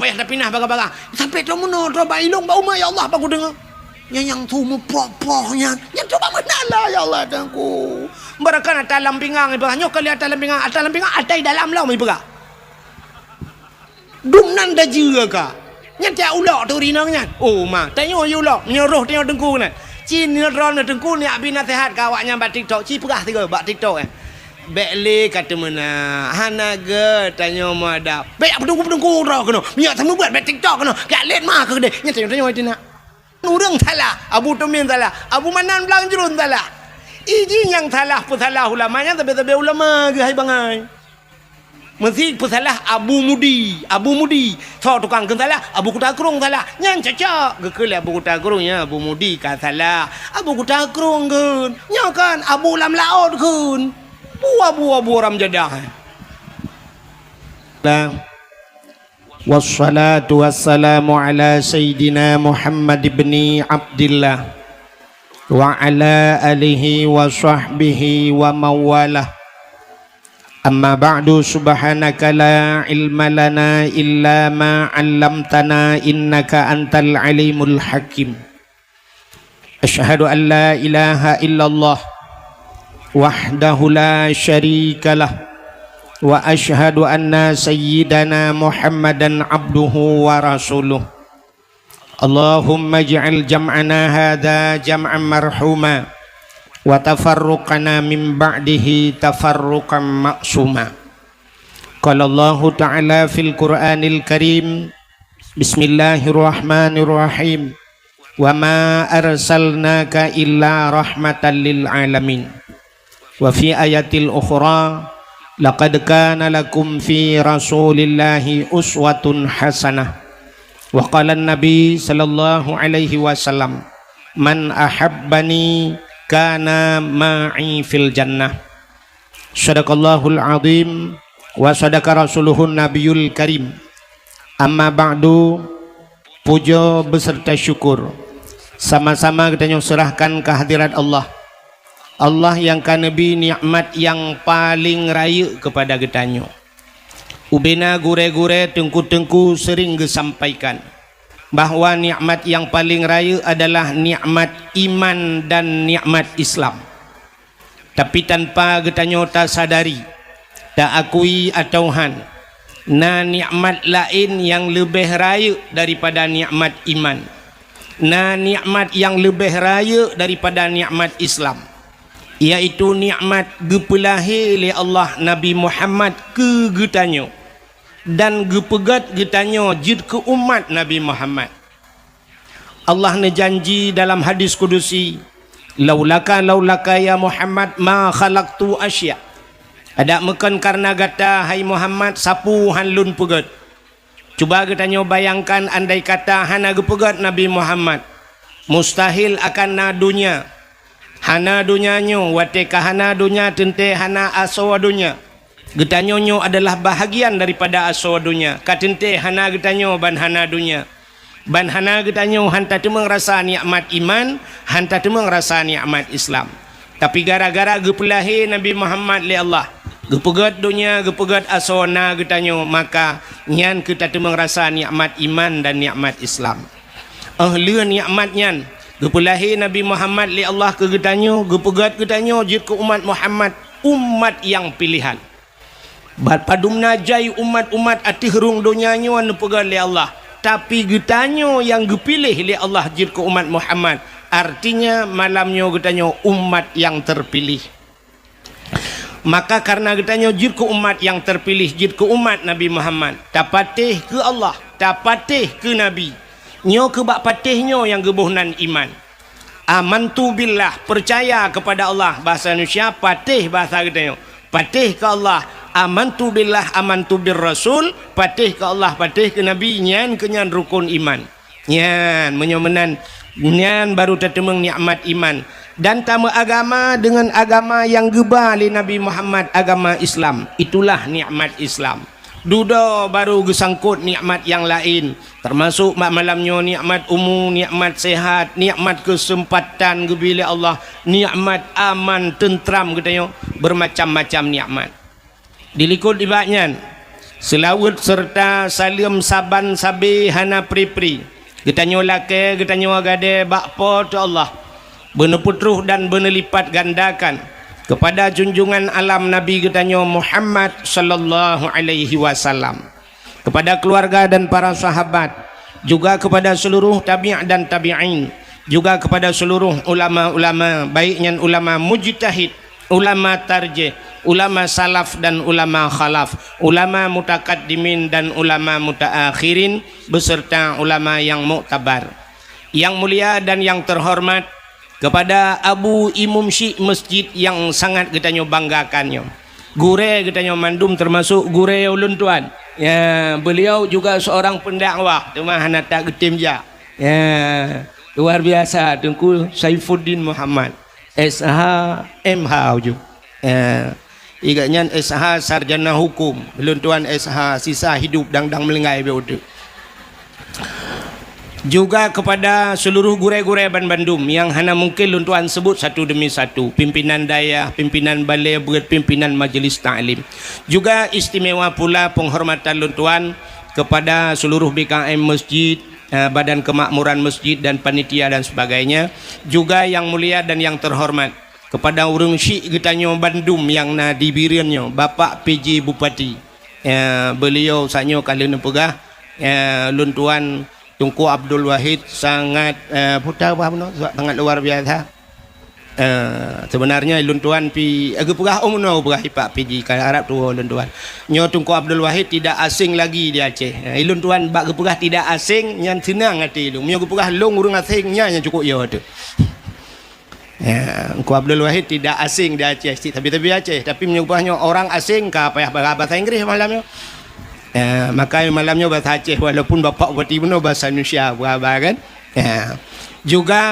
payah dah pindah barang-barang. Sampai tu mana tu bailung bau ya Allah aku dengar. Yang tu mu popohnya. Yang tu mana lah ya Allah tangku. Barakan dalam pinggang ibu. Nyok kali dalam pinggang ada dalam lah ibu. Dum nan dah juga ka. Yang dia ulak tu rinangnya. Oh ma, tengok you ulak, menyuruh tengok dengku ni. Cin ni ron dengku ni abi nasihat kawaknya bat TikTok. Ci perah tiga bat TikTok Bekle kata mana hanaga tanya ada bek pedungku dah kena minyak sama buat bet TikTok kena kat let mah ke dia nya tanya dia nak urang salah abu tumin salah abu manan belang jerun salah iji yang salah salah ulamanya tapi ulama ke hai bangai mesti salah abu mudi so tukang kan salah abu kutakrung salah nyan cacak ke abu kutakrungnya abu mudi kan salah abu kutakrung kan nya kan abu lam laut kan buah-buah ram jadah. Wassalatu wassalamu ala sayyidina Muhammad ibn Abdillah wa ala alihi wa sahbihi wa mawalah. Amma ba'du, subhanaka la ilma lana illa ma 'allamtana innaka antal alimul hakim. Asyhadu an la ilaha illallah wahdahu la syarikalah wa ashhadu anna sayyidana Muhammadan abduhu wa rasuluh. Allahumma ij'al jam'ana hadha jam'an marhuma wa tafarruqana min ba'dihi tafarruqan ma'suma. Qala Allah ta'ala fil Qur'anil Karim, bismillahirrahmanirrahim, wa ma arsalnaka illa rahmatan lil alamin. Wa fi ayatil ukhra laqad kana lakum fi rasulillahi uswatun hasanah. Wa qala an-nabi sallallahu alaihi wasallam, man ahabbani kana ma'i fil jannah. Sadaqallahul azim wa sadaqa rasuluhun nabiyul karim. Amma ba'du, puja beserta syukur sama-sama kita serahkan kehadirat Allah yang kan Nabi nikmat yang paling raya kepada getanyo. Ubena gure-gure tengku-tengku sering disampaikan bahawa nikmat yang paling raya adalah nikmat iman dan nikmat Islam. Tapi tanpa getanyo tak sadari, tak akui atau na nikmat lain yang lebih raya daripada nikmat iman. Na nikmat yang lebih raya daripada nikmat Islam, iaitu nikmat gepelahi oleh Allah Nabi Muhammad ke getanyo dan gepegat getanyo jid ke umat Nabi Muhammad. Allah ne janji dalam hadis kudusi, laulaka ya Muhammad ma khalaqtu asya. Ada mekan karena gata hai Muhammad sapu hanlun pegat. Cuba getanyo bayangkan andai kata hana gepegat Nabi Muhammad, mustahil akan na dunia. Hana dunyanyo wate kahana dunya tente hana aso dunya. Getanyonyo adalah bahagian daripada aso dunya. Katente hana getanyo ban hana dunya. Ban hana getanyo hanta temeng rasa nikmat iman, hanta temeng rasa nikmat Islam. Tapi gara-gara gepelahi Nabi Muhammad li Allah, gepegat dunya, gepegat aso na getanyo, maka nyan kita temeng rasa nikmat iman dan nikmat Islam. Ahli nikmat nyan gepelahi Nabi Muhammad li Allah ke getanyo, gepegat getanyo jid ke umat Muhammad, umat yang pilihan. Bat padumna jai umat-umat atih rung donyanyo anu pegat li Allah, tapi getanyo yang gepilih li Allah jid ke umat Muhammad, artinya malamnyo getanyo umat yang terpilih. Maka karena getanyo jid ke umat yang terpilih, jid ke umat Nabi Muhammad, tapatih ke Allah, tapatih ke Nabi, nyo ke bak patihnya yang gebuhnan iman. Amantu billah, percaya kepada Allah, bahasa Indonesia patih, bahasa getanyo patih ke Allah. Amantu billah, amantu bir rasul, patih ke Allah, patih ke Nabi, nyan kenyan rukun iman. Nyan menyomenan, nyan baru tertemeng nikmat iman. Dan tamu agama dengan agama yang gebah li Nabi Muhammad, agama Islam, itulah nikmat Islam. Duda baru gesangkut nikmat yang lain, termasuk malamnya nikmat umum, nikmat sehat, nikmat kesempatan gebila Allah, nikmat aman tentram katanya, bermacam-macam nikmat. Dilikut dibaknyan selawat serta salim saban sabi hana pri-pri kita nyolake kita nyuagade bakpo tu Allah bener putruh dan bener lipat gandakan kepada junjungan alam Nabi kita Muhammad sallallahu alaihi wasallam, kepada keluarga dan para sahabat, juga kepada seluruh tabi' dan tabi'in, juga kepada seluruh ulama-ulama, baiknya ulama mujtahid, ulama tarjih, ulama salaf dan ulama khalaf, ulama mutakaddimin dan ulama mutaakhirin, beserta ulama yang muktabar. Yang mulia dan yang terhormat, kepada Abu Imam Syekh masjid yang sangat kita banggakannya, gure kita mandum termasuk gure ulun tuan ya, beliau juga seorang pendakwah cuma hana tak getim ja ya, luar biasa Tengku Saifuddin Muhammad SH MH ujuk ya, igaknya SH sarjana hukum ulun tuan SH sisa hidup dang melengai beuduk. Juga kepada seluruh gure-gure Bandung yang hana mungkin luntuan sebut satu demi satu, pimpinan daya, pimpinan balai, pimpinan majlis ta'lim. Juga istimewa pula penghormatan luntuan kepada seluruh BKM masjid, badan kemakmuran masjid dan panitia dan sebagainya. Juga yang mulia dan yang terhormat kepada urang syik getanyo Bandung yang na dibiriannya Bapak PJ Bupati. Beliau sanyo kali nepegah luntuan Tunku Abdul Wahid sangat putar sangat luar biasa. Sebenarnya luntuan pi agak pegah umno pegah Pak PJ kalau Arab tu luntuan. Nyo Tunku Abdul Wahid tidak asing lagi di Aceh. Luntuan bak pegah tidak asing yang senang hati lu. Nyo pegah long urang asingnya yang cukup yo tu. Tunku Abdul Wahid tidak asing di Aceh, tapi Aceh, tapi menyubahnya orang asing ke apa ya bahasa Inggris malamnya. Maka malamnya bahasa Aceh walaupun bapak bupati pun bahasa Indonesia berapa kan. Juga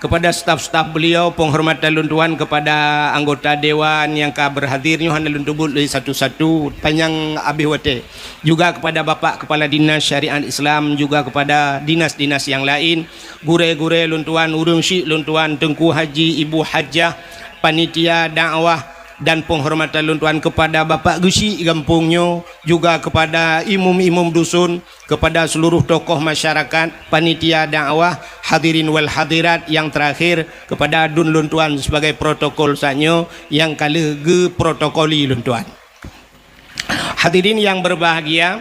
kepada staf-staf beliau penghormatan luntuan kepada anggota dewan yang berhadirnya hana luntubut dari satu-satu panjang abih wate. Juga kepada bapak kepala dinas syariat Islam, juga kepada dinas-dinas yang lain, gure-gure luntuan, urung syik luntuan, Tengku Haji, Ibu Hajah, panitia dakwah dan penghormatan luntuan kepada Bapak Gusi Gampungnya, juga kepada imam-imam dusun, kepada seluruh tokoh masyarakat, panitia dakwah, hadirin wal hadirat, yang terakhir kepada Dun luntuan sebagai protokol sanyo yang kali ge protokoli luntuan. Hadirin yang berbahagia,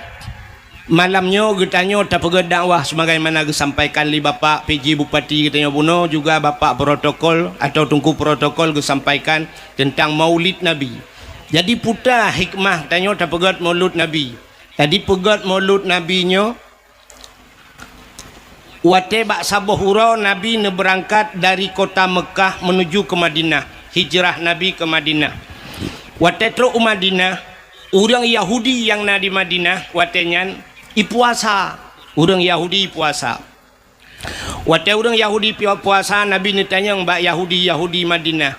malamnya getanyo tapege dakwah sebagaimana disampaikan li Bapak PJ Bupati getanyo Buno, juga Bapak protokol atau Tungku protokol disampaikan tentang Maulid Nabi. Jadi putar hikmah tanyo tapege Maulid Nabi. Tadi pegat Maulid Nabi-nyo wate bak sabuh hurau Nabi ne berangkat dari kota Mekah menuju ke Madinah, hijrah Nabi ke Madinah. Wate tro Madinah, orang Yahudi yang na di Madinah watenyan ipuasa, orang Yahudi puasa. Wate orang Yahudi puasa, Nabi ditanya mbak Yahudi Madinah,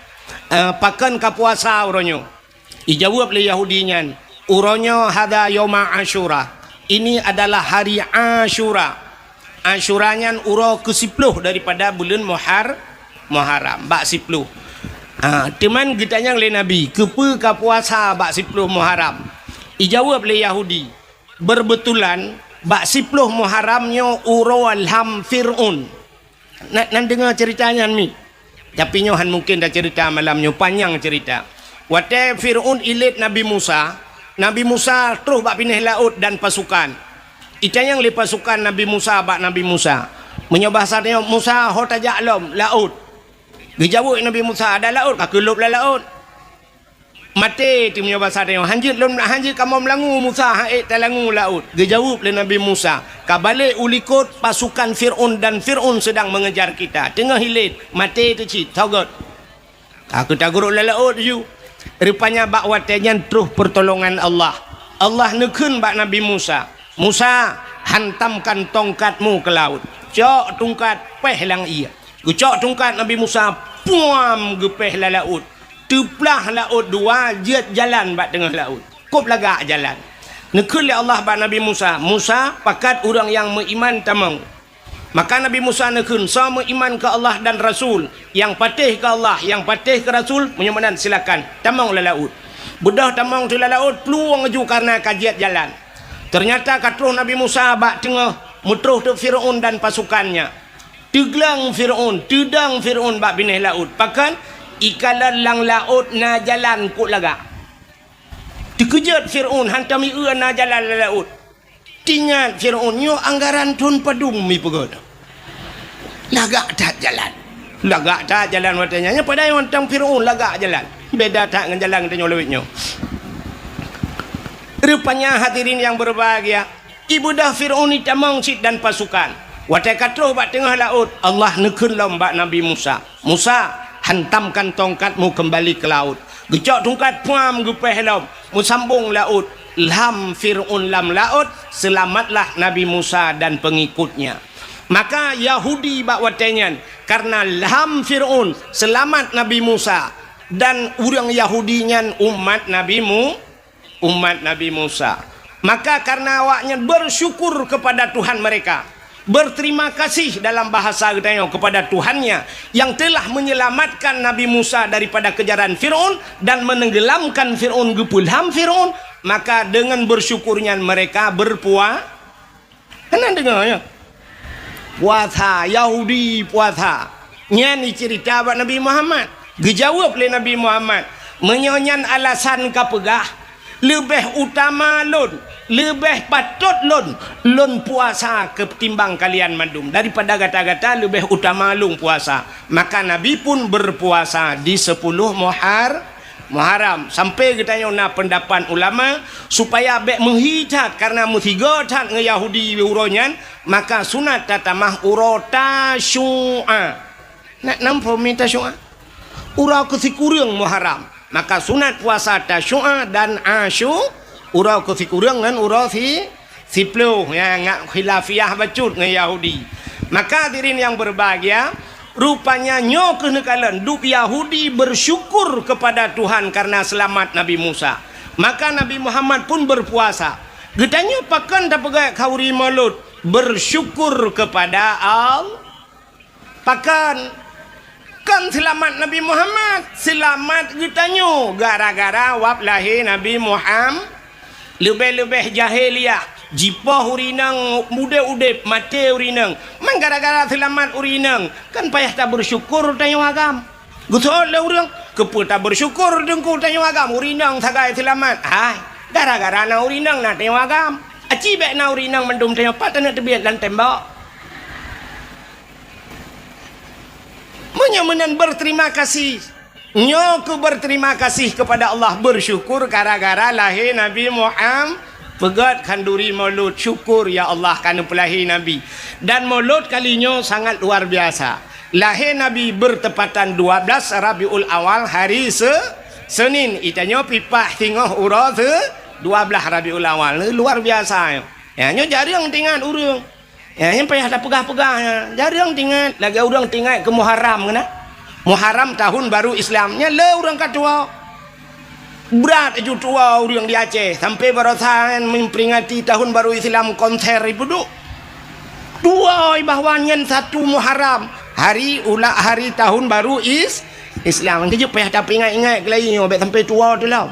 pakan ka puasa uronyo. Ijawab le Yahudinya, uronyo hada yoma Asyura. Ini adalah hari Asyura. Asyuranya uro ke-10 daripada bulan Muharram, bak 10. Teman ditanya le Nabi, kepa ka puasa bak 10 Muharram? Ijawab le Yahudi, berbetulan bak 10 Muharramnya uro alham Fir'un. Nan dengar ceritanya ni. Tapi nyohan mungkin dah cerita malamnya, panjang cerita. Wate Fir'un ilit Nabi Musa. Nabi Musa terus bak pindah laut dan pasukan. Itanyang li pasukan Nabi Musa bak Nabi Musa. Menyobahsanya Musa hota ja'lom laut. Dijawab Nabi Musa ada laut, kakelup la laut. Mati tu menyobahsanya hanjit lom hanjit kamu melangu Musa haik talangu laut. Dijawab le Nabi Musa, kabalik ulikut pasukan Fir'un dan Fir'un sedang mengejar kita. Tengah hilit, mati tu cik, tagot. Aku tak guruk la laut tu. Rupanya bak watenya terus pertolongan Allah. Allah nekun bak Nabi Musa. Musa, hantamkan tongkatmu ke laut. Cok tongkat peh lang ia. Cok tongkat Nabi Musa, puam gepeh la laut. Teplah laut dua, jet jalan bak tengah laut. Kop lagak jalan. Nekun le Allah bak Nabi Musa. Musa, pakat orang yang beriman tamang. Maka Nabi Musa nekun sama iman ke Allah dan Rasul, yang patih ke Allah, yang patih ke Rasul, menyamanan silakan tamang la laut. Bedah tamang tu la laut peluang ju karena kajiat jalan. Ternyata katruh Nabi Musa bak tengah mutruh tu Fir'aun dan pasukannya. Teglang Fir'aun, tedang Fir'aun bak binih laut. Pakan ikalan lang laut na jalan kut lagak. Dikejut Fir'aun hantam ia na jalan laut. Tingat Fir'aun nyo anggaran tun padung mi pegoda. Lagak tak jalan. Lagak tak jalan watanya. Pada yang hantam Fir'aun lagak jalan. Beda tak dengan jalan kita nyolowitnya. Rupanya hadirin yang berbahagia, ibudah Fir'aun itamang cik dan pasukan. Watai katruh bak tengah laut, Allah nekun lombak Nabi Musa. Musa, hantamkan tongkatmu kembali ke laut. Gecok tongkat puam gupeh lom, musambung laut. Lam Fir'aun lam laut, selamatlah Nabi Musa dan pengikutnya. Maka Yahudi bak watainya, karena lam Fir'aun selamat Nabi Musa dan orang Yahudinya umat Nabi Musa. Maka karena awaknya bersyukur kepada Tuhan mereka, berterima kasih dalam bahasa katanya kepada Tuhannya yang telah menyelamatkan Nabi Musa daripada kejaran Fir'aun dan menenggelamkan Fir'aun gepulham Fir'aun, maka dengan bersyukurnya mereka berpuasa. Kan dengarnya? Puasa Yahudi puasa. Nyani cerita buat Nabi Muhammad. Dijawab oleh Nabi Muhammad. Menyonyan alasan kapegah. Lebih utama lon, lebih patut lon puasa ketimbang kalian mandum. Daripada kata-kata lebih utama lon puasa. Maka Nabi pun berpuasa di 10 Muharram. Sampai katanya na pendapat ulama supaya bek menghijat karena mutiga tat nge Yahudi uronyan, maka sunat tatamah urota syu'a. Nak nampak minta syu'a? Urau kesikurang Muharram. Maka sunat puasa tasyu'a dan urau kefikurang dan urau sipluh yang ngak khilafiyah bacut dengan Yahudi. Maka hadirin yang berbahagia, rupanya nyo kenekalan dup Yahudi bersyukur kepada Tuhan karena selamat Nabi Musa. Maka Nabi Muhammad pun berpuasa. Gedanya pakan tak pegai kauri malut bersyukur kepada Allah. Pakan kan selamat Nabi Muhammad, selamat getanya gara-gara wap lahir Nabi Muhammad. Lebih-lebih jahiliyah jipah urinang muda udip mati urinang man gara-gara selamat urinang kan payah tak bersyukur tanya agam betul lah orang kepu tak bersyukur dengku tanya agam urinang sagai selamat. Hai gara-gara na urinang na tanya agam aci bek na urinang mendum tanya pat nak tebiat dan tembak. Menyamanan berterima kasih. Nyoku berterima kasih kepada Allah, bersyukur gara-gara lahir Nabi Muhammad. Pegat kanduri maulud, syukur ya Allah kerana pelahir Nabi. Dan maulud kalinya sangat luar biasa. Lahir Nabi bertepatan 12 Rabiul Awal hari Senin. Itanya pipah tingah urah 12 Rabiul Awal. Luar biasa. Ya, nyo jarang tinggal urang. Ya, yang payah dah pegah-pegah. Jarang tinggal. Lagi orang tinggal ke Muharram kena. Muharram tahun baru Islamnya le orang katua. Berat itu tua orang di Aceh sampai barasan memperingati tahun baru Islam konser ibu duk. Dua bahwannya 1 Muharram. Hari tahun baru Islam. Kita payah dah ingat-ingat lagi sampai tua tu lah.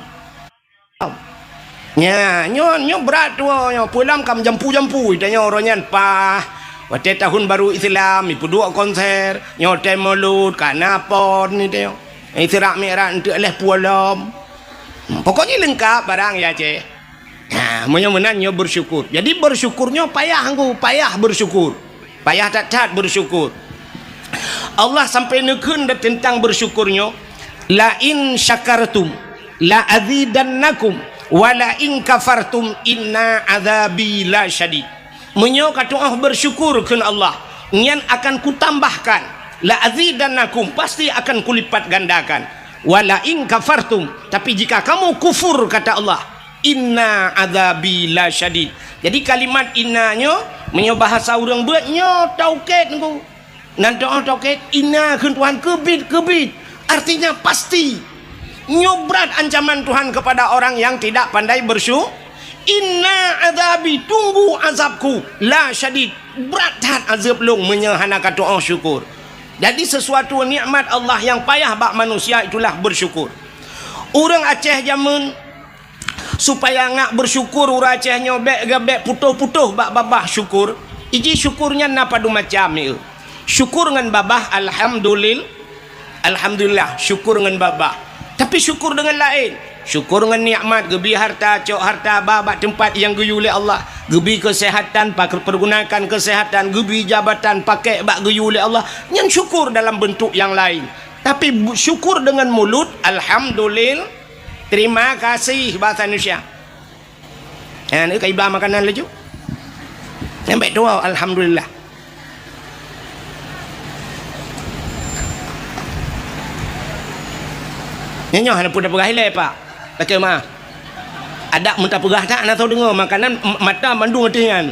Ya, nyo berat tu nyo pulang kam jampu-jampu tanya orangnya pah. Waktu tahun baru Islam ipu dua konser, nyo temolud kanapon ni teo. Isra Mi'raj untuk leh pulang. Pokoknya lengkap barang ya Cik. Ha, mudah-mudahan nyo bersyukur. Jadi bersyukurnya payah angku, payah bersyukur. Payah tak bersyukur. Allah sampai nekun tentang bersyukurnya, la in syakartum la azidannakum wala in kafartum inna azabi la syadid. Menyo kata bersyukur kepada Allah, nyan akan kutambahkan, la azidannakum pasti akan kulipat gandakan, wala in kafartum tapi jika kamu kufur kata Allah, inna azabi la syadid. Jadi kalimat inna nyo menyo bahasa orang buat nyo taukid ngu. Nanti taukid inna keun Tuhan kebit artinya pasti. Nyobrat ancaman Tuhan kepada orang yang tidak pandai bersyukur. Inna azabi, tunggu azabku, la syadid, berat azab long menyahana kata syukur. Jadi sesuatu nikmat Allah yang payah bak manusia itulah bersyukur. Orang Aceh zaman supaya ngak bersyukur uracehnya bek putuh-putuh bak babah syukur. Iji syukurnya napa du macam ni? Syukur dengan babah alhamdulillah syukur dengan babah. Tapi syukur dengan lain. Syukur dengan nikmat gebi harta, cok harta babak tempat yang geyu oleh Allah. Gebi kesehatan, pergunakan kesehatan, gebi jabatan pakai bak geyu oleh Allah. Yang syukur dalam bentuk yang lain. Tapi syukur dengan mulut alhamdulillah, terima kasih bahasa Indonesia. Ini kaibah makanan laju. Sampai doa alhamdulillah. Nyanyo hana pun dah pegah hilai pak. Pakai mah. Ada mentah pegah tak nak tahu dengar makanan mata mandung dengan.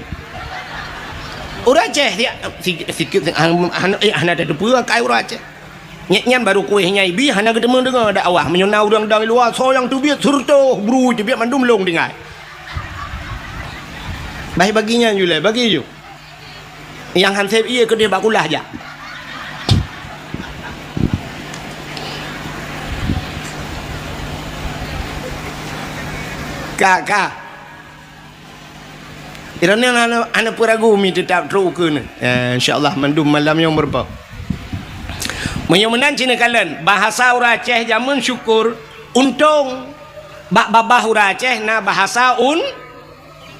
Orang Aceh dia sikit hana ada depa kai orang Aceh. Nyan baru kuihnya ibi hana ketemu dengar dakwah menyonau orang dari luar so yang tu biar surto bru je biar mandum long dengar. Baik baginya jule bagi ju. Yang hansep ia ke dia bakulah aja. Kakak irana ana puragu mi tetap teruk ke ni insyaallah mandum malam yang berapa menyemenan cina kalen bahasa orang Aceh zaman syukur untung bak babah orang Aceh na bahasa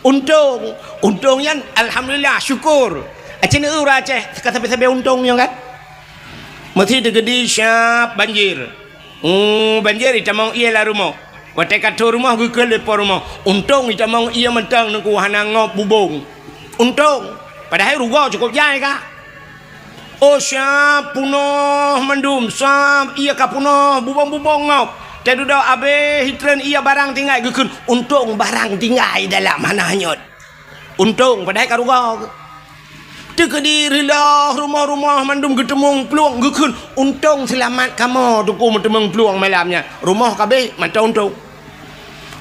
untung yang alhamdulillah syukur cina orang Aceh kata sampai untung yang kan mesti tegedi syap banjir banjir itu mau ia lah rumah watai kata rumah gue ke lepas rumah untung kita mau ia mentang nak wahana ngop bubung untung padahal ruga cukup jai kah oh syap punoh mandum syap ia ka punoh bubung-bubung ngop jadi dah abe hitren ia barang tinggal gue untung barang tinggal dalam mana hanyut untung padahal ka ruga Kedirilah rumah-rumah mandum getemung peluang gekun untung selamat kamu tuku getemung peluang malamnya rumah kabeh mata untung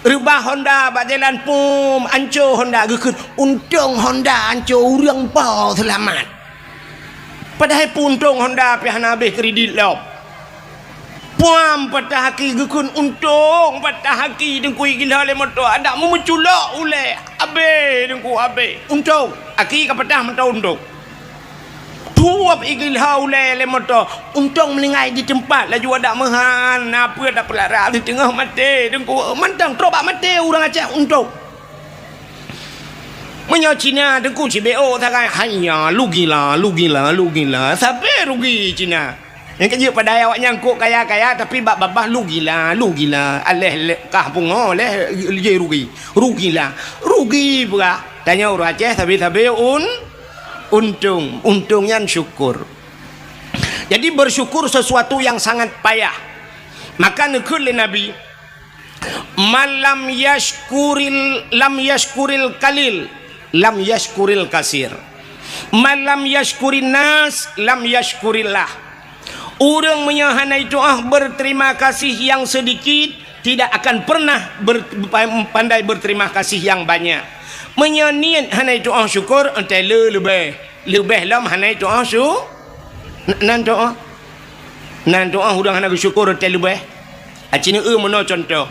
rubah Honda bak jalan pum ancur Honda gekun untung Honda ancur urang pa selamat padahal pun untung Honda pi hana habis kredit lop puam patah haki gekun untung patah haki dengkui gila le motor ada memenculak ule abe dengku abe untung aki ka patah mata untung tuap igil haule le motor untung melingai di tempat laju ada mehan apa dak pelara di tengah mati dengku mantang terobak mati orang Aceh untung menyo Cina dengku CBO takai hanya lugilah sampai rugi Cina yang kerja pada awak nyangkuk kaya-kaya tapi bab babah lugilah aleh kah pungo leh je rugilah pula tanya orang Aceh tapi untungnya syukur. Jadi bersyukur sesuatu yang sangat payah. Maka nekul Nabi lam yashkuril kalil lam yashkuril kasir lam yashkurin nas lam yashkurillah. Orang menyahana itu berterima kasih yang sedikit tidak akan pernah pandai berterima kasih yang banyak. Menyaniat hana itu syukur entai lebih lam hana itu nan doa hudang hana syukur entai lebih acini meno contoh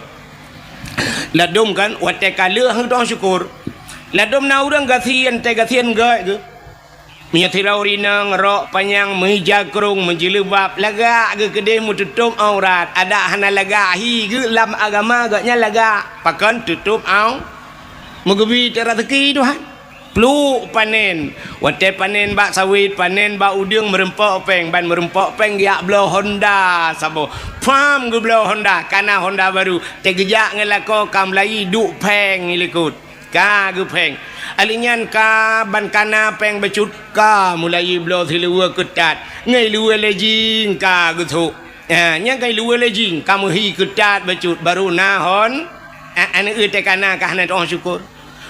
ladom kan watai kala hang doa syukur ladom na urang gasian tai gasian gai ke minyatirau rinang rok panjang meja kerung menjilbab lagak ke kedai mu tutup aurat ada hana lagahi ke lam agama agaknya lagak pakan tutup Mugabi rezeki Tuhan. Peluk panen. Watai panen bak sawit, panen bak udang merempok peng, ban merempok peng giak belau Honda sabo. Pam ge belau Honda, kana Honda baru. Tegejak ngelako kam lai duk peng ilikut. Ka ge peng. Alinyan ka ban kana peng becut ka mulai belau silua ketat. Ngai lua lejing ka ge tu. Nya ngai lua lejing kamu hi ketat becut baru nahon. Ane te kana ka hana doa syukur.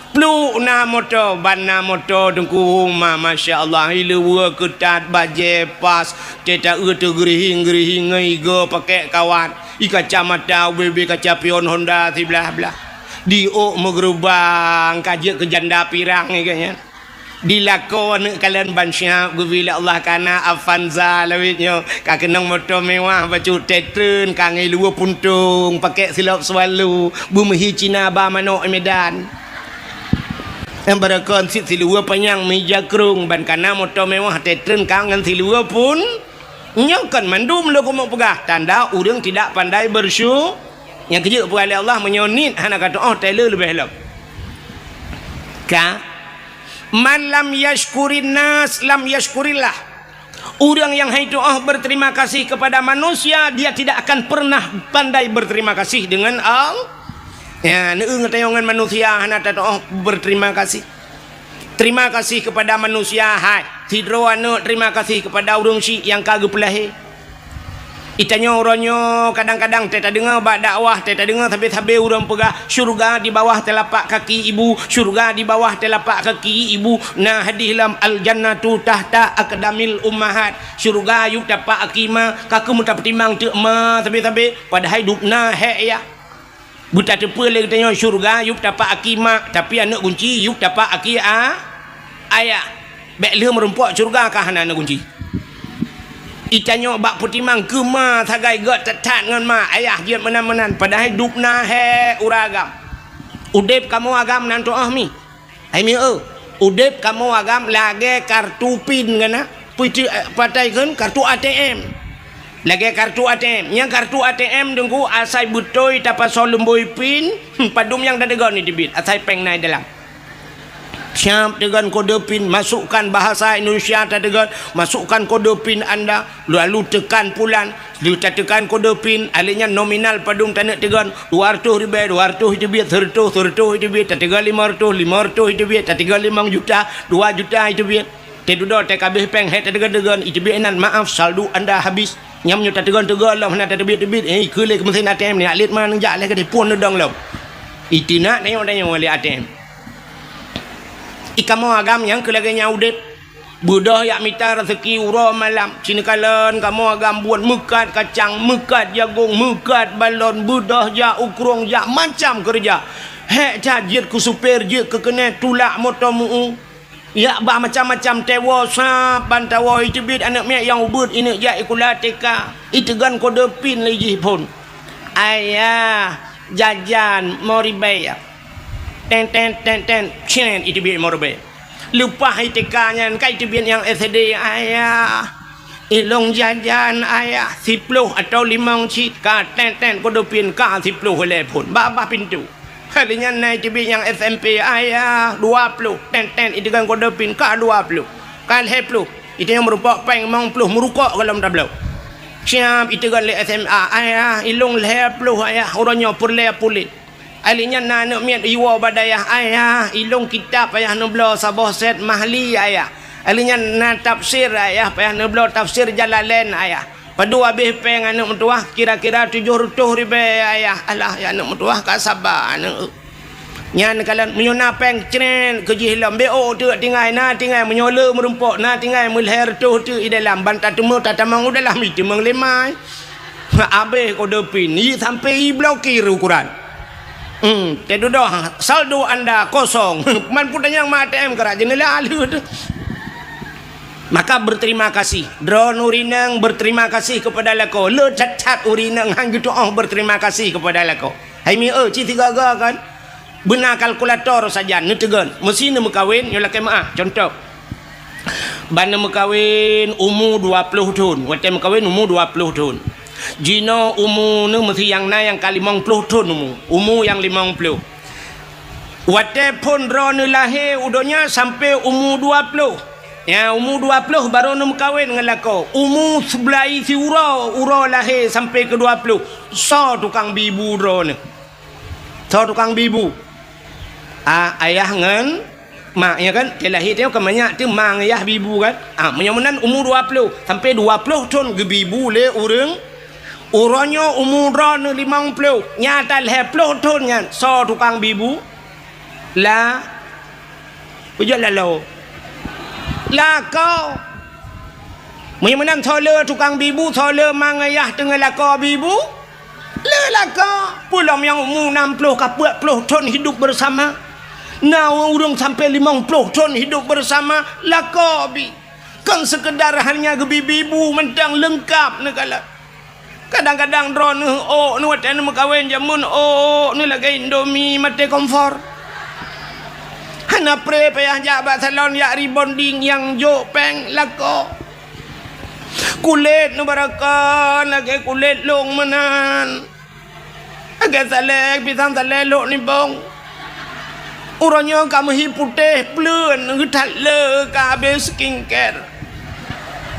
Peluk na motor ban na motor dengku masya Allah ilua ketat baje pas cetak tu gerihing ngai go pakai kawan ika camata BB kaca pion Honda di belah di megerubang kajak ke janda pirang ni kayaknya dilakon kalian bansyap gubila Allah kana Avanza lawitnya ka kenang motor mewah bacu tetren kangai luar puntung pakai silap selalu bumehi Cina ba manok Medan yang berakon sit silua panjang meja kerung ban kana motor mewah tetren kangen silua pun nyokan mandum lo mau pegah tanda urang tidak pandai bersyukur yang kerja kepada Allah menyonit hana kata oh tailor lebih elok ka man lam yashkurin nas lam yashkurillah. Orang yang itu berterima kasih kepada manusia, dia tidak akan pernah pandai berterima kasih dengan Allah. Ya, neung tayangan manusia hana tato berterima kasih. Terima kasih kepada manusia hai. Tidro anu terima kasih kepada urang si yang kagep lahi. Itanya orangnya kadang-kadang teta dengar bak dakwah, teta dengar sampai orang pegah syurga di bawah telapak kaki ibu, syurga di bawah telapak kaki ibu. Nah hadihlam al jannatu tahta aqdamil ummahat. Syurga yuk dapat akima, kaku muta pertimbang tu ma sampai padahal hidupna he ya. Buta tepa le katanya syurga yuk dapat akima, tapi anak kunci yuk dapat aki ayah. Bek le merumpok syurga kah anak kunci. Itanya bak putimang kema tagai got tetat ngan ma ayah jiat menan-menan padahal hidupna he uragam udip kamu agam nanto mi ai mi udip kamu agam lage kartu pin ngana puiti patai kan kartu ATM lage kartu ATM yang kartu ATM dengku asai butoi tapa solemboi pin padum yang dadegon ni debit asai peng nai dalam siap dengan kode pin, masukkan bahasa Indonesia dengan masukkan kode pin anda, lalu tekan pulan, lalu tekan kode pin, alihnya nominal padung tanah tegan 200 ribu, 200 itu biar 100 itu biar, tegal 500 itu biar, tegal 5 juta, 2 juta itu biar, tedudo TKB peng het tegan itu biar nan maaf saldo anda habis, nyamnya tegan lah mana tebit kelek mesin ATM ni alit mana njak leh ke pun dong lo, itu nak tengok oleh ATM. Ikamu agam yang kelaganya udip budah yak mita rezeki uro malam cina kalan kamu agam buat mekat kacang mekat jagung mekat balon budah jak ukrong jak macam kerja hek jajit ku supir je ke kena tulak motomu ya bah macam-macam tewa sap bantawa itu bit anak mek yang ubud ini jak ikula teka itu gan kode pin lagi pun ayah jajan moribai ten cien itu biar morbe lupa hitekanya kai itu biar yang SD ayah ilong jajan ayah 10 atau 5 cit ka ten kodopin ka 10 oleh pun baba pintu halinya naik itu biar yang SMP ayah 20 ten itu kan kodopin ka 20 kan 10 itu yang merupakan peng mong puluh merukok kalau tablau siap itu kan le SMA ayah ilong 10 ayah orangnya purle pulit alinya nak miat iwa badayah ayah ilung kitab ayah nublo sabah set mahli ayah alinya na tafsir ayah payah nublo tafsir Jalalain ayah padu habis peng anak mentuah kira-kira 700 ribu ayah alah ya anak mentuah ka sabar anak nyan kalan menyona peng cren kejilam bo tu tinggal menyola merumpok na tinggal melher tu i dalam bantah temu tatamang udalah mi temang lemai habis kode pin ni sampai blokir ukuran jadi doh saldo anda kosong man pun yang ATM kerak jenela alu maka berterima kasih drone urinang berterima kasih kepada lako le cat urinang hang gitu berterima kasih kepada lako hai mi ci tiga kan benar kalkulator saja netegan mesin mekawin yo laki maah contoh bana mekawin umur 20 tahun wate mekawin umur 20 tahun Jino umur ni mesti yang na yang kali 50 tahun umur yang 50 wate pun drone lahir udonya sampai umur 20 ya umur 20 baru nak kahwin dengan lako umur sebelah si ura lahir sampai ke 20 so tukang bibu drone so tukang bibu ayah ngan mak ya kan dia lahir dia kebanyak tu mang ayah bibu kan menyamunan umur 20 sampai 20 tahun ke bibu le orang orangnya umur 50 nyata 20 tahun kan so tukang bibu lah pujuk lalu lah kau menang thola tukang bibu thola mangayah dengan laka bibu le laka pulang yang umur 60 ke 40 tahun hidup bersama Nah, urung sampai 50 tahun hidup bersama lakobi. Kan sekedar hanya gebibu mentang lengkap negala. Kadang-kadang drone oh nu watan mekawin jamun oh nu lagi Indomie mate kompor. Hana pre payah jabat salon ya rebonding yang jo peng lako. Kulit nu barakan lagi kulit long menan. Agak salek pisang salelok ni bong. Urangnya kamu hi putih plun ngetat le ka habis skincare.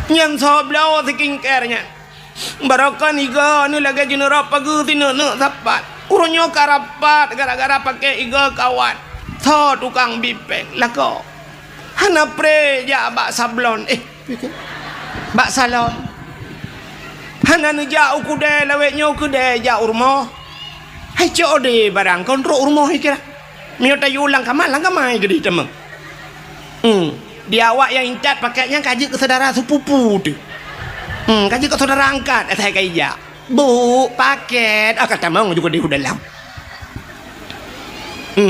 Yang soblau skincare nya. Barakan iga ni lagi jenerap pagi tina nak sapat. Urangnya karapat gara-gara pakai iga kawan. Tho tukang bipeng lako. Hana pre ja bak sablon bak salon. Hana nu jauh kude lawetnya kude jauh rumah. Hai code barang kontrol rumah kira. Mio tayu lang kamai gede temang. Dia awak yang incat pakainya kaji ke saudara sepupu tu. Kaji ke saudara angkat saya kaya. Bu paket kata mau juga di dalam.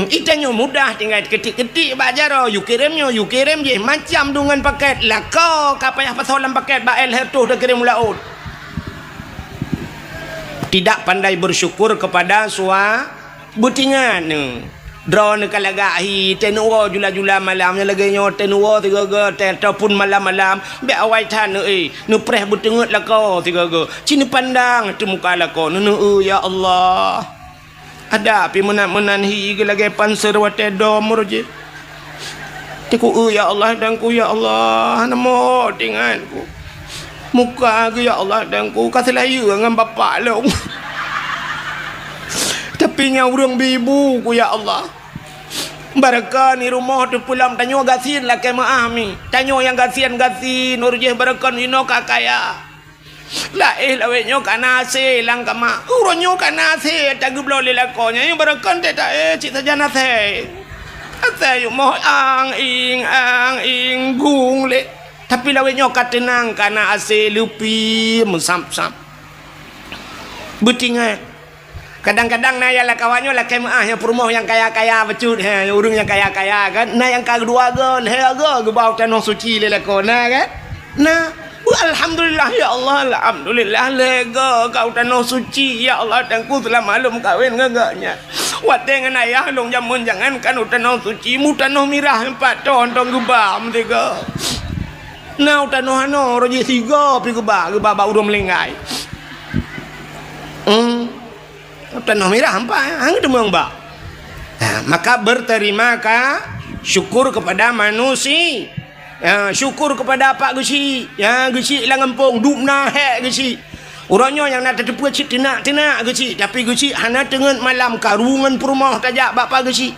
Itanya mudah tinggal ketik-ketik bajar you kirim je macam dengan paket lah kau kapayah pasolan paket bael hertuh dah kirim laut. Tidak pandai bersyukur kepada sua butingan. Drone kalagahi tenua jula-jula malamnya lagi nyo tenua tiga ataupun malam-malam be awai tan nu preh butengut lah kau tiga cini pandang tu muka lah kau nu ya Allah. Ada api menan hi lagi panser wate dom roje. Teku ya Allah dan ku ya Allah namo denganku. Muka ku ya Allah dan ku kasih layu dengan bapak long. Tapi nya urang bibu ku ya Allah. Barakah ni rumah tu pulang tanyo gasin lah ke maami. Tanyo yang gasin urjeh barakah ino kakaya. La lawetnyo kanase lang kama. Uronyo kanase tagu blole lakonya yang barakah teta cik saja nase. Ate yo moh ang ing gung le. Tapi lawetnyo katenang kana ase lupi mesam-sam. Butingan. Kadang-kadang naya lah kawannya lah yang perumah yang kaya-kaya becut urung yang kaya-kaya kan nah yang kedua gan ke bau tanah suci le ko nah kan nah alhamdulillah ya Allah alhamdulillah lega kau tanah suci ya Allah dan ku telah malum kawin ngagaknya wat dengan ayah long jamun jangan kan tanah suci mu tanah mirah 4 ton tong gebam tiga nah tanah ano roji 3 pi gebam urung melinggai tanah merah hampa hang demang ba. Maka berterima syukur kepada manusia. Syukur kepada Pak Gusi. Gusi lah ngempung dupna hek Gusi. Orangnya yang nak terdepu cik tenak Gusi, tapi Gusi hana dengan malam karungan perumah tajak Bapak Gusi.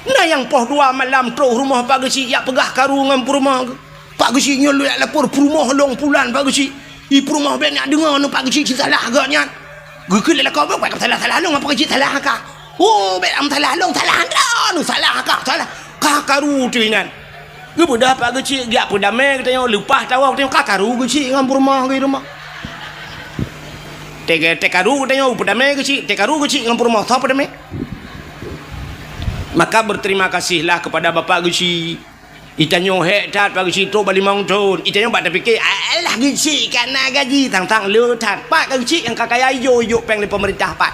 Nah yang poh 2 malam terus rumah Pak Gusi yak pegah karungan perumah. Pak Gusi nyolok lapor perumah long pulan Pak Gusi. I perumah ben nak dengar nu Pak Gusi salah agaknya. Gukul lah kau buat salah long apa kecil salah kah? Oh, beram salah long salah dah, nu salah kah? Salah kah karu tu inan. Gue dah pak kecil, dia pun damai katanya lupa tahu katanya kah karu kecil dengan rumah ke rumah. Tekaru katanya pun damai kecil, tekaru kecil dengan rumah siapa damai? Maka berterima kasihlah kepada Bapak Gusi. Itanyo tat Pak Gusi tu balik mangton. Itanyo bak terfikir, alah Gusi kana gaji tang le tat Pak Gusi yang kakaya yo peng le pemerintah Pak.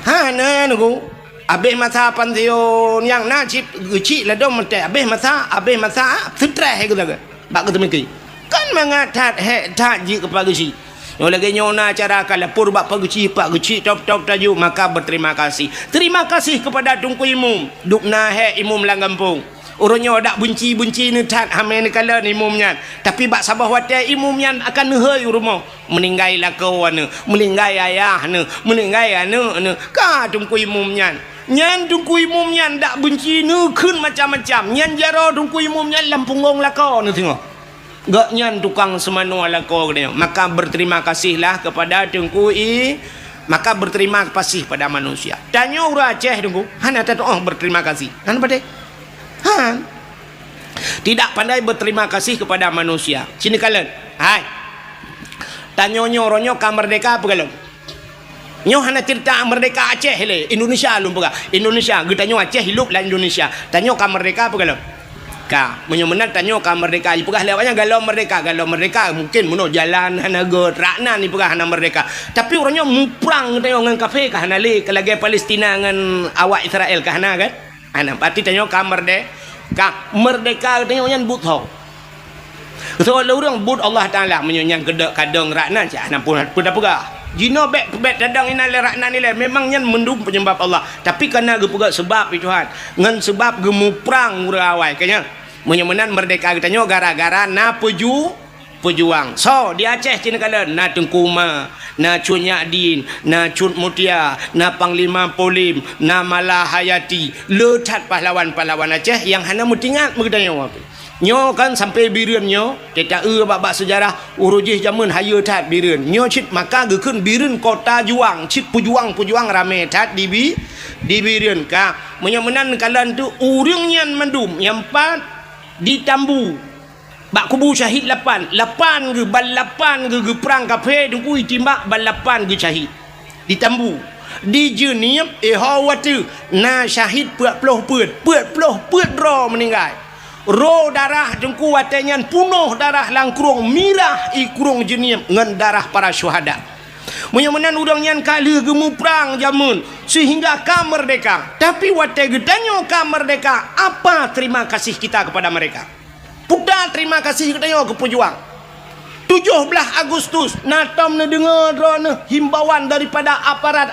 Nah nugu. Abeh masa pansion yang najib Gusi la dom mate abeh masa sutra he gula. Bak ketemiki. Kan mangatat tat ji ke Pak Gusi. Yo lagi nyona cara kalapur Pak Gusi top tajuk maka berterima kasih. Terima kasih kepada Tunku Imum. Dukna he imum lang kampung. Orangnya dak bunci ni tat hame ni kala ni imumnya tapi bak sabah watai imumnya akan nehai rumah meninggai lah kawan meninggai ayah meninggai anu ka Tunku imumnya nyan Tunku imumnya dak bunci ni kun macam-macam nyan jaro Tunku imumnya lampungong lah kau ni tengok gak nyan tukang semano lah kau dia maka berterima kasihlah kepada Tunku maka berterima kasih pada manusia tanya urang Aceh Tunku hana tak berterima kasih hana pada tidak pandai berterima kasih kepada manusia. Sini kalian. Hai. Tanyonyo ronyo kamerdeka apa kalau? Nyo hana cerita merdeka Aceh le, Indonesia lu pega. Indonesia kita nyo Aceh hidup lah Indonesia. Tanyo ka merdeka apa kalau? Ka, menyemenan tanyo ka merdeka. Pegah lewatnya galau merdeka mungkin muno jalan hana go rakna ni pegah hana merdeka. Tapi orangnya muprang tanyo ngan kafe ka hana le, kelagi Palestina ngan awak Israel ka hana kan? Ana pati tanyo ka merdeka tanyo nyan but ho. So orang but Allah Taala menyang gedek kadang rakna cak hana pun pegah. Jino bet dadang ina le rakna ni le memang nyan mendum penyebab Allah tapi kena ge pegak sebab Tuhan ngan sebab gemu perang urawai kanya menyemenan merdeka kita nyo gara-gara na pejuang so di Aceh cina kala na Tengkuma na Cun Nyadin na Cun Mutia na Panglima Polim na Malahayati letat pahlawan-pahlawan Aceh yang hana mutingat megedanya apa nyo kan sampai bireun nyo kita babak sejarah urujih jamun hayu tat bireun nyo cit maka gekeun bireun kota juang cit pujuang rame tat di bireun ka menyemenan kalan tu urang nyan mendum yang empat di Tambu bak kubu syahid 8 ge balapan ge perang kafe dengkui timbak balapan ge syahid di Tambu di Jeniep hawatu na syahid 40 peut ro meninggal ro darah jengku watenyan punuh darah langkrung mirah ikrung Jeniep ngan darah para syuhada menyemenan udang nyan kali gemu perang jamun sehingga ka merdeka tapi wate gedanyo ka merdeka apa terima kasih kita kepada mereka puda terima kasih gedanyo ke pejuang 17 Agustus natom ne dengar drone himbauan daripada aparat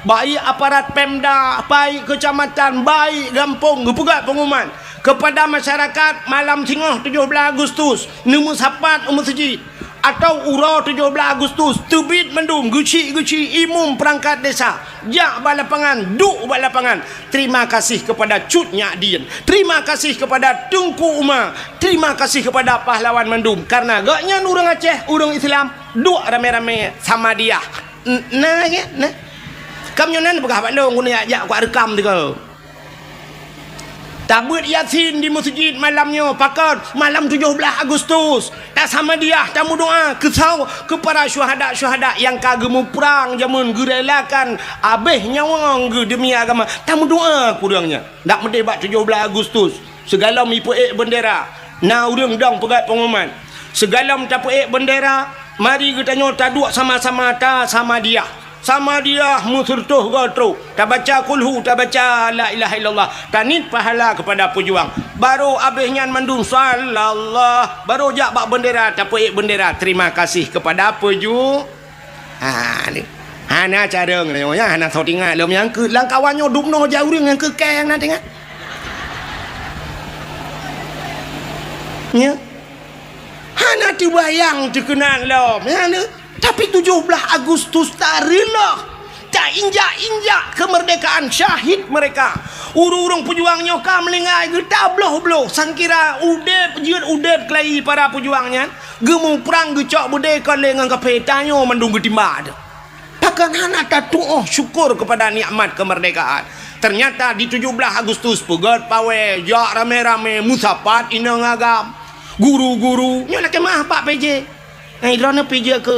baik aparat Pemda baik kecamatan baik kampung gepegat pengumuman kepada masyarakat malam tengah 17 Agustus nemu sapat masjid atau urau 17 Agustus tebit mendum guci imum perangkat desa jak balapangan duk balapangan terima kasih kepada Cut Nyadin terima kasih kepada Tengku Umar terima kasih kepada pahlawan mendum karena gaknya orang Aceh orang Islam duk rame-rame sama dia nah ya nah kamyonan begah balong guna jak kuat rekam tu kau tabut Yasin di masjid malamnya pakat malam 17 Agustus tak sama dia tamu doa kesau kepada syuhada yang kagemu perang jamun gerelakan abeh nyawang ge demi agama tamu doa kurangnya dak mendebat 17 Agustus segala mipuek bendera na urang dang pegat pengumuman segala tapuek bendera mari kita nyota dua sama-sama ta sama dia musurtuh gotro tak baca kulhu tak baca la ilaha illallah tanit pahala kepada pejuang baru abihnya mendung sallallahu baru jak bak bendera tapuik bendera terima kasih kepada pejuang ni hana cara ngnya hana thau tingat lom yang ke lang kawannya dupno jauh yang ke keng na tingat nya hana dibayang dikenal lom hana tapi 17 Agustus tarilah tak injak kemerdekaan syahid mereka urung pejuangnya ka melingai geta bloh sangkira udep kelai para pejuangnya gemu perang gecok bude kale ngan kapetanyo mendung getimba pakan hana tatu syukur kepada nikmat kemerdekaan ternyata di 17 Agustus pegat pawe jak rame-rame musapat inang agam guru-guru nyo nak kemah Pak PJ drone pergi ke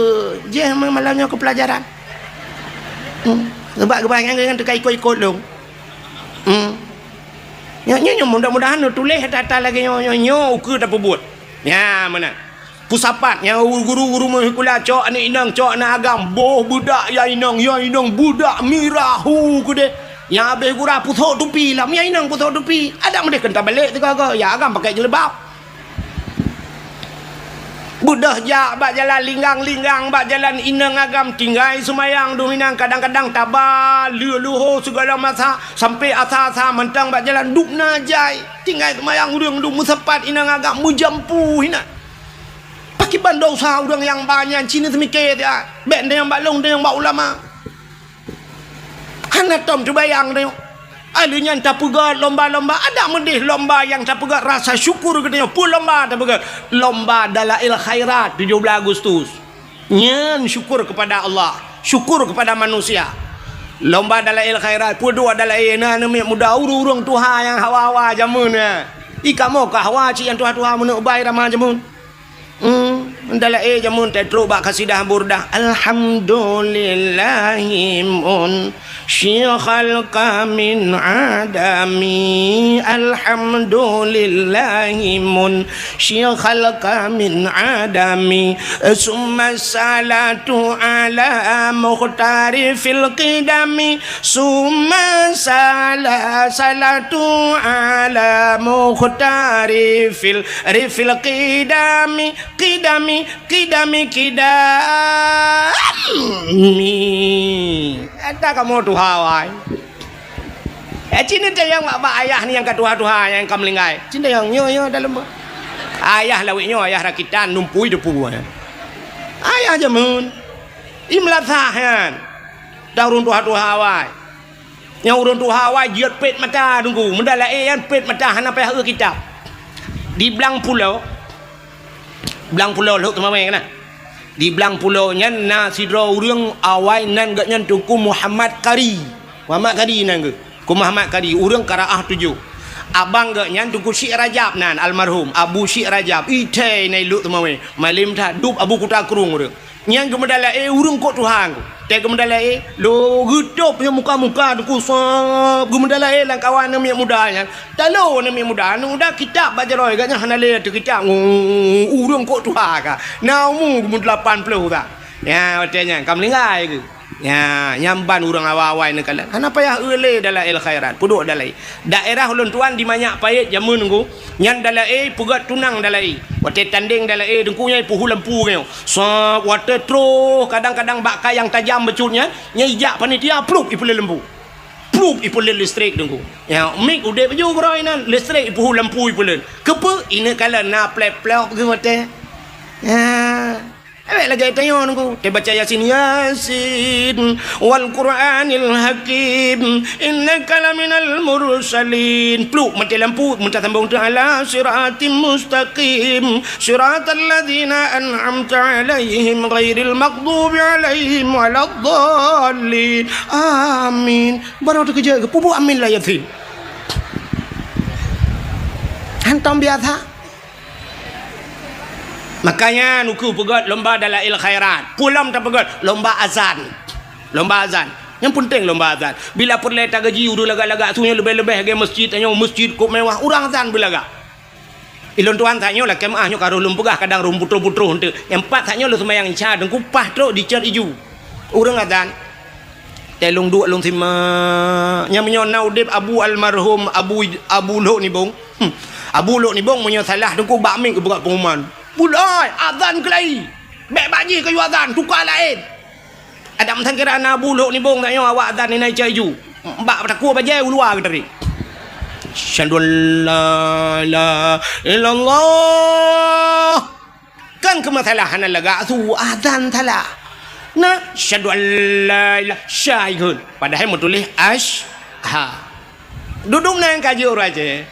je malamnya ke pelajaran sebab kebanyakan dengan terkait ikut dong nyo mudah-mudahan tulis data lagi nyo ke tak buat ya mana pusapat nya guru-guru mengikula cok ni inang cok na agam boh budak ya inang budak mirahu ke de ya habis gura putok tupi lah ya inang putok tupi ada mereka kena balik tu ke ya agam pakai jelebab budah jak bak jalan linggang bak jalan inang agam tinggal semayang dominang kadang-kadang tabah luho segala masa sampai asa-asa mentang bak jalan duk najai tinggal semayang urang duk musapat inang agam mujampu hina pakai bandau sah urang yang banyak Cina semikir dia bek dia yang bak long dia yang bak ulama hana tom terbayang dia alinya tak pegat lomba-lomba ada mendih lomba yang tak pegat rasa syukur katanya pun lomba tak pegat lomba dalail khairat 17 Agustus nyen syukur kepada Allah syukur kepada manusia lomba dalail khairat pun dua dalail na muda urung Tuhan yang hawa-hawa jamun ika mo ka hawa ci yang Tuhan menuk baik ramah jamun Dalam jamun tetro bak kasidah burdah alhamdulillahimun syikhal kamin adami alhamdulillahimun syikhal kamin adami summa salatu ala mukhtari fil qidami summa salatu ala mukhtari fil qidami kidami ada kamu tuhawai cinta yang mak ayah ni yang katuha-tuha yang kamlingai cinta yang nyo dalam ayah lawiknya ayah rakitan numpui depu ayah jamun imlathahan darun tuha-tuhawai yang urun tuhawai jiat pet mata tunggu mendalai yang pet mata hana payah kitab di belang pulau lu tu mamai kana di belang pulau nyan na sidro urang awai nan gak nyan tuku Muhammad Kari nan ke ku Muhammad Kari urang Karaah 7 abang gak nyan tuku Syekh Rajab nan almarhum Abu Syekh Rajab ite nai lu tu mamai malim tha dup Abu Kuta Kurung urang nyan gemedala urang kok Tuhan te gemedala lo gudup yang muka-muka tuku sab gemedala lang kawan nem muda nya talo nem muda dah kitab baca roy gaknya hanale tu kitab urang kok Tuhan ka naumu gum 80 tak ya watenya kamlingai ke ya nyamban urang awai ne kala kana payah eule dalam il khairat puduk dalai daerah ulun tuan di manyak payet jamun ngku nyan dalai pugat tunang dalai wate tanding dalai dengku nyai puhu lampu ngeu so wate tro kadang-kadang bakka yang tajam becutnya nyai jak panitia pluk ipule lembu pluk ipule listrik dengku ya mik ude baju groi nan listrik puhu lampu ipule kepe ine kala na plek-plek ke wate ya lagi tanya nunggu te baca yasin wal qur'anil hakim innaka laminal mursalin pluk mati lampu minta sambung ala siratim mustaqim siratal ladzina an'amta alaihim ghairil maghdubi alaihim waladdallin amin baru tu kerja pupu amin lah yasin hantam biasa. Makanya nuku pegat lomba dalam il khairat pulam tak pegat lomba azan yang penting lomba azan bila perleta gaji udah lagak-lagak sunya lebih-lebih ke masjid tanya masjid kok mewah urang azan belaga ilon tuan tanya lah kemahnya karo lum pegah kadang rum putro-putro hente yang empat tanya lu semayang isya dengku pah trok dicat iju urang azan telung dua long sima nya menyonau dep abu almarhum abu lo ni bong abu lo ni bong menyo salah dengku bakming ke berat pengumuman bulai azan kelai bek baji kayu azan tukar lain ada mentang kira anak buluk ni bong tanya awak azan ni naik caju mbak takut bajai luar ke tadi syahadu la ilaha illallah kan kemasalahan laga tu azan thala na syahadu la ilaha syahid padahal mau tulis duduk nang kaji orang je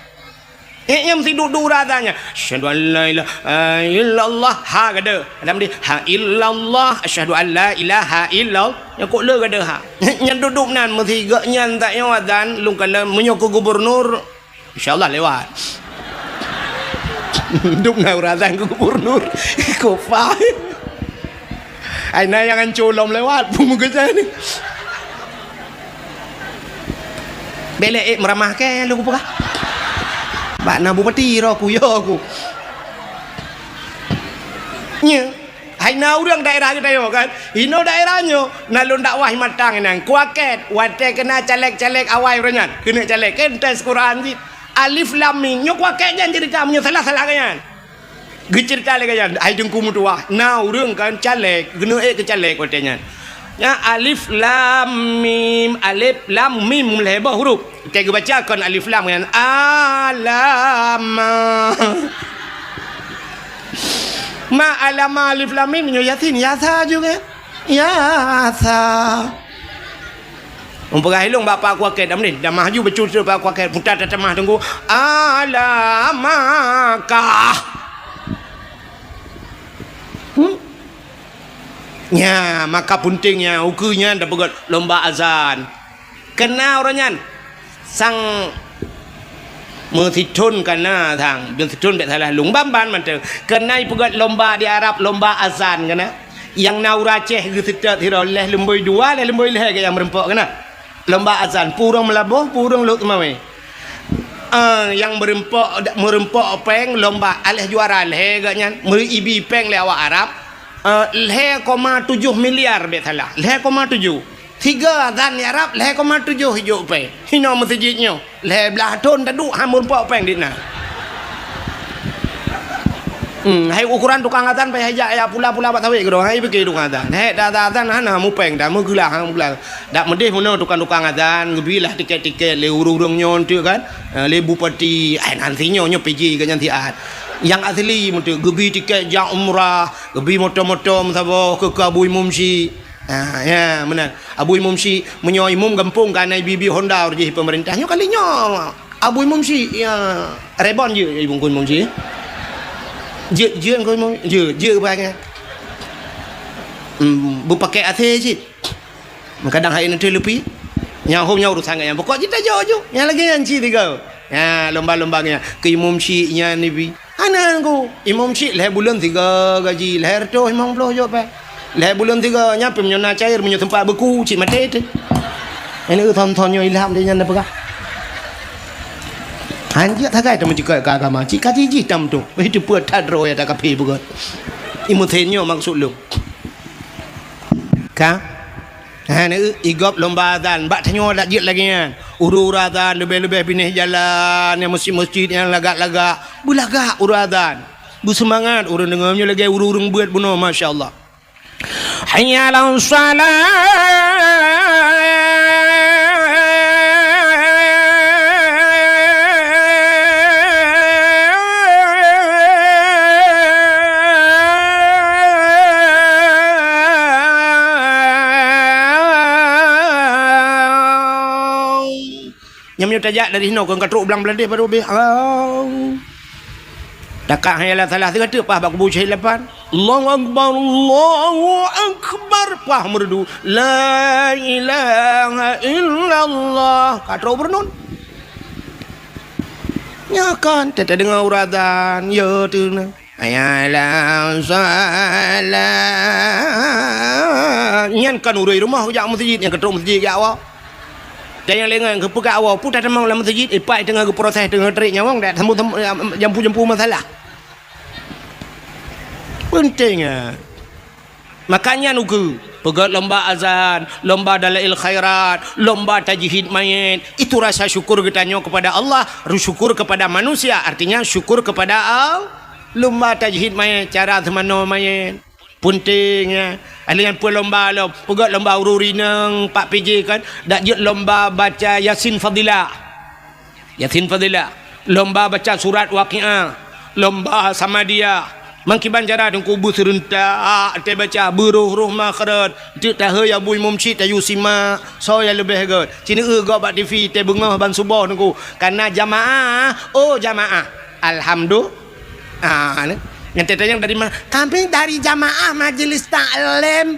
yang mesti duduk radanya asyhadu an la ilaha illallah ha gada dalam dia ha illallah asyhadu an la ilaha illallah yang kok le gada ha yang duduk nan mesti gak nyan tak yang azan lung kala menyoko gubernur insyaallah lewat duduk nan azan ke gubernur kok fa ai na yang ancolom lewat pun muka saya ni belek meramah ke lu apa Pak na bupati ro ku yo aku. Nya, hai na urang daerah kita yo kan. Ino daerahnya nalun dakwah matang nang kuaket wate kena caleg-caleg awai renyan. Kena caleg kan tes Quran di alif lam mim nyo kuaket jan cerita menyo salah-salah kan. Gecerita le kan ai dengku mutuah. Na urang kan caleg, gena ke caleg wate nyan. Ya alif lam mim lebah huruf kita baca kan alif lam dengan alama ma alama alif lam mim yasin yasa juga yasa hilung bapa aku aket ni dah maju becut bapa aku aket putar tetemah tunggu alamakah nya maka pentingnya ukunya dah pegat lomba azan kena orangnya sang มือที่ชนกันหน้าทางเดือนที่ชนแบบอะไรหลงบ้านมันเถอะกันในพวกลมบาdi Arab lomba azan kan yang nauraceh gituที่เราleh lemboi dua leh lemboi leh yang merempok kan lomba azan purung melabuh purung luk mami yang merempok peng lomba aleh juara leh ganyan meri ibi peng leh awak Arab 0,7 miliar betala 0,7 tiga azan di Arab 0,7 hijau pe hino masjidnya leh belah ton taduk hamur pok peng ditna hai ukuran tukang azan pe hajak ya pula-pula bat tawe gedo hai pergi tukang azan hai dah azan hana mu peng dah mu gelah hang bulan dak medih mono tukang azan ngebilah tiket-tiket le urung nyon tu kan le bupati nantinya nyo pergi kan nanti yang asli mutu gebi tiket jak umrah gebi motor-motor sabo ke Abu Imam Syi ya benar Abu Imam Syi menyo imam kampung kan bibi Honda je pemerintahnya kalinya Abu Imam Syi ya rebon je ibu kun Imam Syi je kun je banyak bu pakai ate je kadang hari nanti lebih yang homnya urusan yang pokok kita jauh yang lagi yang Syi tiga ya lomba-lombanya ke Imam Syi nya ni bi ana ko Imam Syi leh bulan 3 gaji leh tu Imam bloh jo pe leh bulan 3 nyampe menyona cair menyo tempat beku cik mate tu ini thon-thonnya ilham dia nyanda pegah hanya thagai tu menjaga agama cik kaji tam tu itu buat tadro ya tak kapi bukan imuthenyo maksud lu ka ni igop lomba azan bak tanyo dak jit lagi kan uru azan lebih-lebih pindah jalan yang masjid-masjid yang lagak-lagak bulagak uru azan bersemangat urang dengarnya lagi urung buat bunuh masya-Allah hayya 'alas salat yang tajak dari hino kan katruk belang beladih baru be dakak hayalah salah tiga tu pah bak buci lepan Allahu akbar pah merdu la ilaha illallah katruk bernun ya kan tete dengar urazan ya tu na hayalah salah nyan kan urui rumah jak masjid yang katruk masjid jak awak dan yang lengan ke pegak awal pun tak temang dalam masjid ipai tengah ke proses tengah terik nyawang dak jampu-jampu masalah pentingnya makanya nuku pegat lomba azan lomba dalail khairat lomba tajhid mayit itu rasa syukur kita nyo kepada Allah syukur kepada manusia artinya syukur kepada Allah lomba tajhid mayit cara semano mayit pentingnya alian pun lomba lo pegat lomba ururi nang 4 PJ kan dak je lomba baca Yasin Fadilah lomba baca surat Waqiah lomba Samadiyah mangkiban jara deng kubu serentak te baca beruh makharat te tahe ya Abu Imam Syi tayu sima so ya lebih god cini go bak TV te bengah ban subuh nunggu karena jamaah alhamdulillah yang tetanya dari mana? Kami dari jamaah majelis taklim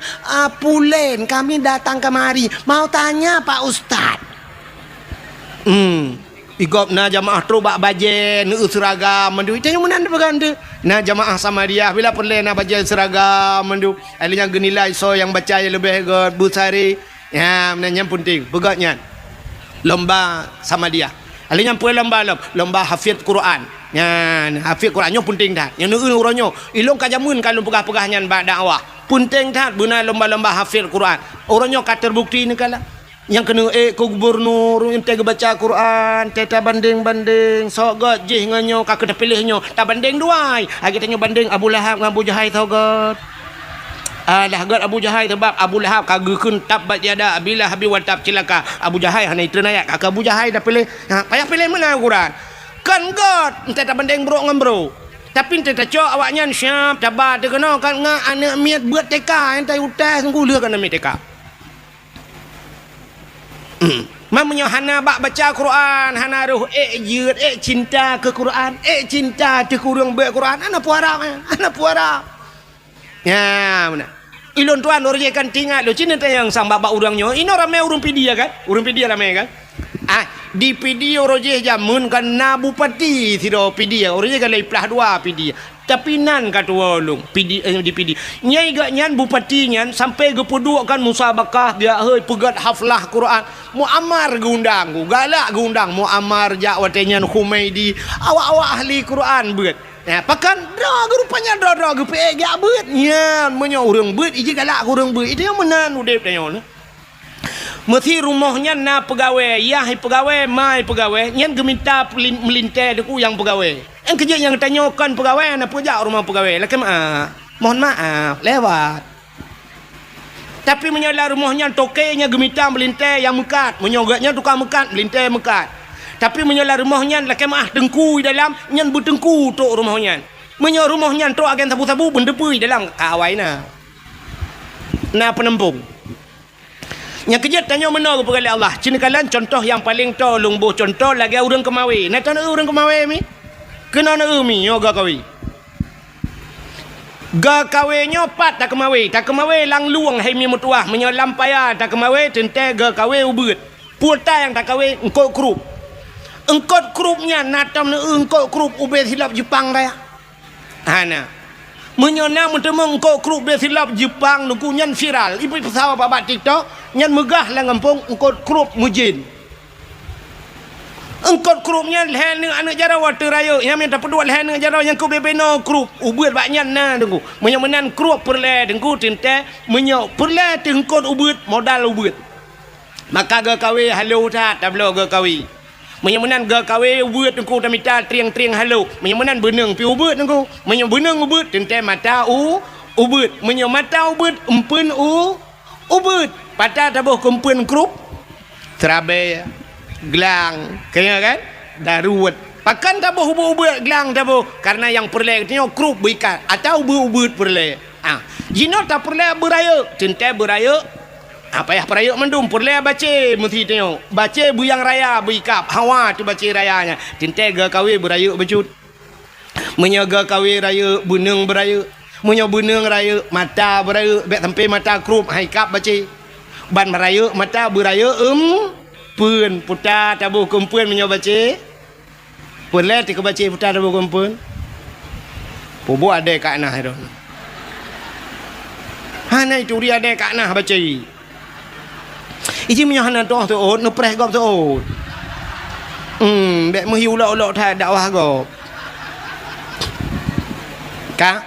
Pulen. Kami datang kemari. Mau tanya Pak Ustad. Igop na jamaah tu bak baje nu seragam mendu. Itu yang mana berganti. Na jamaah sama dia bila Pulen na baje seragam mendu. Alinya genilai so yang baca yang lebih god busari. Ya, menanya penting. Begatnya lomba sama dia. Alinya pun lomba hafiz Quran. Yan hafiz Qurannya penting dah. Yang neun uranyo ilung kajamun kalau pegah-pegahnya bak dakwah. Penting dah guna lomba-lomba hafiz Quran. Uranyo ka terbukti ni kala. Yang kena ke gubernur ente baca Quran, teta banding-banding sok god jih nganyo ka kena pilihnya. Tak banding duai. Agi tanya banding Abu Lahab dengan Abu Jahal tau god. Dah god Abu Jahal sebab Abu Lahab kagekeun tabat yada bila habi wa tab cilaka. Abu Jahal hana itu nayak ka Abu Jahal dah pilih. Payah pilih mana Quran. Kan god ente tak banding bro ngan bro tapi ente tak cok awaknya siap tabat dia kena kan ngak anak miat buat TK ente utas ngulu kan miat TK mamanya hana bak baca Quran hana ruh jut cinta ke Quran cinta ke kurang baca Quran ana puara ya mana ilon tuan orang kan tinggal lo cina yang sang babak urangnya ini ramai urang pedia kan urang pedia ramai kan di video rojeh jamun kan na bupati sido PD rojeh kan lai pelah dua PD tapi nan kata walung PD di PD nyai gak nyan bupati nyan sampai ge peduk kan musabakah dia heuy pegat haflah Quran muammar geundang galak geundang muammar jak watenyan Humaidi awak-awak ahli Quran beut ya pakan dah rupanya dah ge pe gak beut nyan menyo urang beut iji galak urang beut itu yang menan udep tanyo mesti rumahnya na pegawai yah pegawai mai pegawai nyan geminta melintai deku yang pegawai yang kerja yang tanyakan pegawai na pejak rumah pegawai lah mohon maaf lewat tapi menyolah rumahnya tokenya geminta melintai yang mekat menyogaknya tukang mekat melintai mekat tapi menyolah rumahnya lah dengku dalam nyan berdengku tok rumahnya menyo rumahnya tok agen sabu-sabu bendepui dalam kawai na penempung yang kerja tanya mana kepada Allah. Cina kalian contoh yang paling tolong boh contoh lagi orang kemawi. Nak tahu orang kemawi mi? Kena nak mi yoga kawi. Ga kawinya pat tak kemawi lang luang hai mi mutuah menyolam payah tak kemawi tente ga kawi ubut. Puta yang tak kawi engkau krup. Engkau krupnya natam na engkau krup ubet hilap Jepang dah. Hana. Menyona mentemung engkau krup be silap Jepang nuku nyan viral. Ibu pesawat babat TikTok nyan megah lah ngampung engkau krup mujin. Engkau krupnya leher dengan anak jara water raya. Yang minta pedua leher dengan jara yang kau bebeno krup. Ubut baknyan na dengku. Menyomenan krup perle dengku tinte menyok perle tengkot ubut modal ubut. Maka ga kawe halo tak tablo ga kawe. Menyemenan ga kawe ubut dengku tamita triang-triang halo. Menyemenan beneng pi ubut dengku. Menyok beneng ubut tinte mata ubut. Menyok mata ubut empen ubut. Patah tabuh kempen krup. Terabai gelang kena kan daruat pakan tabuh ubut gelang tabuh karena yang perle katanya krup berikat atau ubut perle jino tak perle beraya cinta beraya apa ya peraya mendum perle baca mesti tengok baca buyang raya berikap hawa tu baca rayanya cinta ga kawe beraya becut menyaga kawe raya beneng beraya menyo beneng raya mata beraya bet sampai mata krup haikap baca ban beraya mata beraya pun putar tabuh kumpul menyoba baca perle tika baca putar tabuh kumpul pubu ada kat nah itu hana itu dia ada kat nah baca iji menyo hana doh tu no preh gop tu bet menghi ulak-ulak tak dakwah gop ka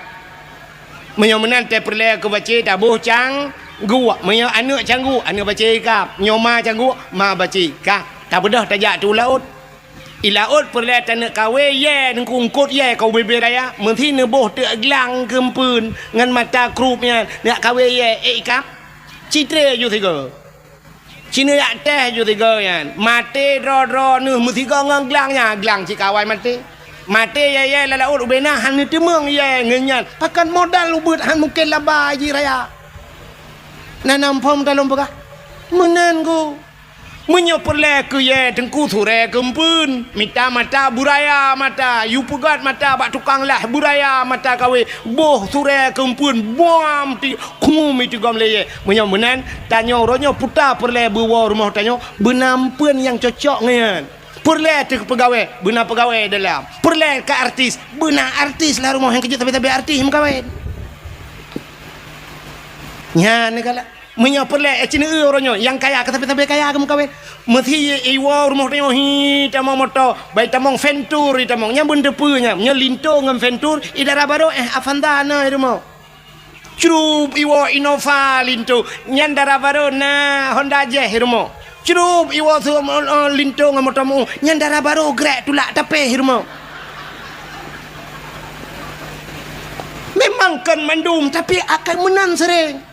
menyo menan te perle ke baca tabuh cang gua menyo anak canggu anak baca kap nyoma canggu ma baca kap tak bedah tajak tu laut ilaut perle tanak kawe ye nengku ngkut ye kau bebe raya menti neboh te glang kempun ngan mata krupnya nak kawe ye kap citre ju tiga cina yak teh ju tiga yan mate ro nu mesti ngang glangnya glang ci kawai mate mate ye laut ubena han temeng ye ngenyan pakan modal ubut han mungkin laba ji raya nanam pom dalam pegah menanggu menyo perle ke ye tengku sure kempun minta mata buraya mata yu pegat mata bak tukang lah buraya mata kawe boh sure kempun bom ti kum itu gam leye menyo menan tanyo ronyo puta perle bawa rumah tanyo benampen yang cocok ngan perle te pegawai benar pegawai dalam perle ke artis benar artis lah rumah yang kerja tapi artis mengkawin nya negala menyo perle cina orangnya yang kaya tapi kaya kamu kawin mesti iwa rumah tengok hi tamong moto baik tamong ventur tamong nya benda punya nya linto ngam ventur idara baru afandana rumah curup iwa Innova linto nya dara baru na Honda Jazz rumah curup iwa linto ngam moto mu nya dara baru grek tulak tapi rumah memang kan mandum tapi akan menang sering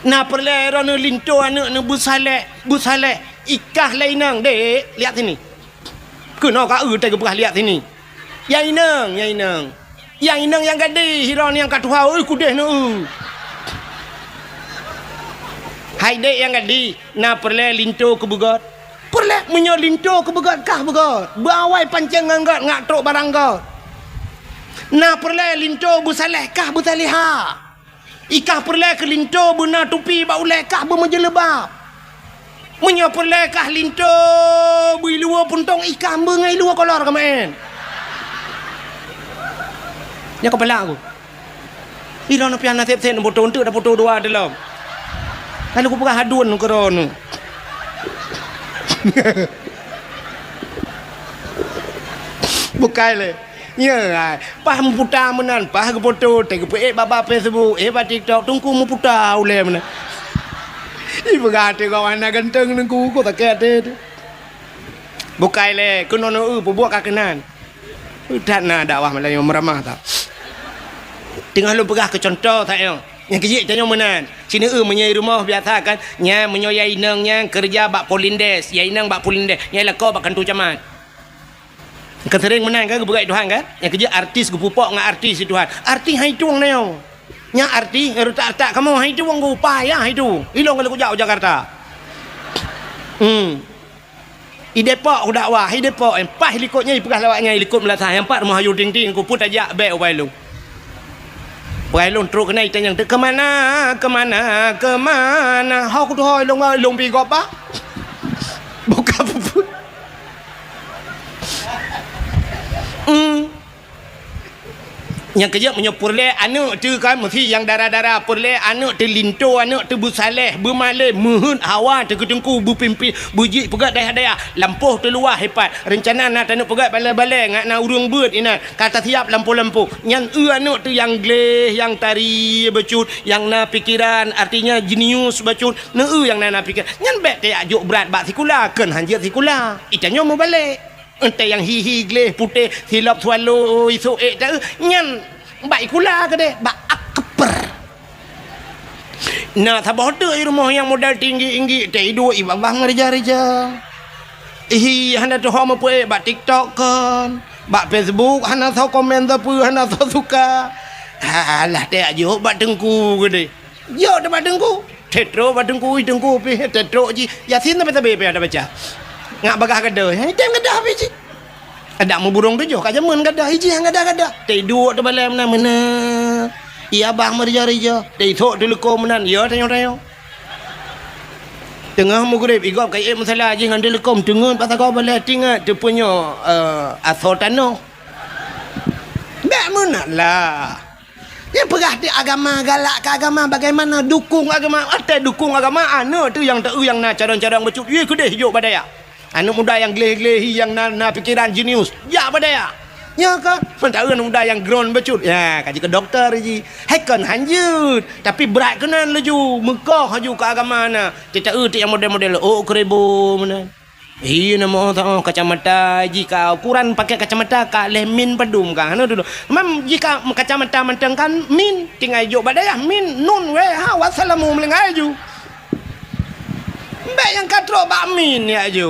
na perle rono linto anak na busale ikah lainang dek lihat sini kena ka tak ke lihat sini yang inang yang gadi hiron yang katuha oi kudeh no hai dek yang gadi na perle linto ke begot perle menyo linto ke begot kah begot bawai panceng nganggat ngak trok barang got na perle linto busale kah busaliha ikah perle ke linto bena tupi ba ulai kah bermejelebab Menyopoleh kah linto bui luar puntong ikan bengai luar kolor kemain. Nya kepala aku. Ilo no pian nasib sen foto untuk dah foto dua dalam. Kalau aku pernah hadun ke rono. Bukai le. Ya, pah muputa menan, pah ke foto, tengok baba Facebook, ba TikTok, tungku muputa ule menan. Ibu kata kawan nak ganteng nengku ko tak kata. Bukai le, kuno no buat kakenan. Tak nak dakwah Melayu meramah tak. Tengah lu pegah ke contoh tak yo. Yang kecil tanya menan. Sini menyai rumah biasa kan, nya menyoyai nangnya kerja bak polindes, yai nang bak polindes, nya lako bak kantu camat. Kan sering menan kan berai Tuhan kan? Yang kerja artis ke pupok dengan artis Tuhan. Artis hai tuang na yo. Nya arti tak kamu hai tu wang upaya hai tu. Ilong kalau jauh Jakarta. I Depok udah wah, i Depok empah likutnya pegah lawaknya likut melatah empat rumah ayu ting-ting ku put ajak baik ubai lu. Ubai lu teruk kena itanya ke mana? Hau ku tu hoi long pi gop ah. Buka puput. Yang kerja menyopurle anak tu kan mesti yang darah-darah purle anak tu linto anak tu busaleh bermalai muhun hawa tu ketengku bupimpi buji pegat daya-daya lampuh tu luar hebat rencana nak tanuk pegat balai-balai ngak na urung bird ina kata siap lampu-lampu yang anak tu yang gleh yang tari becut yang na pikiran artinya jenius becut na yang na pikir nyan bet kayak ajuk berat bak sikula ken hanjat sikula itanya mau balik. Entah yang hihi gleh putih silap swallow isu tak nyan baik kula ke deh bak akper. Nah sabah tu rumah yang modal tinggi tak hidup ibang reja-reja. Hana tu hama pue bak TikTok kan, bak Facebook hana tahu komen apa hana tahu suka. Alah tak ajo bak dengku ke deh. Yo dah bak dengku. Tetro bak dengku pi tetro ji. Yasin tapi ada baca. Ngak bagah gadah. Tem gadah apa je? Ada mu burung tu jo, kat jaman gadah hiji hang gadah. Tei duk tu balai mana. Ia abah merja-reja. Tei thok tu leko menan. Ya tanyo-tanyo. Tengah mu grip igop kai masalah je ngan telekom dengun pasal kau balai tingat tu punya asal tanah. Bak mana lah. Yang perah di agama galak ke agama bagaimana dukung agama. Ada dukung agama ana tu yang tak yang nak cadang-cadang becut. Ye kedeh hidup badaya. Anak muda yang gleh-glehi yang na pikiran jenius. Ya badaya. Ya kan? Mentara anak muda yang ground becut. Ya, kaji ke doktor ji. Hakan hanjut. Tapi berat kenan laju. Mekah haju ke agama na. Tidak yang model-model. Oh, keribu mana. Nama tahu kacamata jika ukuran pakai kacamata kak lemin padum kan dulu. Memang jika kacamata menteng kan min tinggal jo badaya min nun we ha wassalamu melengaju. Mbak yang katro bak min ya jo.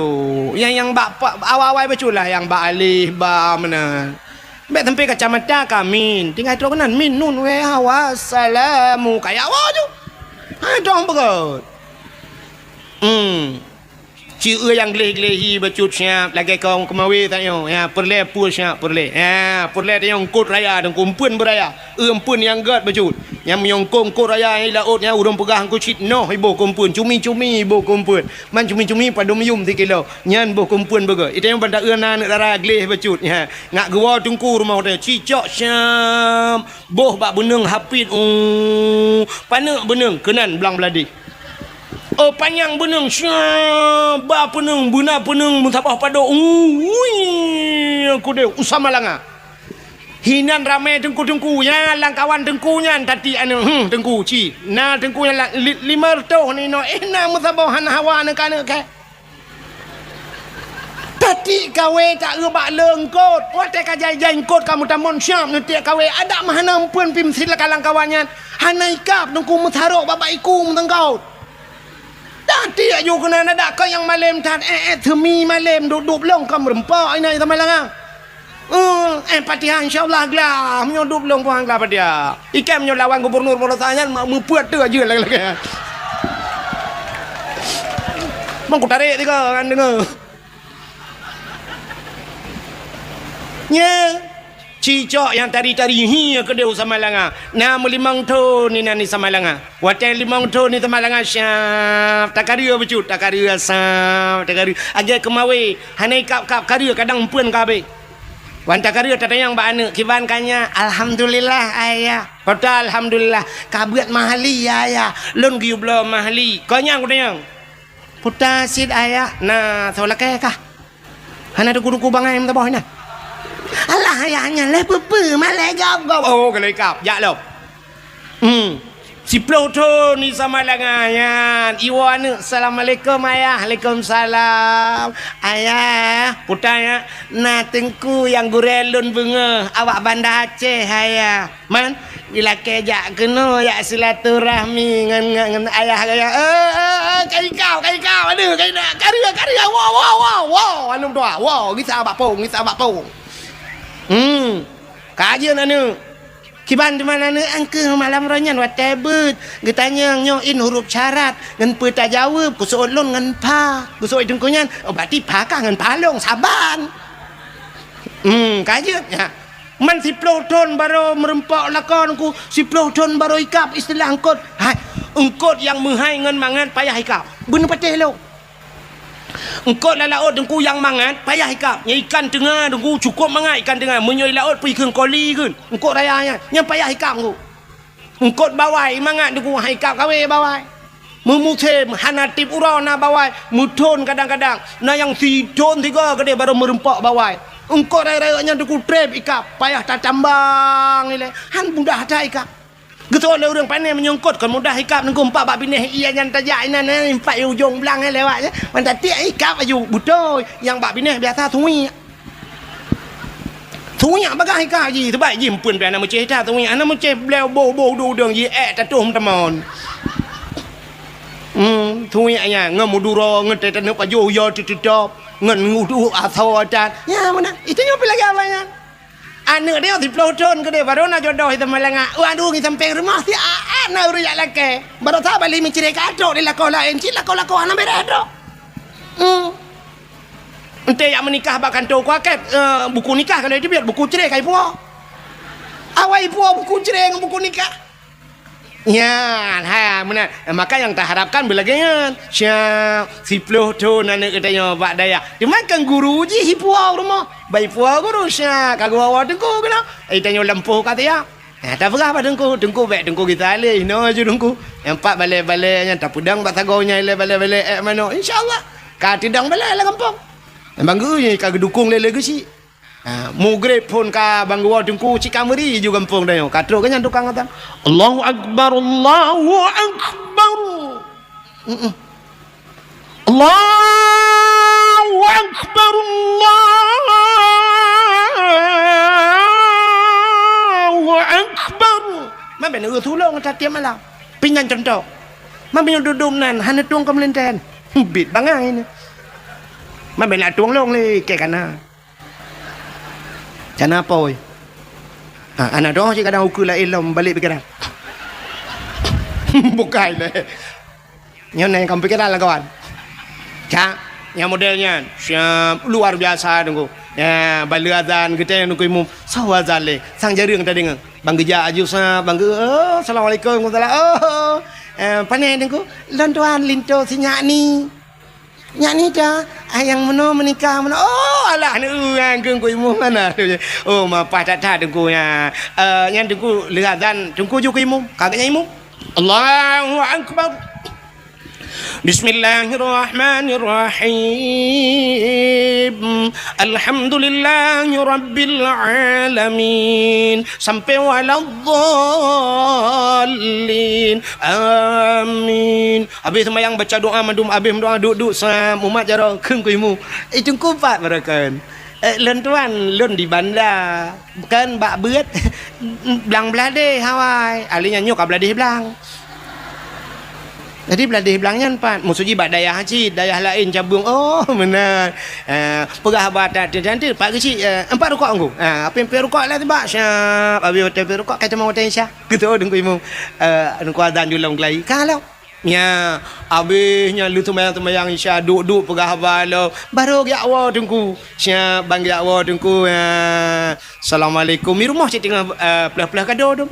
Yang bak awal-awal beculah yang bak alih ba mana. Mbak tempe kacamata kamin tinggal tro kanan min nun we ha wassalamu kayak awak jo. Ha dong begot. Ciu yang gleh-glehi becut siap lagi kau kemawi tanya ya perle pur siap perle ya perle dia yang kut raya dan kumpun beraya empun yang gad becut yang menyongkong kut raya ni laut nya urang pegah ku cit noh ibu kumpun cumi-cumi ibu kumpun man cumi-cumi padum yum 3 kilo nyan bu kumpun bega itu yang pada euna nak darah gleh becut ya ngak gua tungku rumah dia cicok siap boh bak beneng hapit panak beneng kenan belang beladi. Oh panjang beneng syah ba peneng buna peneng musabah pado aku deh usama langa hinan rame tengku ya langkawan tengkunya tadi anu tengku ci na tengkunya 5 tahun ni no na musabah han hawa na kana ke tadi kawe tak bak lengkot wate ka jai kot kamu tamon syam nanti kawe ada mahana pun pim silakan langkawannya hanaikap tengku musarok baba iku tengkau. Tadi ayo kena ada kau yang malam tan themi malam duduk long kam rempah ini sama lang patihan insyaallah glah menyudup long puang glah pada ikan menyolawan gubernur Polosanyan membuat tu aja lagi mang ku tarik tiga kan dengar nya cicok yang tari-tari hi ke dia sama langa na melimang tu ni nani sama langa watai limang tu ni sama langa syaf takaria becut takaria sam takaria aja kemawe hanai kap karia kadang empun kabe wan takaria tatayang ba ane kiban kanya alhamdulillah ayah kata alhamdulillah kabuat mahali ayah lon giublo mahali konyang kudayang puta sid ayah na tholake kah hana tu kudu bangai em ta boy na alah ayahnya le pepe malai gap oh kalau gap ya lo si ploto ni sama langangan iwan assalamualaikum ayah waalaikumsalam ayah putanya na tengku yang gurelun bunga awak Banda Aceh ayah man bila kejak kena ya silaturahmi ngan ayah kai kau aduh kai nak karya wow anu tua wow kita abak pong kajian anu kiban di mana anu angke malam ronyan watebut getanya nyoin huruf syarat ngan peta jawab kusuk lon ngan pa kusuk dengkunyan berarti pakah ngan palong saban kajian ya man si ploton baru merempak lakon ku si ploton baru ikap istilah angkot angkot yang menghai ngan mangan payah ikap bener patih lo engkau lah laut dengku yang mangat payah ikap nya ikan tengah dengku cukup mangat ikan tengah menyoi laut pergi ke koli kan engkau rayanya nya payah ikap engkau engkau bawai mangat dengku ikap kawe bawai memusim hanatip urau na bawai mudon kadang-kadang na yang sidon tiga gede baru merempak bawai engkau raya-rayanya dengku trip ikap payah tak tambang ile han mudah tak ikap gitu oleh orang pandai menyongkot kan mudah ikap nengku empat bak binih iya yang tajak inan empat ujung belang lewat je mantap tiak ikap aju betul yang bak binih biasa tui bagai ikap je terbaik je empun pian nama ceh dah tui ana maceh beliau bo du dong je tatuh teman tui anya ngamuduro ngete tanuk aju yo tutop ngan ngudu asau adat ya mana itu nyopi lagi apanya anak dia di ploton ke dia baru nak jodoh itu malanga waduh ni sampai rumah si anak uruyak laki baru tak balik mencari kadok di lakau lain si lakau anak beredok ente yang menikah bahkan tu kuaket buku nikah kalau dia biar buku cerai kai puak awai puak buku cerai dengan buku nikah ya benar maka yang tak harapkan belagaian si ploton anak katanya Pak Daya dia makan guru je hipuau rumah baik puau guru syak kagak awak dengku kena tanya lempuh kata ya tak perah apa dengku baik dengku kita alih no je dengku empat balik-baliknya tak pudang batagonya balik-balik mana insyaallah ka tidang balik lah kampung banggu ni kagak dukung lele gesi mugrib pun ka banggu dengku cikameri juga kampung dah katro kan tukang kata Allahu akbar Allahu akbar Allahu akbar man ben tulung ta tiam malam pinyan contoh man ben dudum nan hana tuang kamlenten bit bangai ni man ben la tuang long le ke kana cana apa oi anak doh je kadang ukur la ilmu balik pikiran bukan le nyon yang kamu pikiran lah kawan cak yang modelnya siap luar biasa tunggu ya balik azan kita yang nunggu imum sawazan le sang jari yang tadi ngeng bang geja aju sa bang assalamualaikum warahmatullahi panai tunggu lontuan linto si nyakni dah yang menikah alah ni yang ku imum mana mapah tak tunggu ya yang tunggu lihat azan tunggu juga imum kagaknya imum Allahu akbar Bismillahirrahmanirrahim Alhamdulillahi Rabbil Alamin sampai waladdallin amin habis sembahyang baca doa madum habis doa duduk umat jaro keung kuimu itu kupat barakan lentuan lon di bandar bukan bak beut belang belade hawai alinya nyok belade belang. Jadi beladih belangnya empat musuji bak dayah haji dayah lain cabung benar perah batat nanti pak kecil empat rukuk aku apa yang rukuk lah tiba siap habis hotel rukuk kata mau hotel syah gitu dengku imu dengku azan julang kelai kalau nya habisnya lu sembahyang isya duduk pegah balo baru ya Allah tunggu sia bang ya Allah tunggu assalamualaikum mi rumah cik tengah pelah-pelah kado tu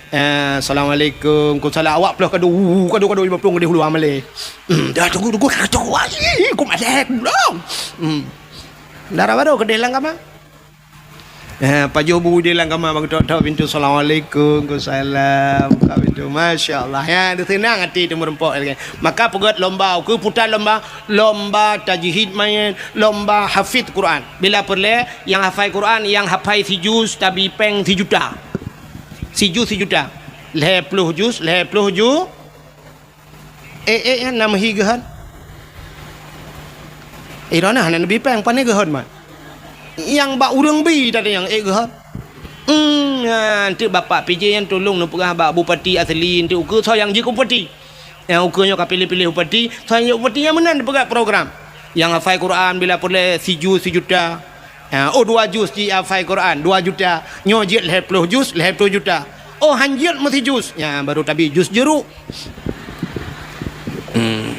assalamualaikum ku salah awak pelah kado 50 gede hulu amale dah tunggu kacau ku malek belum darah baru ke delang kama Pak Bu dia lang kama bang tok pintu assalamualaikum ku salam ka pintu masyaallah ya dia senang hati tu merempok maka pegat lomba ke putar lomba tajwid main lomba hafid Quran bila perle yang hafal Quran yang hafal si juz tabi peng si juta leh puluh juz yang nama higahan irana hanan lebih peng pane gahan mat yang bak urang bi tadi yang gehat nanti bapak PJ yang tolong nak pegah bak bupati asli nanti ukur sayang je bupati yang ukurnya ka pilih-pilih bupati sayang bupati yang menan pegah program yang hafal Quran bila boleh si juta 2 juz di hafal Quran 2 juta nyojit 10 juz 10 juta hanjit mesti juz ya baru tabi juz jeruk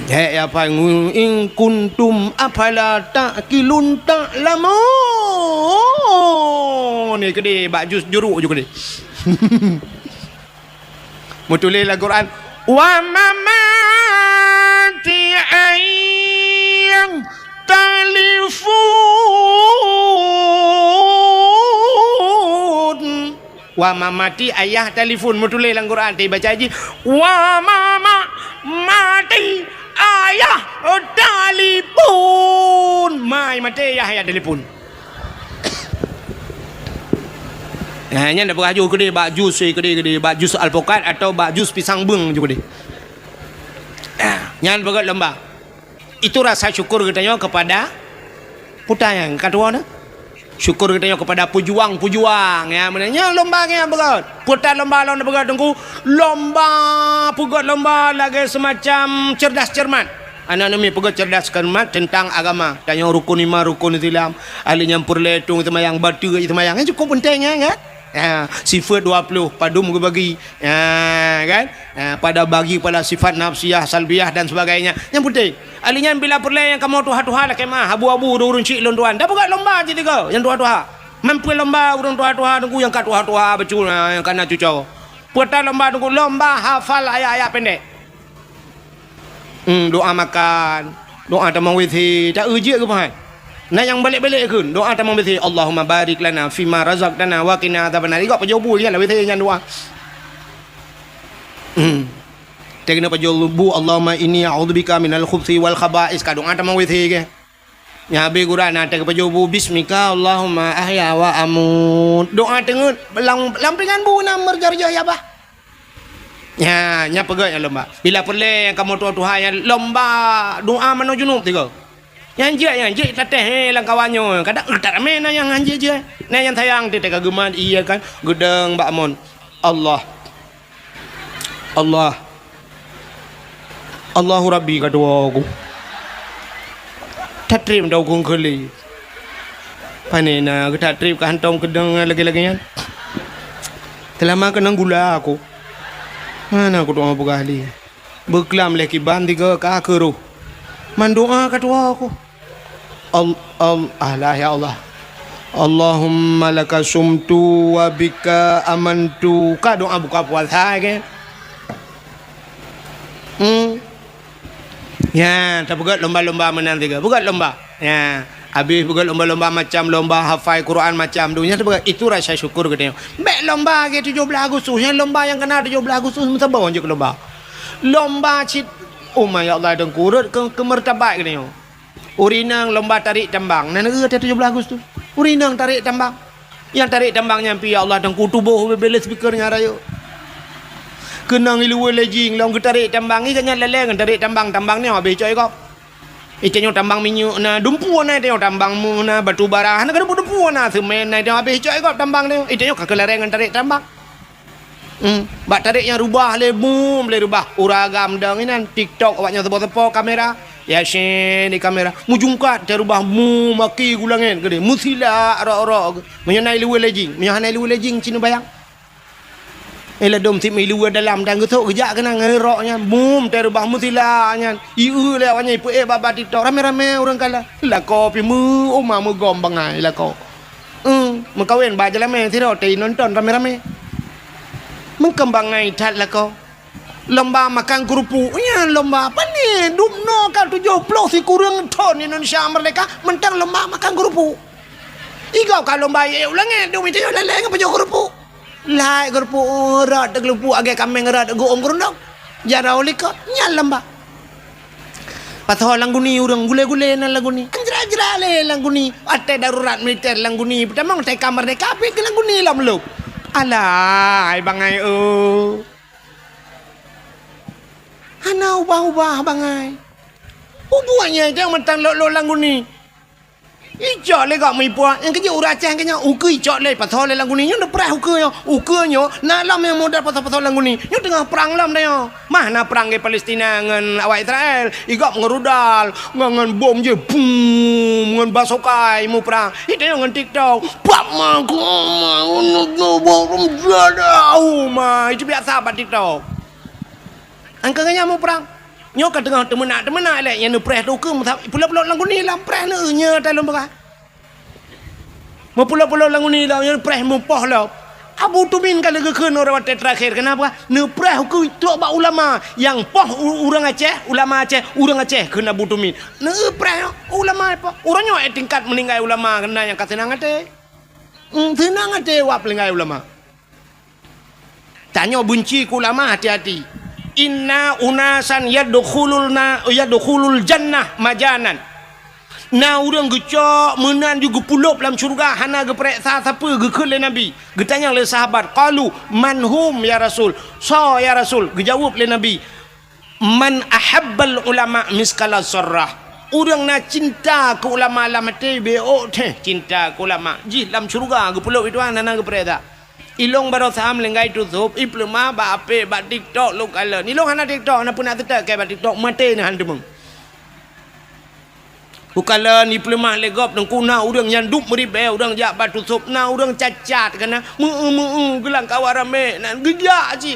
ya apa in kuntum afala taqilun ta'lamun ni gede bak jus jeruk je gede mutulis al Quran wa mamati ayyam telefon wa mamati ayah telefon mutulis al Quran ti baca haji wa mati ayah telefon mai mati ayah telefon nya dah beraju gede bak jus gede bak jus alpukat atau bak jus pisang beng juga gede nya berat lomba itu rasa syukur katanya kepada putar yang kedua dah syukur katanya kepada pejuang ya menanya lomba yang berat putar lomba berat tunggu lomba pugot lomba lagi semacam cerdas cermat anak nami pugot cerdas cermat tentang agama tanya rukun 5 rukun Islam ahli nyampur letung semayang batu semayang cukup penting kan sifat 20 padum bagi kan pada bagi pada sifat nafsiyah salbiyah dan sebagainya yang penting alinya bila perle yang kamu tuha-tuha lah kemah abu-abu urun cik lontuan dah buat lomba je tiga yang tuha-tuha mampu lomba urun tuha-tuha tunggu yang kat tuha-tuha betul yang kena cucau putar lomba tunggu lomba hafal ayat-ayat pendek doa makan doa tamang withi tak uji ke pahat nah yang balik-balik ke doa tamang withi Allahumma barik lana fima razaqtana wa qina adzabannar ikut pajobu kan withi yang doa tegna pajobu Allahumma inni a'udzubika minal khubthi wal khaba'is ka doa tamang withi ke nya be Quran teg pajobu bismika Allahumma ahya wa amut doa tengut lampingan bu na merjarja ya bah nya pegat yang lomba bila perle yang kamu tuha-tuha yang lomba doa mano junub tiga yang je tateh lang kawanyo kadang tak rame na yang anje je na yang sayang ti tega geman iya kan gedeng Mbak Mon Allahu Rabbi kadua aku tatrim dau kong keli panena ke tatrip ka hantom kedeng lagi-lagian telama kenang gula aku mana aku doa berkali berkelam leki bandi ke akhiru mandoa kadua aku Allah ya Allah Allahumma laka sumtu wa bika amantu ka doa buka puasa ke ya tak buat lomba-lomba menang tiga buat lomba ya habis buat lomba-lomba macam lomba hafal Quran macam dunia tu itu rasa syukur katanya baik lomba ke 17 Agustus yang lomba yang kena 17 Agustus mesti bawa je ke lomba cit my Allah dan kurut ke mertabat katanya urinang lomba tarik tambang nan ada 17 Agustus urinang tarik tambang yang tarik tambang nyampi ya Allah dan kutubuh bela speakernya rayo kenang ilu lejing long tarik tambang ni kan leleng tarik tambang ni habis coy kau ikanyo tambang minyak na dumpu na tengok tambang mu na batu bara na kada dumpu na semen na tengok habis coy kau tambang ni ikanyo kakelarengan tarik tambang bak tarik yang rubah le boom le rubah uragam dang inan TikTok awaknya sepo-sepo kamera ya shen di kamera mujungkat dia rubah mu maki gulangin gede musila ro-ro menyanai lu lejing cina bayang Ela dom ti mai luar dalam dan getok gejak kena ngeroknya mum terubah mutilanya iu lewanya ipu baba TikTok rame-rame orang kala la ko pi mu oma mu gom bangai la ko mengkawin baca lame ti roti nonton rame-rame mengkembangai tat la ko lomba makan kerupuk nya lomba apa ni dumno kan 70 si kurang ton Indonesia merdeka mentang lomba makan kerupuk igau kalau lomba ye ulang dum itu leleng apa kerupuk lai kerupuk rat kerupuk agak kameng rat go ongkrong jara olikot nyal lomba patho langguni urang gule-gule na langguni jera-jera le langguni ate darurat militer langguni pertama te kamar de kape ke langguni lam lu alai bangai ana ubah-ubah bangai ubuanya jangan mentang lo langguni ijak le gak mai puak yang kerja uracah kenya uku ijak le patho le langguni nyo perah uku nyo na lam yang modal patho langguni nyo tengah perang lam dah mana perang ke Palestina ngan awak Israel igak ngerudal ngan bom je boom ngan basokai mu perang itu ngan TikTok pak ma ko no bom jada ma itu biasa ba TikTok angkanya mu perang nyo ka tengah temenak le yang preh tu ke pula-pula langguni lam preh le nya dalam berah mau pula-pula langguni lam yang preh mupoh la Abu Tumin kalau kekeun orang terakhir kenapa ne preh ku tu ba ulama yang poh urang Aceh ulama Aceh urang Aceh kena Abu Tumin ne preh ulama apa urangnya tingkat meninggal ulama kena yang kasenang ate tenang ate wa pelinggai ulama tanya benci ku ulama hati-hati inna unasan yadkhulul jannah majanan na urang gecok menan juga pulup dalam syurga hana geprek siapa gekeul le nabi getanya le sahabat qalu manhum ya rasul so ya rasul gejawab le nabi man ahabbal ulama miskala sarrah urang na cinta ke ulama lamate beo teh cinta ke ulama ji dalam syurga gepulup itu hana geprek tak ilong baru saham lenggai tutup iplema ba ape ba TikTok lo kala ni long hana TikTok na pun nak tetak ke ba TikTok mate ni handemung ukala ni iplema legop nang kuna urang nyanduk meribe urang jak ba tutup na urang cacat kana gelang kawarame nan gejak ji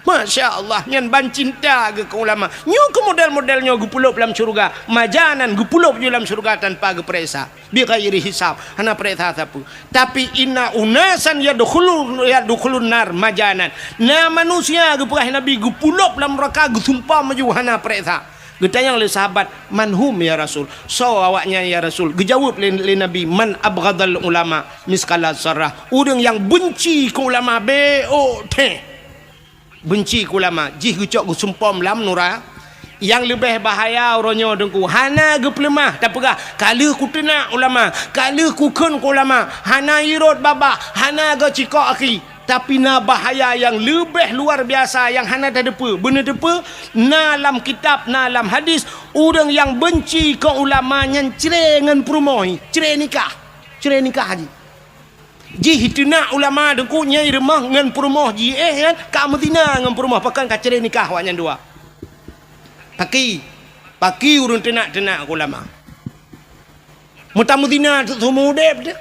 masya-Allah nyan ban cinta ke ulama nyo ke model-modelnya gepulup dalam syurga majanan gepulup dalam syurga tanpa gepresa bi ghairi hisab hana presa siapa tapi inna unasan yadkhulun nar majanan na manusia geprah nabi gepulup dalam neraka gesumpah maju hana presa getanya oleh sahabat manhum ya rasul so awaknya ya rasul gejawab le nabi man abghadal ulama miskala sarrah urang yang benci ke ulama teh benci ke ulama jih gucok gusumpom lam nura yang lebih bahaya orangnya dengku hana geplemah tak pegah kala ku tenak ulama kala ku kun ulama hana irot baba hana ga cikok aki tapi na bahaya yang lebih luar biasa yang hana tak depa benar depa na dalam kitab na dalam hadis orang yang benci ke ulama yang cerai dengan perumoi cerai nikah haji ji hituna ulama dengku nyai remah ngan perumah ji kan ka Madinah ngan perumah pakan ka cerai nikah wanya dua paki urun tenak ulama mutamudina tu semudep dia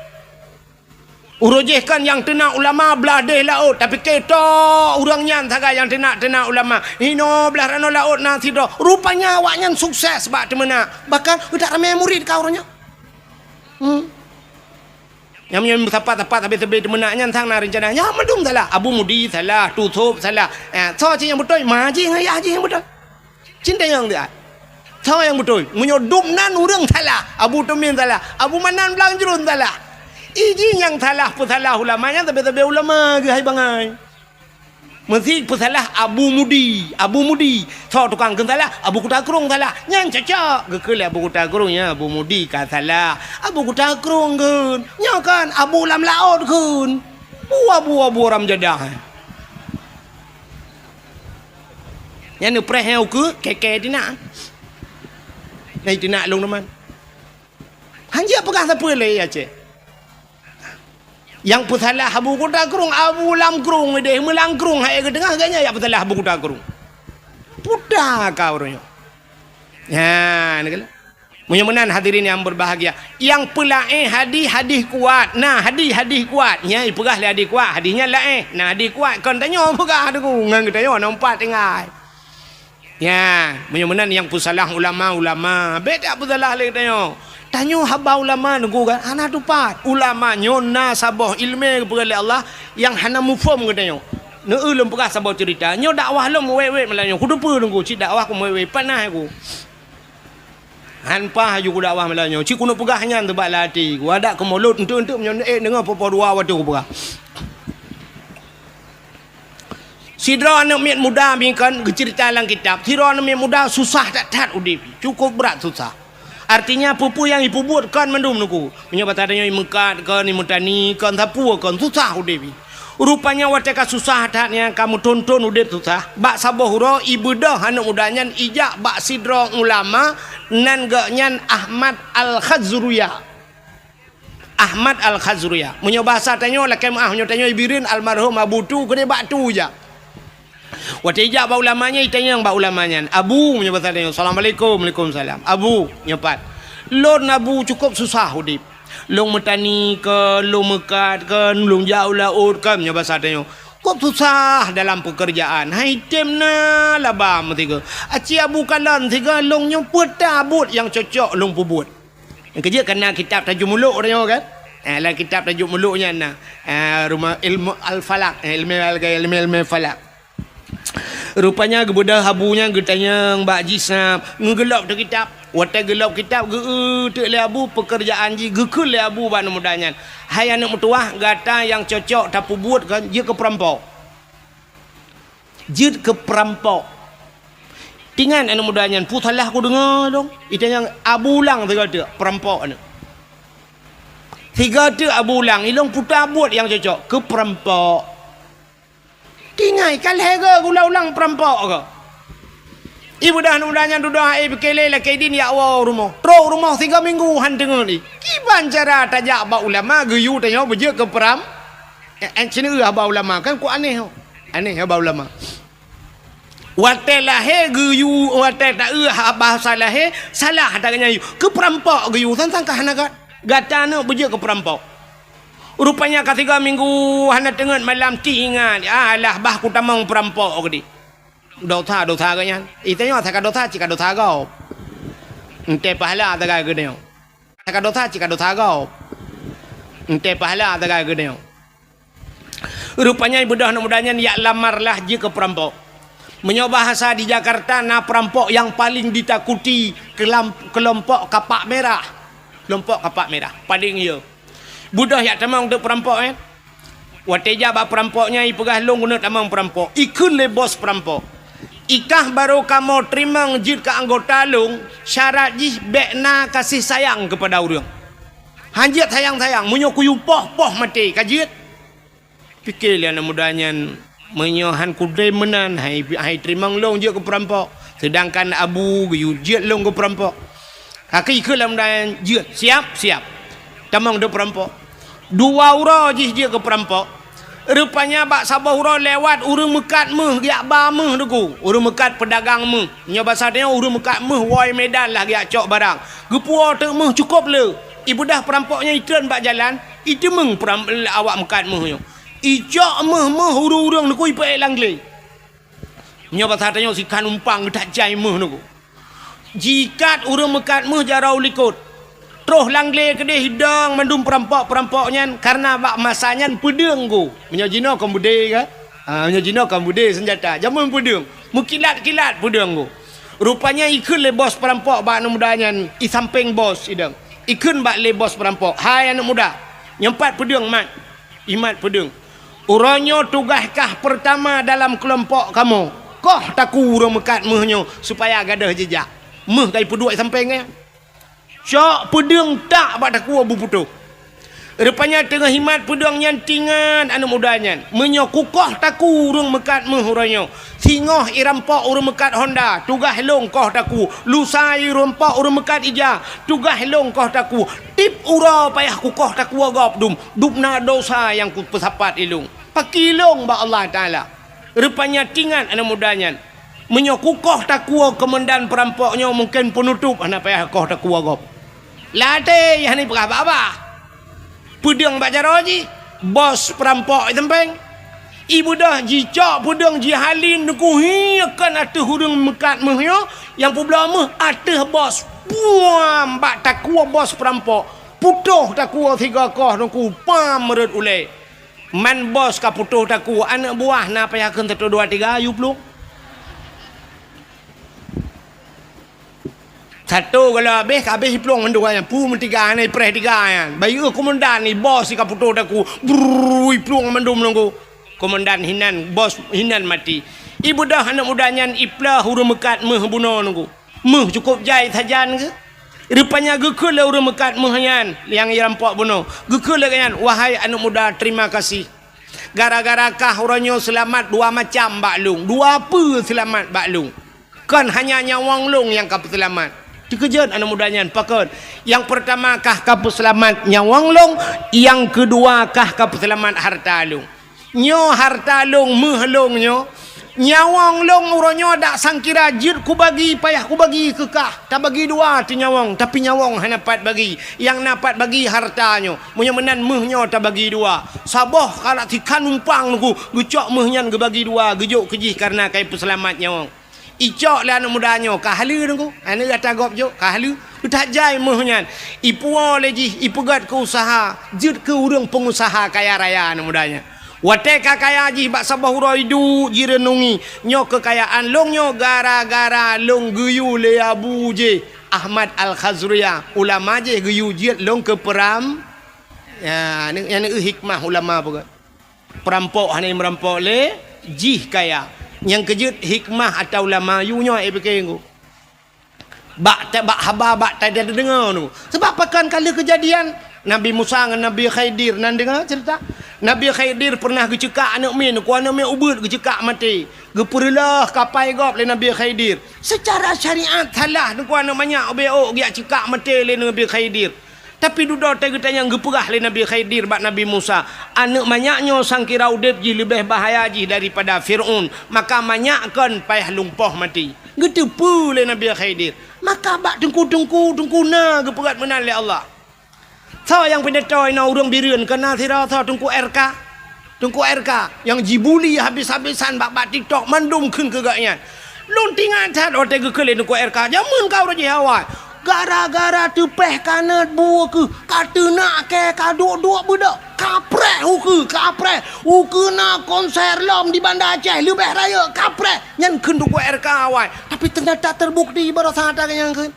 urujehkan yang tenak ulama belah deh laut tapi keto urang nyan saga yang tenak ulama hino belah rano laut na sido rupanya awak nyan sukses bak temena bahkan udah ramai murid kau orangnya yang tepat habis temena nyan sang na rencana ya madum salah Abu Mudi salah tutup salah so yang betul maji ngai aji yang betul cinta yang dia tahu yang betul menyodum nan urang salah Abu Tumin salah Abu Manan belang jerun salah iji yang salah pesalah ulamanya tapi ulama ke hai bangai mesti pesalah Abu Mudi so tukang kan salah Abu Kutakrung salah nyan cocok ke kele Abu Kutakrung ya Abu Mudi ka salah Abu Kutakrung kan nya kan Abu Lam Laut kan Abu Ram Jadah yang ni preh ke keke tina ngai tina long teman hanya pegah siapa le ya cik yang pesalah Abu Kutakrung Abu Lam Krung deh melangkrung hai ke tengah agaknya ya pesalah Abu Kutakrung pudah kau orangnya ya ni kala Mudah-mudahan hadirin yang berbahagia. Yang pelaih hadis kuat. Nah, hadis kuat. Nyai perah le hadis kuat. Hadisnya laih. Nah, hadis kuat. Kon tanya perah tu. Ngan kita yo nampak tinggal. Ya, mudah-mudahan yang pusalah ulama. Beda pusalah le tanya. Tanya haba ulama tu kan. Ana tu pat. Ulama nyona sabah ilmu kepada Allah yang hana mufhum katanya. Neu lem perah sabah cerita. Nyo dakwah lem wewe melanyo. Kudu pe tu cik dakwah ku wewe panah aku. Hanpah juga dakwah melanyo. Cik kuno pegahnya tebak lati. Ku ada ke mulut untuk menyonek dengan popo dua waktu ku pegah. Sidra anak miat muda kan cerita dalam kitab. Sidra anak miat muda susah tak udip. Cukup berat susah. Artinya pupu yang ibu buat kan mendum nuku. Menyebut adanya mekat kan imutani kan sapu kan susah udip. Rupanya wateka susah hatnya kamu tonton udip susah. Bak saboh huro ibu dah anak mudanya ijak bak sidra ulama nan gaknyan Ahmad Al-Khazruya. Ahmad Al-Khazruya. Munyo bahasa tanyo lakem munyo tanyo ibirin almarhum Abu tu gede bak tu ja. Wate ijak ba ulamanya itanya yang ba ulamanya. Abu munyo bahasa tanyo. Assalamualaikum. Waalaikumsalam. Abu nyopat. Lon Abu cukup susah udip. Long metani ke, long mekat ke, long jauh laut ke, munyo bahasa tanyo. Kok susah dalam pekerjaan. Hai tem na labam tiga. Aci Abu kalan tiga long yang petabut yang cocok long pubut. Yang kerja kena kitab tajuk muluk dia kan. Lah kitab tajuk muluknya nah. Rumah ilmu al-falak, ilmu falak. Rupanya gebudah habunya getanya Mbak Jisab ngegelap tu kitab. Wate gelap kitab ge le Abu pekerjaan ji gekul le Abu ban mudanya. Hai anak mutuah gata yang cocok tapu buat kan je ke perampok. Je ke perampok. Tingan anak mudanya putalah aku dengar dong. Itu yang Abu Lang tiga tu perampok ni. Tiga tu Abu Lang ilong putar buat yang cocok ke perampok. Tingai kalhe ke ulang perampok ke. Ibu dah mudanya duduk berkele lah kedin ya Allah rumah. Teruk rumah 3 minggu han dengar ni. Kiban cara tajak ba ulama geyu tanya beje ke peram. Sini ba ulama kan ku aneh. Aneh ba ulama. Wate lahe geyu wate tak bahasa lahe salah adanya ke perampok geyu tentang kahanagat. Gatana beje ke perampok. Rupanya ke 3 minggu hana tengah malam tingan. Alah bah ku tamang perampok ke di. Dosa kanya. Itanya tak dosa cika dosa kau. Ente pahala tak ke dia. Tak dosa cika dosa kau. Ente pahala tak ke dia. Rupanya ibu dah mudanya ya lamarlah je ke perampok. Menyoba bahasa di Jakarta na perampok yang paling ditakuti kelompok kapak merah. Kelompok kapak merah paling ya. Budak yak tamang untuk perampok Wateja ba perampoknya ipegah long guna tamang perampok. Ikun le bos perampok. Ikah baru kamu terima ngejid ke anggota long syarat jih bekna kasih sayang kepada orang. Hanjit sayang-sayang munyo kuyu poh mati kajit. Fikir lian mudanya menyohan kudai menan hai terima long je ke perampok. Sedangkan Abu geyu jid long ke perampok. Kaki ikut lah mudanya jid siap. Tamang de perampok. 2 ura jih dia ke perampok. Rupanya bak sabah ura lewat urang mekat meh giak ba meh deku. Urang mekat pedagang meh. Nya bahasa dia urang mekat meh woi medan lah giak cok barang. Gepua tek meh cukup le. Ibu dah perampoknya itren bak jalan, itu meng awak mekat meh nyo. Ijak meh urang deku ipe langle. Nya bahasa dia sikan umpang tak jai meh deku. Jikat urang mekat meh jarau likut. Terus langle ke dia hidang mandum perampoknya karena bak masanya pedang go. Menyajino kan bude ke? Menyajino kan bude senjata. Jamun pedang. Mukilat-kilat pedang go. Rupanya ikun le bos perampok bak anak mudanya i samping bos idang. Ikun bak le bos perampok. Hai anak muda. Nyempat pedang mat. Imat pedang. Uranyo tugaskah pertama dalam kelompok kamu. Koh taku urang mekat mehnya supaya gadah jejak. Meh kai peduk sampingnya. Cok pedang tak bak taku abu putu. Rupanya tengah himat pedang yang tingan anak mudanya. Menyokukoh taku urang mekat mehuranyo. Singoh irampok urang mekat Honda. Tugah long koh taku. Lusai irampok urang mekat Ija. Tugah long koh taku. Tip ura payah kukoh taku agap dum. Dupna dosa yang ku pesapat ilung. Pakilong ba Allah Ta'ala. Rupanya tingan anak mudanya. Menyokukoh takua komandan perampoknya mungkin penutup anak payah koh takua gop. Late yang ni berapa? Pudang baca roji, bos perampok tempeng. Ibu dah jicak pudang jihalin deku hiakan atau hurung mekat mehyo yang pula meh atau bos buam bak takua bos perampok. Putuh takua 3 koh deku pam merut ule. Man bos ka putuh takua anak buah na payah kan 1 2 3 ayu peluk. Satu kalau habis pelong mendu kan pu mentiga ni preh 3 kan. Bayu komandan ni bos si ka putuh taku brui pelong mendu menunggu. Komandan hinan bos hinan mati. Ibu dah anak mudanya iplah hurung mekat meh buno nunggu. Meh cukup jai sajan ke? Rupanya gekul lah hurung mekat meh yan yang rampok buno. Gekul lah kan wahai anak muda terima kasih. Gara-gara kah orangnya selamat 2 macam baklung. 2 apa selamat baklung. Kan hanya nyawang long yang kau selamat. Dikejut anak mudanya pakon. Yang pertama kah kau selamat nyawang long, yang kedua kah kau selamat harta long. Nyo harta long meh long nyo. Nyawang long uronyo dak sangkira jid ku bagi payah ku bagi ke kah. Tak bagi 2 ti nyawang tapi nyawang hanya dapat bagi. Yang dapat bagi hartanyo. Munya menan mehnya tak bagi 2. Saboh kalau tikan numpang ku gecok mehnyan ge bagi 2 gejuk kejih karena kai peselamat nyawang. Icok lah anak mudanya kahlu nunggu anak kata gop jo kahlu tak jai mohnya ipu leji ipu gat ke usaha jid ke urang pengusaha kaya raya anak mudanya wate kaya ji bak sabah uro hidu jirenungi nyo kekayaan long nyo gara-gara long guyu le Abu je Ahmad Al-Khazriyah ulama je guyu jid long ke peram ya ni hikmah ulama pun perampok hanya merampok le jih kaya. Yang kejut hikmah atau ulama yunya fikir bak haba bak tak ada dengar tu sebab pakan kala kejadian Nabi Musa dengan Nabi Khidir nan dengar cerita Nabi Khidir pernah gecekak anak min ku anak min ubud gecekak mati geperlah kapai gop le Nabi Khidir secara syariat salah ku anak banyak obeo dia cekak mati le Nabi Khidir. Tapi duduk tanya geperah le Nabi Khidir bak Nabi Musa. Anak banyaknya sangkira udip ji lebih bahaya ji daripada Fir'aun. Maka banyakkan payah lumpuh mati. Getepu le Nabi Khidir. Maka bak tungku na geperat menan le Allah. Tahu yang pendetoy na urang birian kena sira tahu tungku RK. Tungku RK yang jibuli habis-habisan bak TikTok mandum keun kegaknya. Luntingan tat ote gekele tungku RK. Jamun kau raja awak. Gara-gara tepeh kanat buah ke kata nak ke kaduk-duk budak kapreh uke nak konser lom di Banda Aceh lebih raya kapreh nyan kenduk RK awai tapi ternyata terbukti barosa ada yang kan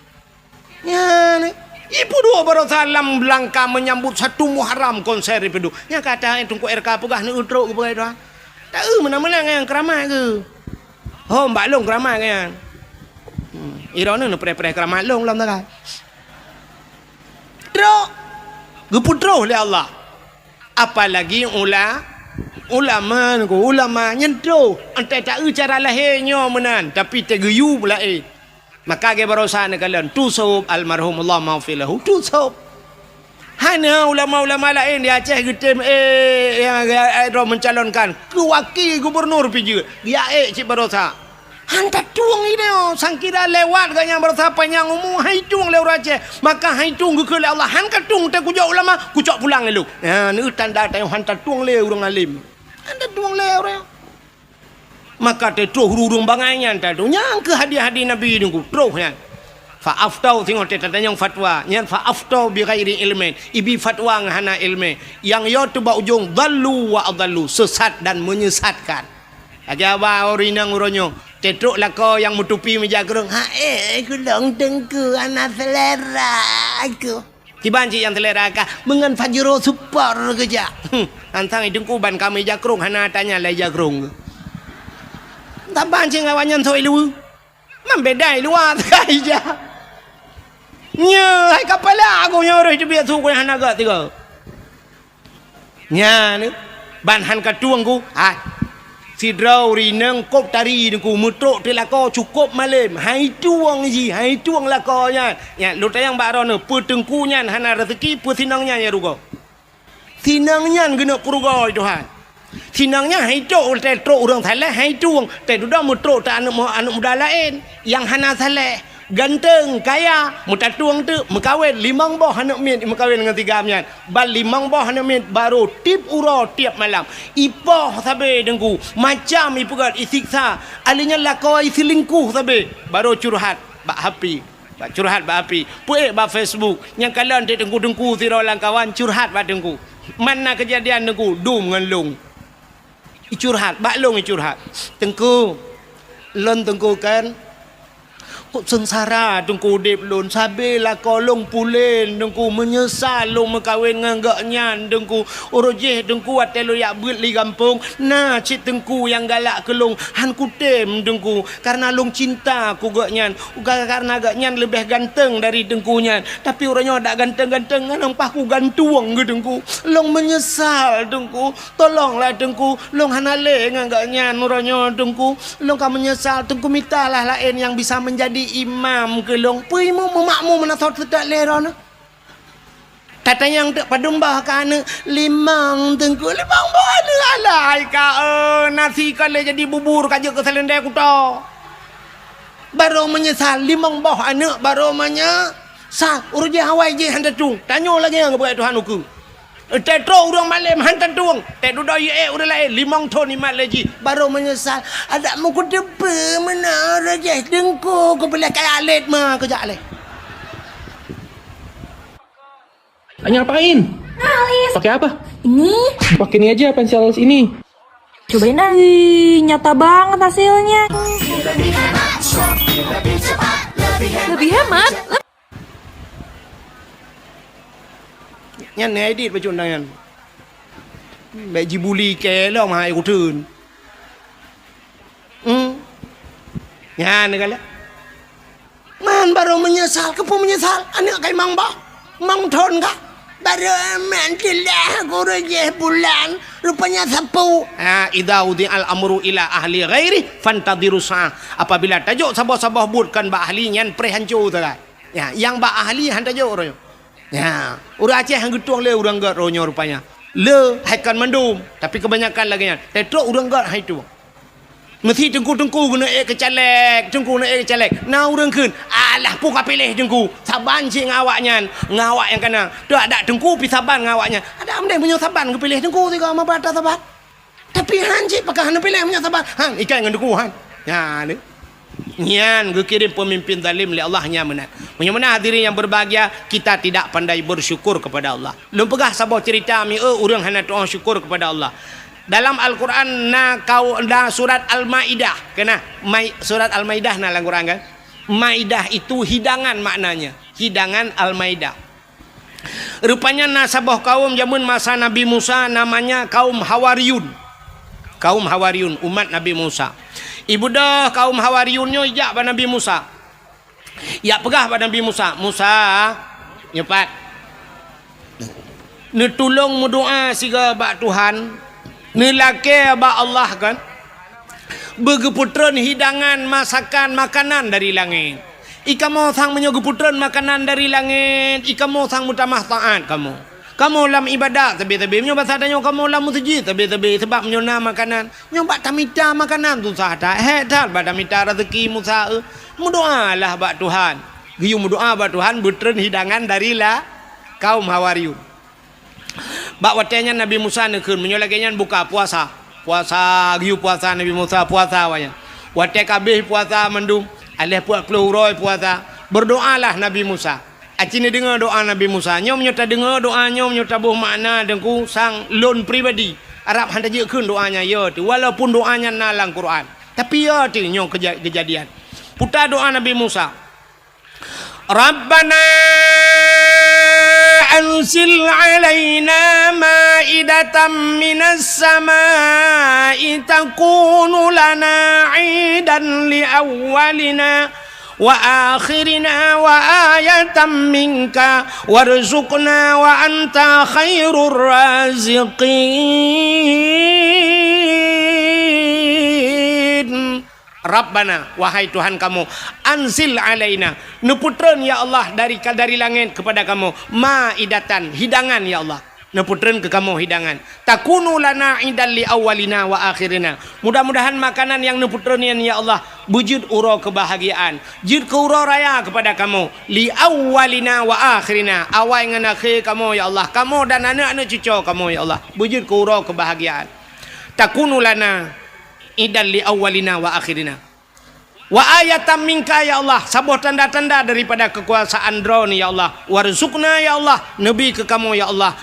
ya ni ibu 2 barosa lam Belangka menyambut 1 Muharram konser itu yang kata tungku RK pegah ni utruk ke pegah tu tak menang-menang yang keramai ke oh mbak long keramai kan irona no pre-pre keramat long lam tak tro geputro oleh Allah apalagi ulama nyentro antai tak cara lahirnya menan tapi tegeyu pula maka ge barosa ne kalian tusub almarhum Allah maghfilahu tusub hanya ulama-ulama lain di Aceh getem yang mencalonkan ke wakil gubernur piji dia cik barosa hantar tuang ini sangkira lewat ganya berapa yang umum hai tuang lewat Aceh maka hai tuang ke Allah hantar tuang tak kujak ulama kucak pulang lu ya ni tanda tanya hantar tuang le urang alim hantar tuang le orang maka te tu hurung bangainya tadu yang ke hadiah-hadiah Nabi ni ku terus ya fa aftau tengok te tanya fatwa nyan fa aftau bi ghairi ilmin ibi fatwa ngahana ilmu yang yo tu ba ujung dallu wa adallu sesat dan menyesatkan aja orinang uronyo cetruk lah kau yang menutupi meja kerung aku long tengku anak selera aku kiban cik yang selera kah mengan fajro super kerja antang itu kuban kami meja kerung hana tanya lah meja kerung tak bancing awanyan soal lu membedai luar saja nya hai kapala aku nyoro itu biar suku hana gak tiga nya ni banhan katuangku si drau rineng kop tari ku mutruk te lako cukup malam hai tuang lakonya ya lu tayang barono petengkunya hana rezeki pesinangnya ya rugo sinangnya gena purugo Tuhan Kinangnya hidup tetro orang salah hidup te duda mutro ta anak muda lain yang hana salah ganteng kaya mutatuang tu mekawin limang boh anak mit mekawin dengan tiga mian bal limang boh anak mit baru tip uro tiap malam ipoh sabe dengku macam ipugat isiksa alinya lakau isilingkuh sabe baru curhat bak happy bak curhat bak happy puik bak Facebook yang kalian dek dengku tirolang kawan curhat bak dengku mana kejadian dengku dum dengan long curhat baklong curhat tengku lon tengku kan kok sengsara tengku dip lon sabelah kolong pulen tengku menyesal lo mekawin dengan gaknya tengku orojeh tengku atelo yak beut li kampung nah cik tengku yang galak kelong han kutem tengku karena long cinta ku gaknya karena gaknya lebih ganteng dari tengkunya tapi orangnya tak ganteng-ganteng nampak ku gantuang ke tengku long menyesal tengku tolonglah tengku long hanale dengan gaknya orangnya tengku long ka menyesal tengku mintalah lain yang bisa menjadi imam ke long pui mu makmu menasot sedak leron kata yang tak padumbah kana limang tengku limang bola alai ka nasi kale jadi bubur kaje ke selendai ku to baru menyesal limang boh anak baru menyesal urus hawai je hantar tung tanya lagi yang kepada Tuhan uku tetro urang malam hantar tuang tek duda ye udah lain limang ton imat lagi baru menyesal ada mu ku depe mana raja dengku ku belah kaya alit mah kerja alih Hanya ngapain? Alis. Pakai apa? Ini. Pakai ini aja pensil alis ini. Cobain ah. Wih, nyata banget hasilnya. Lebih hemat. Nyan ne edit baju nangan. Baik jibuli ke lah mah aku turun. Nyan kala. Man baru menyesal, kepo menyesal. Anak kai mang ba? Mang thon ka? Baru mantilah guru je bulan rupanya sapu. Idza udi al amru ila ahli ghairi fantadiru sa. Apabila tajuk sabah-sabah buatkan ba ahli nyan pre hancu tu kan. Ya, yang ba ahli han tajuk royo. Ya, urang Aceh hang getuang le urang gat ronyo rupanya. Le haikan mandum, tapi kebanyakan lagi nya. Tetro urang gat hai tu. Mesti tengku-tengku guna kecalek, tengku guna kecalek. Na urang keun. Alah pun ka pilih tengku. Saban cik ngawaknya, ngawak yang kana. Dak ada tengku pi saban ngawaknya. Ada amdai punya saban ke pilih tengku tiga ma bata saban. Tapi han cik pakai han pilih punya saban. Han ikan dengan tengku han. Ya ni. Nyan kirim pemimpin zalim li Allah nya menat. Menyemana hadirin yang berbahagia, kita tidak pandai bersyukur kepada Allah. Lum pegah sabah cerita mi urang hana doa syukur kepada Allah. Dalam Al-Quran surat Al-Maidah kena surat Al-Maidah na dalam Quran kan. Maidah itu hidangan maknanya. Hidangan Al-Maidah. Rupanya nasabah kaum zaman masa Nabi Musa namanya kaum Hawariyun. Kaum Hawariyun umat Nabi Musa. Ibu dah kaum Hawariyunnya ijak pada Nabi Musa. Ya pegah pada Nabi Musa. Musa nyepat. Ne tolong berdoa siga bak Tuhan. Nelake ba Allah kan begeputran hidangan masakan makanan dari langit. Ika mau sang menyegeputran makanan dari langit. Ika mau sang mutamah taat kamu lam ibadat tapi menyo bahasa tanya kamu lam masjid tapi sebab menyona makanan nyoba tamita makanan tu sah tak dak pada mita rezeki Musa mudoalah ba Tuhan giu mudoa ba Tuhan butran hidangan dari la kaum Hawariyun. Bak watenya Nabi Musa nekeun menyolagenyan buka puasa giu puasa Nabi Musa puasa wanya wate kabeh puasa mendung alih puak keluroi puasa berdoalah Nabi Musa acine dengar doa Nabi Musa nyom nyota dengar doa nyom nyota buh makna dengku sang lon pribadi Arab handa jekeun doanya ya tu walaupun doanya nalang Quran tapi ya tu nyom kejadian putar doa Nabi Musa Rabbana anzil alaina ma'idatan minas samai takunu lana 'idan li awwalina wa akhirina wa ayatan minka warzuqna wa anta khairur raziqin. Rabbana, wahai Tuhan kamu, anzil alaina, neputran ya Allah dari langit kepada kamu, ma'idatan, hidangan ya Allah. neputren ke kamu hidangan. Takunu lana idal li awalina wa akhirina. Mudah-mudahan makanan yang neputrenin ya Allah wujud uro kebahagiaan, jid ke uro raya kepada kamu. Li awalina wa akhirina, awal dengan akhir kamu ya Allah, kamu dan anak-anak cucu kamu ya Allah, wujud ke uro kebahagiaan. Takunu lana idal li awalina wa akhirina. Wa ayatan minka ya Allah, sebuah tanda-tanda daripada kekuasaan drone ya Allah. Warzuqna ya Allah, nabi ke kamu ya Allah,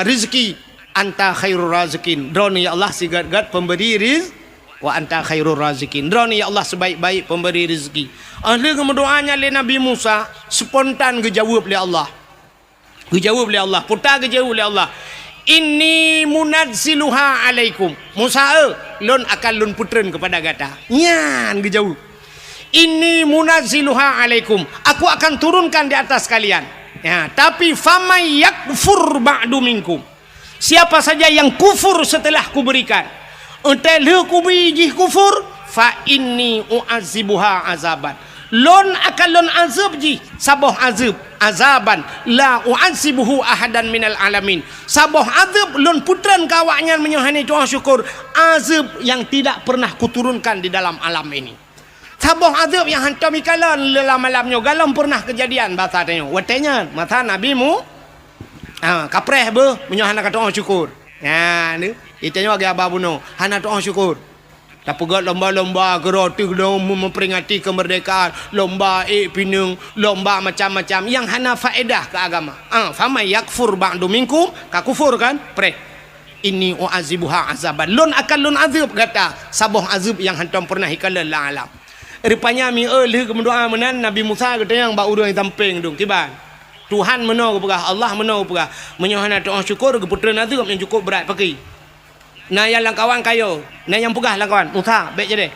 rizki anta khairur razikin. Drone ya Allah sigat-gat pemberi rizki, wa anta khairur razikin. Drone ya Allah sebaik-baik pemberi rizki. Ahli kemendoanya le Nabi Musa spontan dijawab oleh Allah. Dijawab oleh Allah, putar dijawab oleh Allah. Inni munazziluha alaikum. Musa lon akan lon putren kepada gata. Nyan dijawab. Inni munazziluha alaikum. Aku akan turunkan di atas kalian. Ya, tapi famay yakfur ba'du minkum. Siapa saja yang kufur setelah kuberikan. Entel kubiji kufur fa inni u'azibuha azaban. Lon akan lon azab ji saboh azab azaban la u'azibuhu ahadan minal alamin. Saboh azab lon putran kawaknya menyuhani doa syukur, azab yang tidak pernah kuturunkan di dalam alam ini. Saboh azab yang hantam ikalan dalam malamnya galam pernah kejadian bahasa tanya. Watenya mata nabimu kapreh be menyuhana doa syukur. Ya ni itanya bagi ababuno hana doa syukur. Tak pegat lomba-lomba geroti memperingati kemerdekaan, lomba pinung, lomba macam-macam yang hana faedah ke agama. Fama yakfur ba'du minkum, ka kufur kan? Pre. Ini u'azibuha azaban. Lon akan lon azab kata, saboh azab yang hantam pernah hikala la alam. Rupanya mi leh kemendoa menan Nabi Musa kata yang ba urang tamping dong kiban. Tuhan meno kepegah, Allah meno kepegah. Menyohana doa syukur ke putera azab yang cukup berat pakai. Nah yang langkawan kayo, nah yang pegah langkawan, Musa, baik jadi.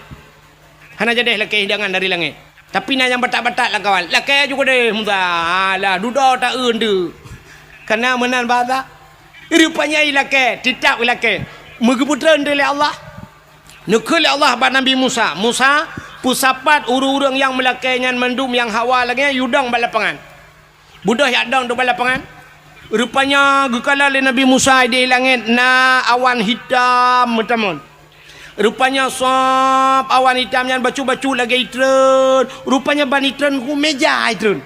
Hana jadi laki hidangan dari langit. Tapi nah yang batak-batak langkawan, laki juga deh, Musa. Lah, duda tak undu. Karena menan bahasa. Rupanya laki, tidak laki. Mengeputra dari Allah. Nukul Allah pada Nabi Musa. Musa, pusapat urang-urang yang melakainya mendum yang hawa lagi, yudang balapangan. Budah yadang tu balapangan. Rupanya gekala le Nabi Musa di langit na awan hitam teman. Rupanya sop awan hitam yang bacu-bacu lagi itren. Rupanya ban itren ku meja itren.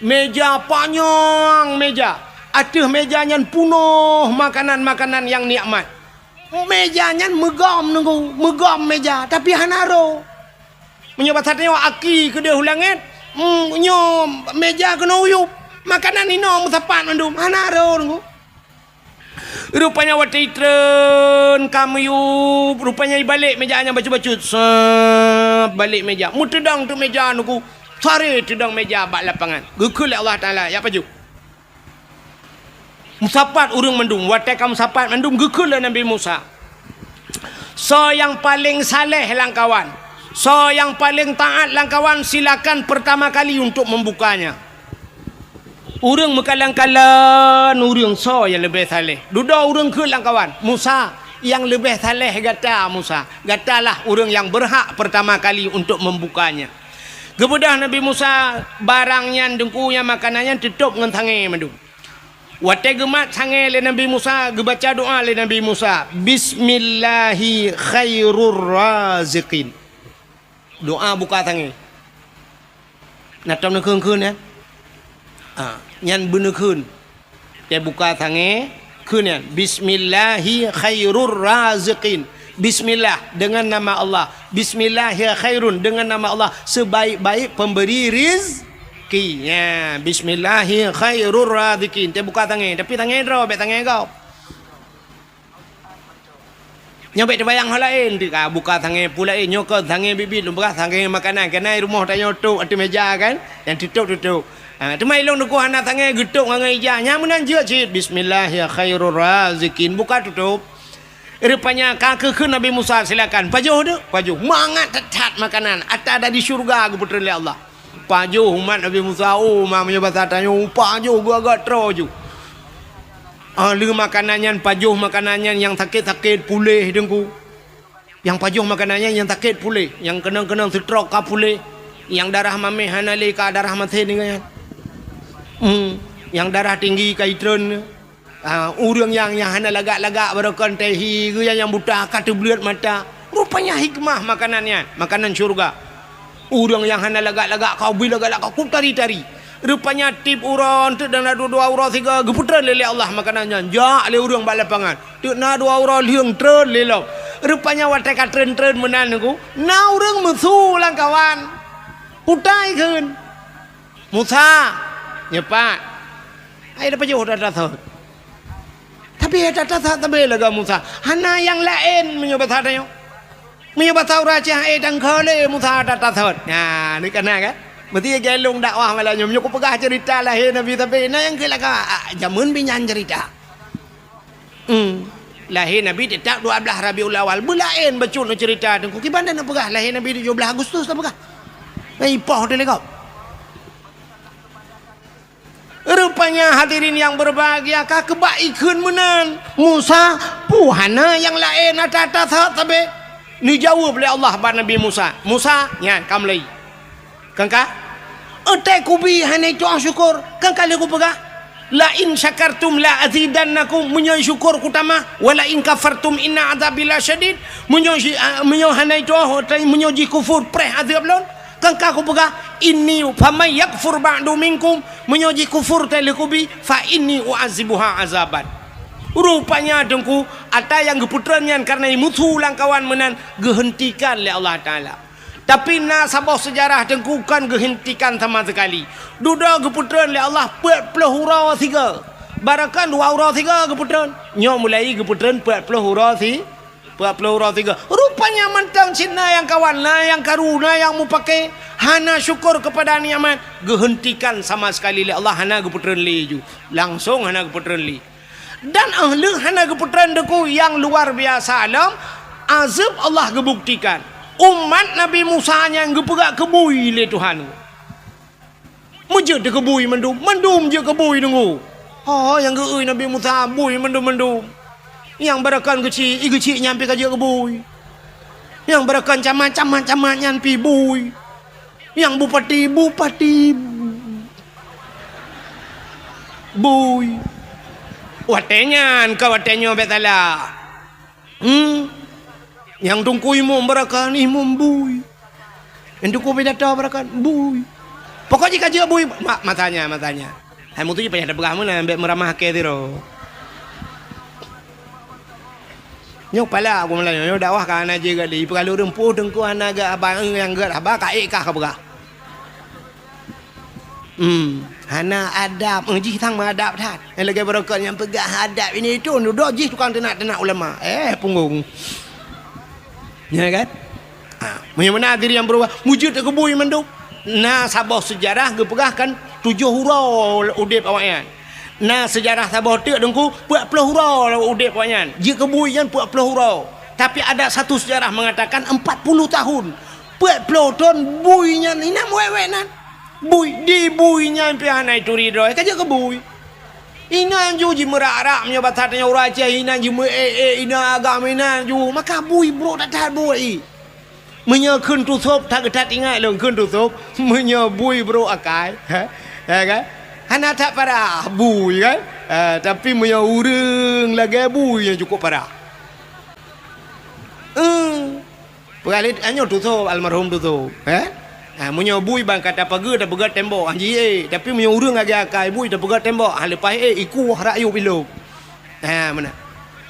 Meja panjang meja. Aduh mejanya penuh makanan-makanan yang nikmat. Mejanya megam nunggu, megam meja tapi hanaro. Menyobat hatnya aki ke dia langit. Nyo meja kena uyup. Makanan ini musapan mandum hanaro nunggu. Rupanya waktu itren kami rupanya balik mejanya bacu-bacu balik meja mutedang tu meja nunggu sare tedang meja bak lapangan gekul Allah Taala ya paju musapat urang mandum waktu kamu musapat mandum gekul Nabi Musa. So yang paling saleh langkawan, so yang paling taat langkawan, silakan pertama kali untuk membukanya. Urang mekalang-kalang urang so yang lebih saleh. Duda urang ke langkawan. Musa yang lebih saleh kata Musa. Katalah urang yang berhak pertama kali untuk membukanya. Kemudian Nabi Musa barangnya dengkunya makanannya tutup dengan tangan mandum. Waktu gemat tangan le Nabi Musa, gebaca doa le Nabi Musa. Bismillahi khairur raziqin. Doa buka tangan. Nak tahu nak kun ya? Nyan bener kun dia buka tangan kun yan bismillahi khairur raziqin. Bismillah dengan nama Allah. Bismillahi khairun dengan nama Allah sebaik-baik pemberi rizki. Ya, bismillahi khairur raziqin. Dia buka tangan tapi tangan ro bet tangan kau. Nyobek terbayang hal lain dia buka tangan pula nyokot tangan bibit lumbah tangan makanan kena rumah tak nyotok ada meja kan yang tutup. Temai long nuku hana tangan getuk ngai ija nyamunan je cit bismillah ya khairur razikin buka tutup. Rupanya kaki ke Nabi Musa silakan pajuh tu pajuh mangat tetat makanan ada di syurga aku putra Allah. Pajuh umat Nabi Musa mamanya bahasa tanya pajuh gua agak troju. Lu makanannya pajuh makanannya yang sakit-sakit pulih dengku. Yang pajuh makanannya yang sakit pulih, yang kenang-kenang stroke ka pulih, yang darah mameh hanale ka darah mati dengan. Yang darah tinggi ka itren Orang yang hana lagak-lagak berakan tehi ke yang buta kata belut mata. Rupanya hikmah makanannya, makanan syurga. Orang yang hana lagak-lagak kau bila lagak kau tari-tari. Rupanya tip orang tu dan dua orang tiga geputran lele Allah makanannya. Jak le orang bak lapangan. Tu na dua orang liang tren lelo. Rupanya watai ka tren menan aku. Na orang musuh lang kawan. Putai keun. Musa nyepat. Ai dapat jauh dah tahu. Tapi ada tak tabe laga Musa. Hana yang lain menyobat hadanya. Menyobat tahu raja dan kale Musa tak tahu. Nah, ni kena kan? Mesti gelong dakwah malahnya. Menyuku pegah cerita lahir Nabi tapi na yang kelaka jamun binyan cerita. Lahir Nabi tak 12 Rabiul Awal. Bulain bacun cerita tengku. Kibanda nak pegah lahir Nabi 17 Agustus tak pegah. Ai poh dia lekau. Rupanya hadirin yang berbahagia kah kebaikan menan Musa puhana yang lain ada tabe ni jawab oleh Allah pada Nabi Musa nya kam lai kangka ate kubi hanai tu syukur kangka le ku pegah la in syakartum la azidannakum munyo syukur kutama wala in kafartum inna adzabil syadid munyo hanai tu munyo ji kufur preh azab lon kangka ku pegah inni famay yakfur ba'du minkum menyoji kufur telekubi fa inni uazibuha azaban. Rupanya dengku ada yang geputrannya karena musuh langkawan menan gehentikan oleh Allah Taala. Tapi na sabah sejarah dengku kan gehentikan sama sekali. Duda geputran oleh Allah 40 hurau 3. Barakan 2 hurau 3 geputran. Nyo mulai geputran 40 hurau 3. Rupanya mentang Cina yang kawan lah yang karuna yang mu pakai hana syukur kepada nikmat gehentikan sama sekali oleh Allah hana geputran li ju langsung hana geputran li dan ahli hana geputran deku yang luar biasa alam azab Allah gebuktikan umat Nabi Musa yang gepegak kebui le Tuhan mujud de kebui mendum je kebui dengu yang geui Nabi Musa bui mendum yang berakan kecil nyampe kaje kebui yang berakan camat nyampe bui yang bupati bui watenya betala yang tungku imum berakan imum bui yang tungku bedata berakan bui pokoknya kaje bui matanya hai mutu je payah dah berah mana ambek meramah ke tiro nyok pala aku melanya nyok dakwah kan aja gali perlu rempuh tengku anaga abang yang gat abah kaik kah kabah hana adab ngaji tang adab tat yang lagi berokot yang pegah adab ini itu duduk ji tukang tenak ulama punggung ya kan mana diri yang berubah wujud ke bui menduk nah sabah sejarah gepegahkan 7 hurau udip awaknya. Nah sejarah Sabah tu dengku 40 hurau udip awaknya. Jika kebuian 40 hurau. Tapi ada satu sejarah mengatakan 40 tahun. 40 tahun buinya ni nak wewe nan. Bui di buinya piana itu ridho. Kaja kebui. Ina yang juji merak-rak menyobat hatanya uraja ina jumu ina agama ina ju maka bui bro tak tahan bui. Menyekun tutup tak ketat ingat long kun tutup menyebui bro akai. Ya kan? Hana tak parah bui kan tapi punya urang lagi bui yang cukup parah Pergalit hanya tutup almarhum tutup punya bui bang kata pagi dah pegat tembok anji tapi punya urang lagi akai bui dah pegat tembok lepas iku rayu biluk mana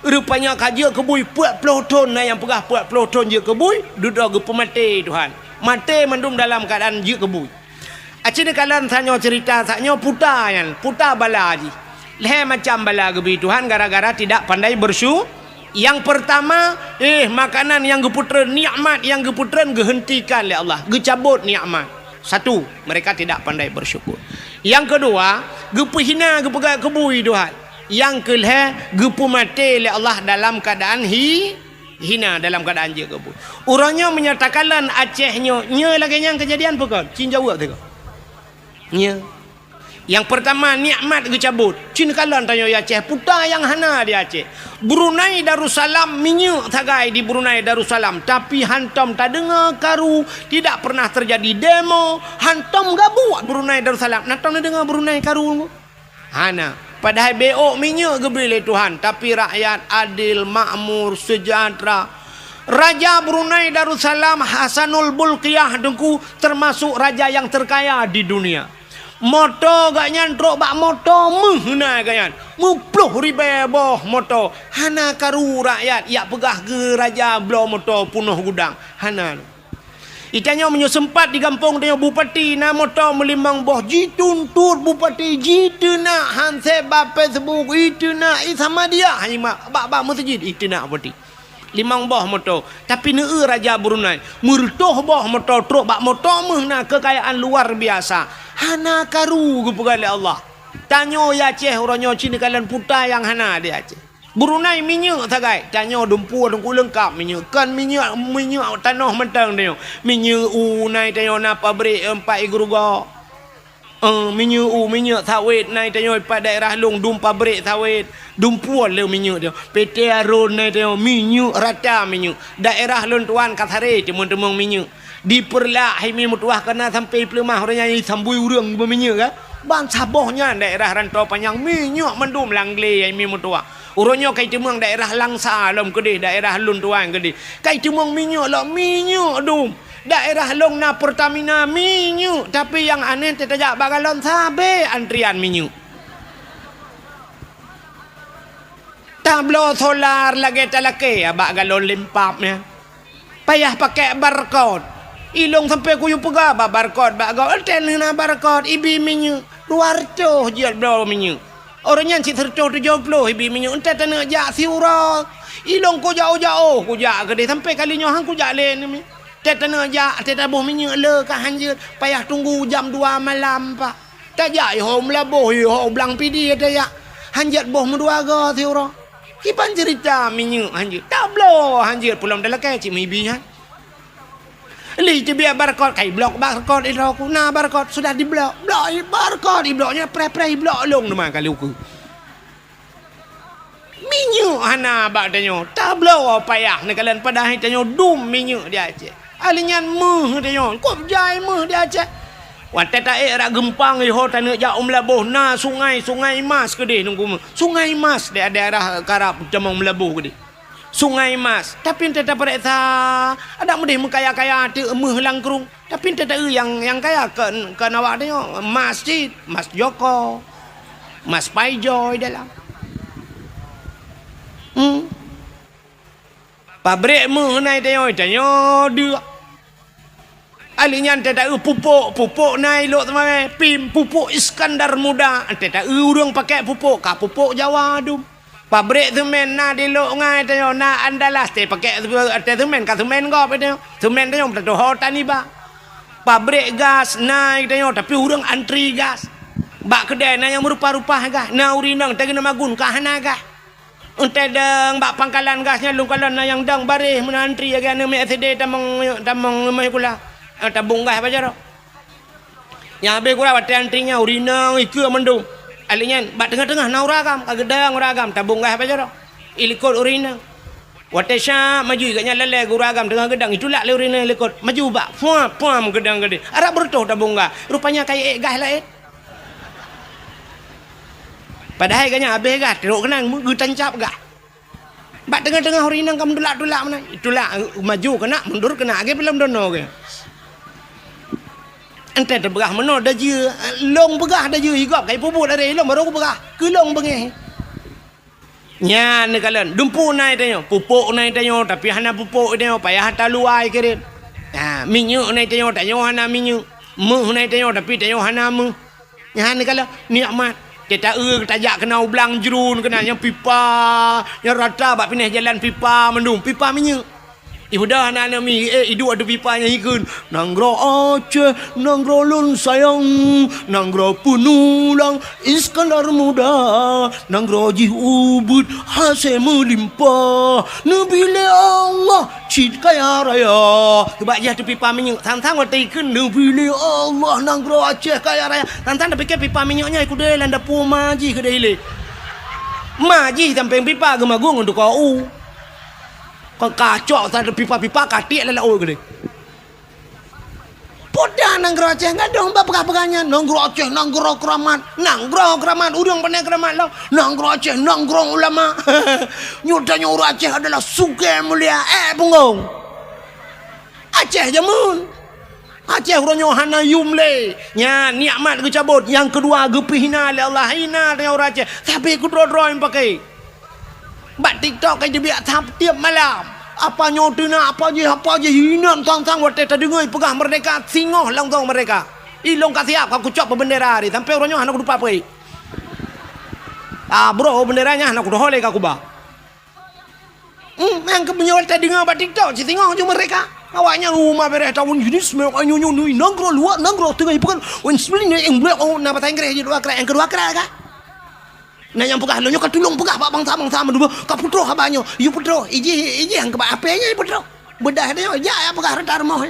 rupanya kaji ke bui 40 ton yang pegah 40 ton je ke bui duduk ke pemati Tuhan mati mendum dalam keadaan je ke bui Acini kalian tanya cerita saknya puta bala ji. Leh macam bala gebi Tuhan gara-gara tidak pandai bersyukur. Yang pertama makanan yang geputran nikmat yang geputran gehentikan oleh Allah, gecabut nikmat. Satu, mereka tidak pandai bersyukur. Yang kedua, gepehina gepegak kebui Tuhan. Yang kelih gepu mati oleh Allah dalam keadaan hina dalam keadaan je kebui. Orangnya menyatakanlah Acehnya nya lagi yang kejadian pekon. Cin jawab tu. Ya. Yang pertama nikmat gecabut. Cina kalan tanya ya Aceh puta yang hana di Aceh. Brunei Darussalam minyak tagai di Brunei Darussalam tapi hantam tak dengar karu, tidak pernah terjadi demo, hantam gak buat Brunei Darussalam. Hantam tak dengar Brunei karu. Hana Padahal beok minyak gebeli Tuhan, tapi rakyat adil, makmur, sejahtera. Raja Brunei Darussalam Hasanul Bolkiah dengku termasuk raja yang terkaya di dunia. Moto gak nyantrok bak moto mehna ganyan. 10,000 boh moto. Hana karu rakyat yak pegah ke raja blo moto punuh gudang. Hana. Itanya sempat di kampung tanya bupati na moto melimbang boh jituntut bupati jitu nak hanse bape sebuk itu nak sama dia hanya bak masjid itu nak bupati. Limang boh moto tapi ne raja Brunei murtoh boh moto truk bak moto mehna kekayaan luar biasa. Hana karu ku pegali Allah. Tanyo ya Aceh oranyo Cina kalian puta yang hana dia Aceh. Brunei minyak sagai. Tanyo dumpu dengku lengkap minyak. Kan minyak tanah mentang dia. Minyak nai tanyo na pabrik 4 igruga. Minyak sawit nai tanyo pada daerah long dum pabrik sawit. Dumpu le minyak dia. PT Arun nai tanyo minyak rata minyak. Daerah lon tuan Kathare temung-temung minyak. Diperlah himi mutuah kena sampai pelemah orangnya sambui urang berminyak kan. Ban sabohnya daerah rantau panjang minyak mendum langle himi mutuah. Urangnya kai temang daerah Langsa lom kedih daerah lun tuan kedih. Kai temang minyak lah minyak dum. Daerah long na Pertamina minyak tapi yang aneh tetajak bagalon sabe antrian minyak. Tablo solar lagi talake abak galon limpapnya. Payah pakai barcode. Ilong sampai kuyu pega barcode bagau tel na barcode ibi minyak luar coh jual bro minyak. Orangnya si tercoh 70 ibi minyak ente tanah jak siura. Ilong ko jauh-jauh ko jak gede sampai kalinya hang ko jak len ni. Tanah jak tabuh minyak le ka hanjut payah tunggu jam 2 malam pak. Tak jak ho melabuh ho blang pidi ada ya. Hanjut boh mendua ga siura. Kipan cerita minyak hanjut. Tak blo hanjut pulang dalakai cik mibi han. Li je biar barcode kai blok barcode itu aku nah barcode sudah di blok barcode di bloknya pre blok long nama kali aku minyak hana bak tanyo tablo payah ni kalian pada hai tanyo dum minyak dia Aceh alinyan meh tanyo kop jai meh dia Aceh watet tak era gempang ho tanah jauh melabuh na sungai Mas kedih nunggu sungai Mas daerah Karab Jamang melabuh kedih Sungai Mas. Tapi ente tak periksa. Ada mudah mengkaya-kaya hati emeh langkrung. Tapi ente tak yang kaya ke nawak dia. Masjid. Mas Joko. Mas Paijoy dalam. Pabrik emeh naik dia. Alinya ente tak pupuk naik lok teman. Pim pupuk Iskandar Muda. Ente tak urang pakai pupuk. Kak pupuk Jawa dum. Pabrik semen na di lok ngai tayo na andalas te pakai semen ka semen gop tayo semen tayo tato hotan ni ba pabrik gas naik tayo tapi urang antri gas bak kedai na yang berupa-rupa gas na urinang tagi na magun ka hana gas ente deng bak pangkalan gasnya lungkalan na yang dang barih menantri aga na MSD tamang meh kula tabung gas bajar yang be kula wat antrinya urinang ikeu mendung alinya bak tengah-tengah na uragam kagedang uragam tabung gas bajar ilikot urina watesha maju iganya lele uragam tengah gedang itulah le urina ilikot maju bak puam gedang gede arab bertoh tabung gas rupanya kayak gas lah padahal iganya habis gas teruk kenang gutan cap gas bak tengah-tengah urina kamu dulak-dulak mana itulah maju kena mundur kena age belum dono ke ente terberah meno dah je long berah dah je higap kai pupuk dari long baru berah ke long bengeh nya ne kalian dumpu nai tanyo pupuk nai tanyo tapi hana pupuk tanyo payah hata luai keren minyak nai tanyo hana minyak meh nai tanyo tapi tanyo hana meh nya ne kalian nikmat kita tajak kena ublang jerun kena yang pipa yang rata bak pindah jalan pipa mendung pipa minyak ibu dah anak-anak mi hidup ada pipanya ikun nanggro Aceh nanggro lun sayang nanggro penulang Iskandar Muda nanggro jih ubud hasil melimpah nabile Allah cid kaya raya kebak jah tu pipa minyak tang-tang waktu ikun nabile Allah nanggro Aceh kaya raya tang-tang dah fikir pipa minyaknya ikut dia landa pu maji ke dia ile maji sampai pipa gemagung untuk kau kau kacau tak ada pipa-pipa katik lelak oi gede. Podah nanggro Aceh ngadong ba pegah-pegahnya nanggro Aceh nanggro keramat urang pandai keramat lah nanggro Aceh nanggro ulama nyudanya orang Aceh adalah sugih mulia punggung Aceh jamun Aceh uranyo hana yumle nya nikmat kecabut yang kedua gepi hina oleh Allah hina dengan orang Aceh tapi ku dro-dro yang pakai bat TikTok kan dia biar tiap malam apa nyodena apa je hina tang-tang wate terdengar pegah merdeka singoh langsung mereka ilong kasiap aku cop bendera hari sampai orangnya anak lupa apa bro benderanya anak udah holek aku ba yang kepenyol terdengar bat TikTok si singoh je mereka awaknya rumah beres tahun jenis mereka nyunyu nanggro luar nanggro tengah ipukan sebenarnya yang blok na bahasa Inggris je dua kerak yang kedua kerak kan nah yang pegah lo nyokat tulung pegah pak bangsa dua ka putro habanyo you putro iji yang ke apenya putro bedah dia ya pegah rentar moh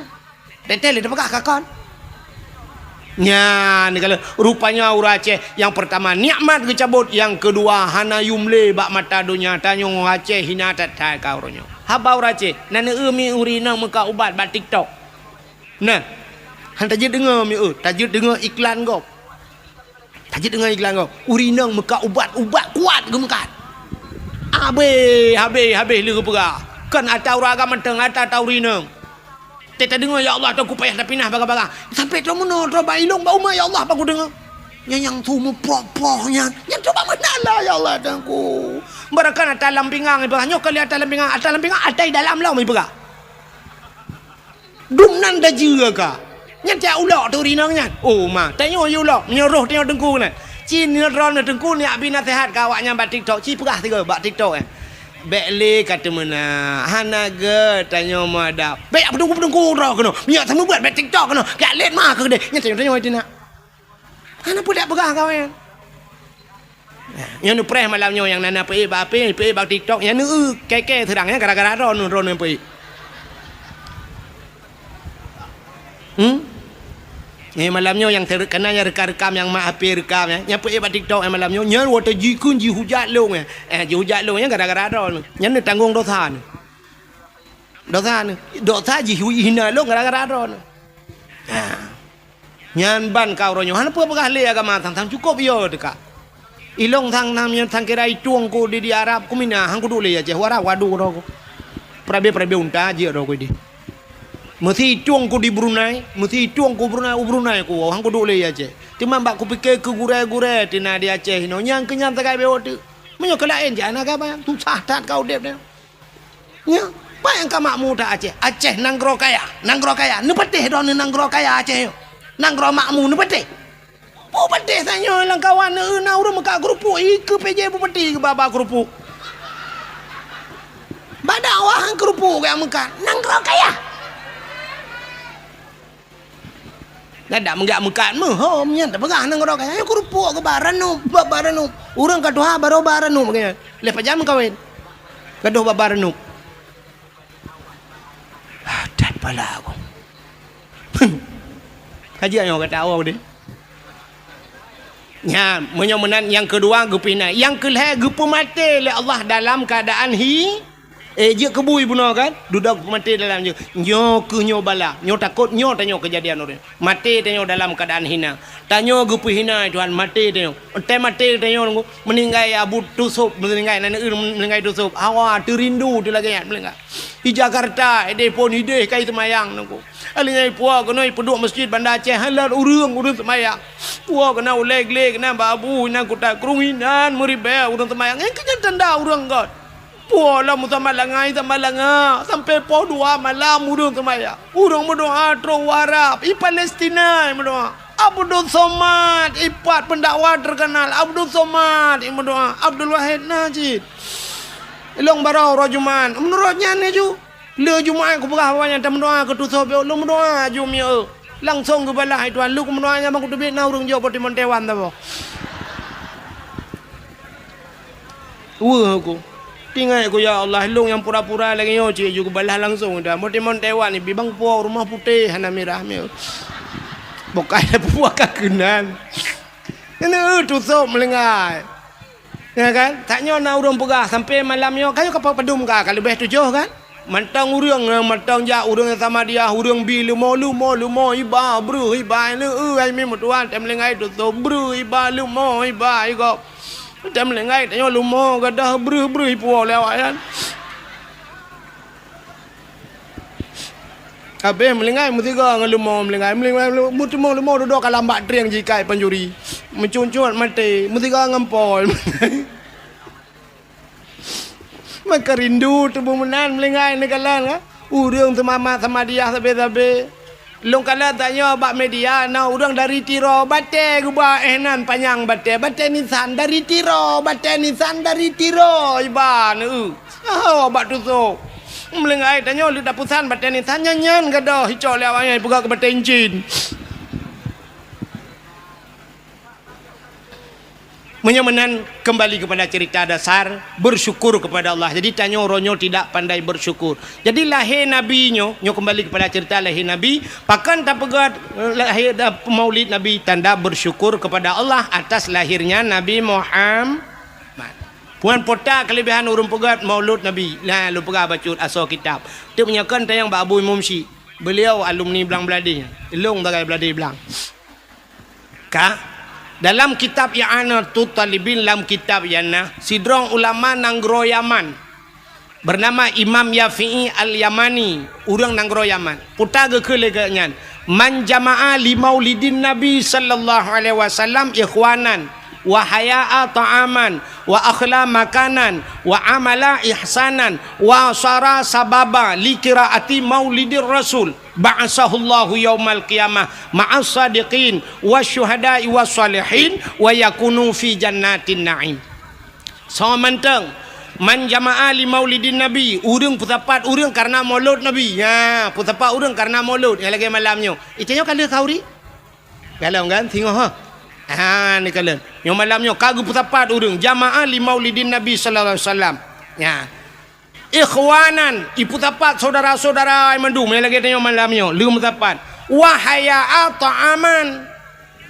tetel dia pegah kakon nya ni kalau rupanya orang Aceh yang pertama nikmat kecabut yang kedua hana yumle bak mata dunia tanyong Aceh hina tatai kau ronyo haba orang Aceh nana mi urina muka ubat bat TikTok nah han tajid dengar mi tajid dengar iklan kau tajid dengar iklan kau urinang muka ubat-ubat kuat gemkat habis lu pegah kan atau raga menteng atau urinang teta dengar ya Allah aku payah dah pinah baga-baga sampai tu mana tu bailong bau ya Allah aku dengar yang tu mu popohnya yang coba menala ya Allah dengku berakan atas lampingang ibu hanya kali atas lampingang atas dalam lau ibu ka dumnan dah juga yang tak ulok tu rinangnya oh ma tanya you ulok menyuruh tengok dengku ni cini ron dengku ni abi nasihat kawaknya bat TikTok ci pegah tiga bat TikTok Bekle kata mana hanaga tanya madap bek apa dengku ro kena minyak sama buat bat TikTok kena kat let mah ke dia nya tanya itu nak ana pun dak pegah kawan yang nu preh malamnya yang nana pe ba TikTok yang nu keke terangnya gara-gara ron yang pe malamnya yang terkenanya rekam yang mak api rekam yang pe TikTok malamnya yang water jikun ji hujat long ji hujat long yang gara-gara ron yang ni tanggung dosa ji hina long gara-gara ron nyan ban kau ronyo han apa pegah le agama tang cukup yo dekat ilong tang nam yang tang kira ituang ko di Arab ku mina hang ku dule aja wara wadu ro ko prabe unta je ro ko di mesti ituang ko di Brunei Brunei ko hang ku dule aja timam bak ku pikir ke gure tina di Aceh no nyang kenyan tagai be otu menyo kelain jana ka ba tu sahtat kau dep nya pa yang ka makmu ta Aceh nanggro kaya ne petih don nanggro kaya Aceh nanggro makmu ne petih oh petih tanya lang kawan na urang maka kerupuk ke PJ petih ke baba kerupuk badak wahang kerupuk yang meka nanggro kaya ada menggak mekat meh nya tak pegah nanggro kaya kerupuk ke baranu urang kaduha baro baranu makanya lepas jam kawin kaduh baranu dan pala aku haji yang kata awal dia ya menyomenan yang kedua gupina yang kelih gupu mati oleh Allah dalam keadaan je kebui bunuh kan duduk mati dalam je nyo ke nyo bala nyo takut nyo tanyo kejadian orang mati tanyo dalam keadaan hina tanyo gupu hina Tuhan mati tanyo mati tanyo meninggal abu tusuk meninggal tusuk hawa terindu tu lagi meninggal di Jakarta pun hideh kai semayang nunggu alingai puak kena peduk masjid Bandar Aceh halal urang semayang puak kena uleg kena babu nang kota kerunginan meribe urang semayang kenyan tanda urang god puak lah musamalangai sampai po 2 malam urang semayang urang berdoa tro warap i Palestina berdoa Abdul Somad ipat pendakwa terkenal Abdul Somad berdoa Abdul Wahid Najid Long barau rojuman menurutnya ni ju le jumat aku berah banyak tak mendoa ke tusup lu mendoa ju mi langsung ke balah tuan lu mendoanya bang ku tebik na urang jo poti montewan ta bo aku tinggal aku ya Allah lu yang pura-pura lagi yo ci ju ke balah langsung dah poti montewan ni bibang po rumah putih hana merah mi bokai puak kakenan ini tusup melengai ya kan taknya na urang pegah sampai malamnya kayu kapal pedum ka kalau lebih 7 kan Mantang urang mantang ja urang sama dia urang bi lumo iba bru iba le ai mi mutuan tem lengai tu to bru iba lumo iba go tem lengai tanyo lumo gadah bru ipu lewayan Abe melingai mutiga ngelumo melingai mutimo lumo duduk kalambak triang jikai panjuri mencuncut mati mutiga ngempol maka rindu tubuh menan melingai negalan ha urang semama sama dia sabe long kala tanya bak media na urang dari tiro bate guba enan panjang bate nisan dari tiro iban bak tusuk melengai tanya lidah pusan baten ni tanya nyan gadoh hicau lewanya buka ke baten jin menyamanan kembali kepada cerita dasar bersyukur kepada Allah. Jadi tanya ronyo tidak pandai bersyukur. Jadi lahir nabi nyo kembali kepada cerita lahir nabi pakan tak pegat lahir maulid nabi tanda bersyukur kepada Allah atas lahirnya Nabi Muhammad. Puan pota kelebihan urung pegat maulud Nabi. Lah lu pegat baca asal kitab. Dia menyakan tayang Pak Abu Imam Syih. Beliau alumni Belang Beladi. Ilung bagai Beladi Belang. Dalam kitab I'anatul Talibin dalam kitab Yana sidrong ulama nanggro Yaman bernama Imam Yafi'i Al-Yamani, urang nanggro Yaman. Puta ge keleganyan. Man jama'a li maulidin Nabi sallallahu alaihi wasallam ikhwanan wa haya'a ta'aman wa akhla makanan wa amala ihsanan wa sara sababa li qiraati maulidir rasul ba'asahullahu yaumal qiyamah ma'as sadiqin wasyuhada'i wassalihin wa yakunu fi jannatin na'im. So manteng man jama'a li maulidin nabi urang putapat urang karena maulud nabi ya putapat urang karena maulud yang lagi malamnya itanya kala kauri kalau kan tengok ni kalian yang malamnya kagu putapat urang jamaah li maulidin nabi sallallahu alaihi wasallam ya ikhwanan iputapat saudara-saudara mandum yang lagi tanya malamnya lu putapat wahaya ta'aman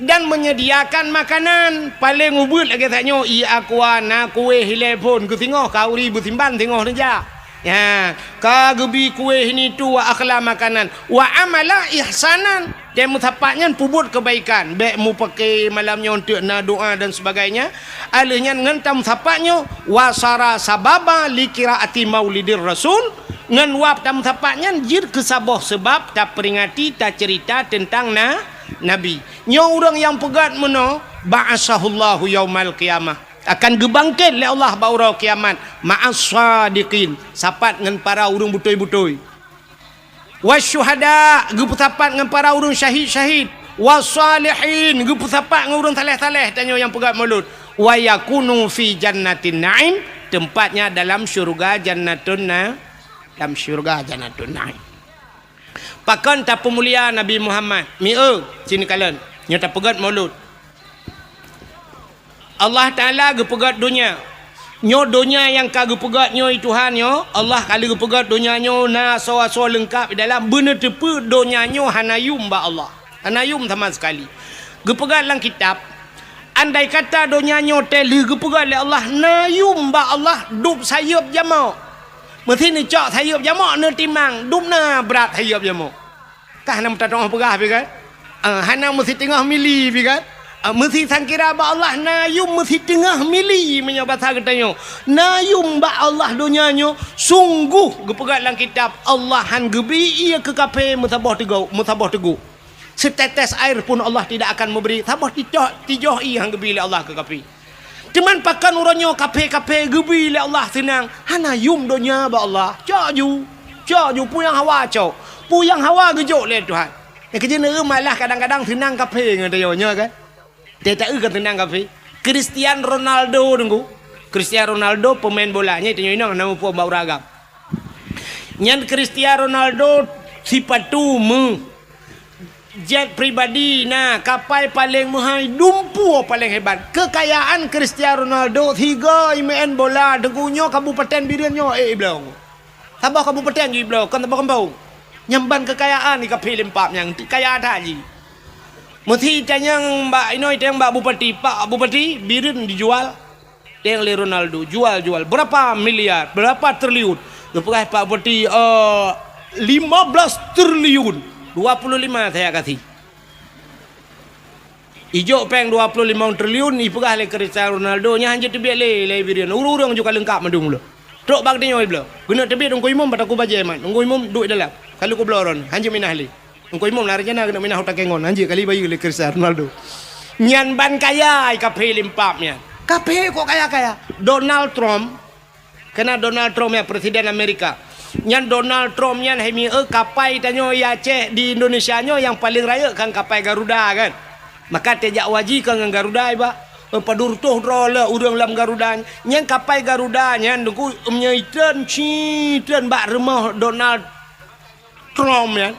dan menyediakan makanan paling ubud lagi tanya akwana kue telepon ku tengok kauri butimban tengok saja ya kagubi kue ini tu wa akhla makanan wa amala ihsanan dan mutapaknya pubut kebaikan baik mu pakai malamnya untuk na doa dan sebagainya alihnya ngentam mutapaknya wasara sababa li qiraati maulidir rasul ngan wap tam mutapaknya jir kesabah sebab tak peringati tak cerita tentang nabi nya orang yang pegat meno ba'asahullahu yaumal qiyamah akan gebangkit oleh Allah baurau kiamat ma'as sadiqin sapat dengan para urang butoi-butoi wasyuhada geputapat dengan para urang syahid-syahid wassalihin geputapat dengan urang taleh-taleh tanya yang pegat maulud wa yakunu fi jannatin na'im tempatnya dalam syurga jannatun dalam syurga jannatun na'im. Pakan tak pemulia Nabi Muhammad sini kalian nyata pegat maulud Allah Ta'ala gepegat dunia nyo dunia yang kagu pegat nyo Tuhan nyo Allah kali gepegat dunia nyo na so lengkap dalam benar tepu dunia nyo hanayum ba Allah hanayum sama sekali gepegat dalam kitab andai kata dunia nyo teli gepegat oleh Allah nayum ba Allah dup sayup jamo mesti ni cak sayup jamo ne timang dup na berat sayup jamo kah nam tatong pegah pi kan hana mesti tengah mili pi kan mesti sangkira ba Allah nayum mesti tengah mili punya bahasa katanya nayum ba Allah dunianya sungguh gepegat dalam kitab Allah han gebi ia ke kape mutabah teguh setetes air pun Allah tidak akan memberi tabah tijoh i hang gebi Allah ke kape cuman pakan uranyo kape gebi Allah senang hanayum dunia ba Allah caju puyang hawa puyang hawa gejok le Tuhan kerja malah kadang-kadang senang kape ngatanya kan dia tak tenang kafe. Cristiano Ronaldo tunggu. Cristiano Ronaldo pemain bolanya itu nyinang nama pun bau ragam. Nyan Cristiano Ronaldo sipatu jet pribadi kapal paling mahal dumpu paling hebat. Kekayaan Cristiano Ronaldo 3 main bola dengunyo kabupaten Birenyo belau. Sabah kabupaten je belau kan tabah kampung. Nyamban kekayaan ni kafe lempap yang kaya ada je. Mesti tanya Mbak Inoi tanya Mbak Bupati, Pak Bupati Biren dijual tanya oleh Ronaldo jual berapa miliar berapa triliun Geperas property 15 triliun. 25 saya kasih. Ijo peng 25 triliun ni perah le Cristiano Ronaldo nya hanya tebik le Liberian. Urang juga lengkap madung lo. Tok bag dinyo iblo. Guna tebik dong ko imam bataku baje man. Ngko imam duit dalam. Kalau ko bloron hanya minah le. Ngko imam larjana kena minah hotak kengon hanya kali bayi le Cristiano Ronaldo. Nyan ban kaya kape limpapnya. Kape kok kaya-kaya. Donald Trump kena Donald Trump ya presiden Amerika. Nyan Donald Trump nyan hemi kapai tanyo ya Aceh di Indonesia nyo yang paling raya kan kapai Garuda kan. Maka tejak waji kan dengan Garuda iba. Padur tuh rola urang lam Garuda. Nyan kapai Garuda nyan dengku menyaitan citan bak rumah Donald Trump ya.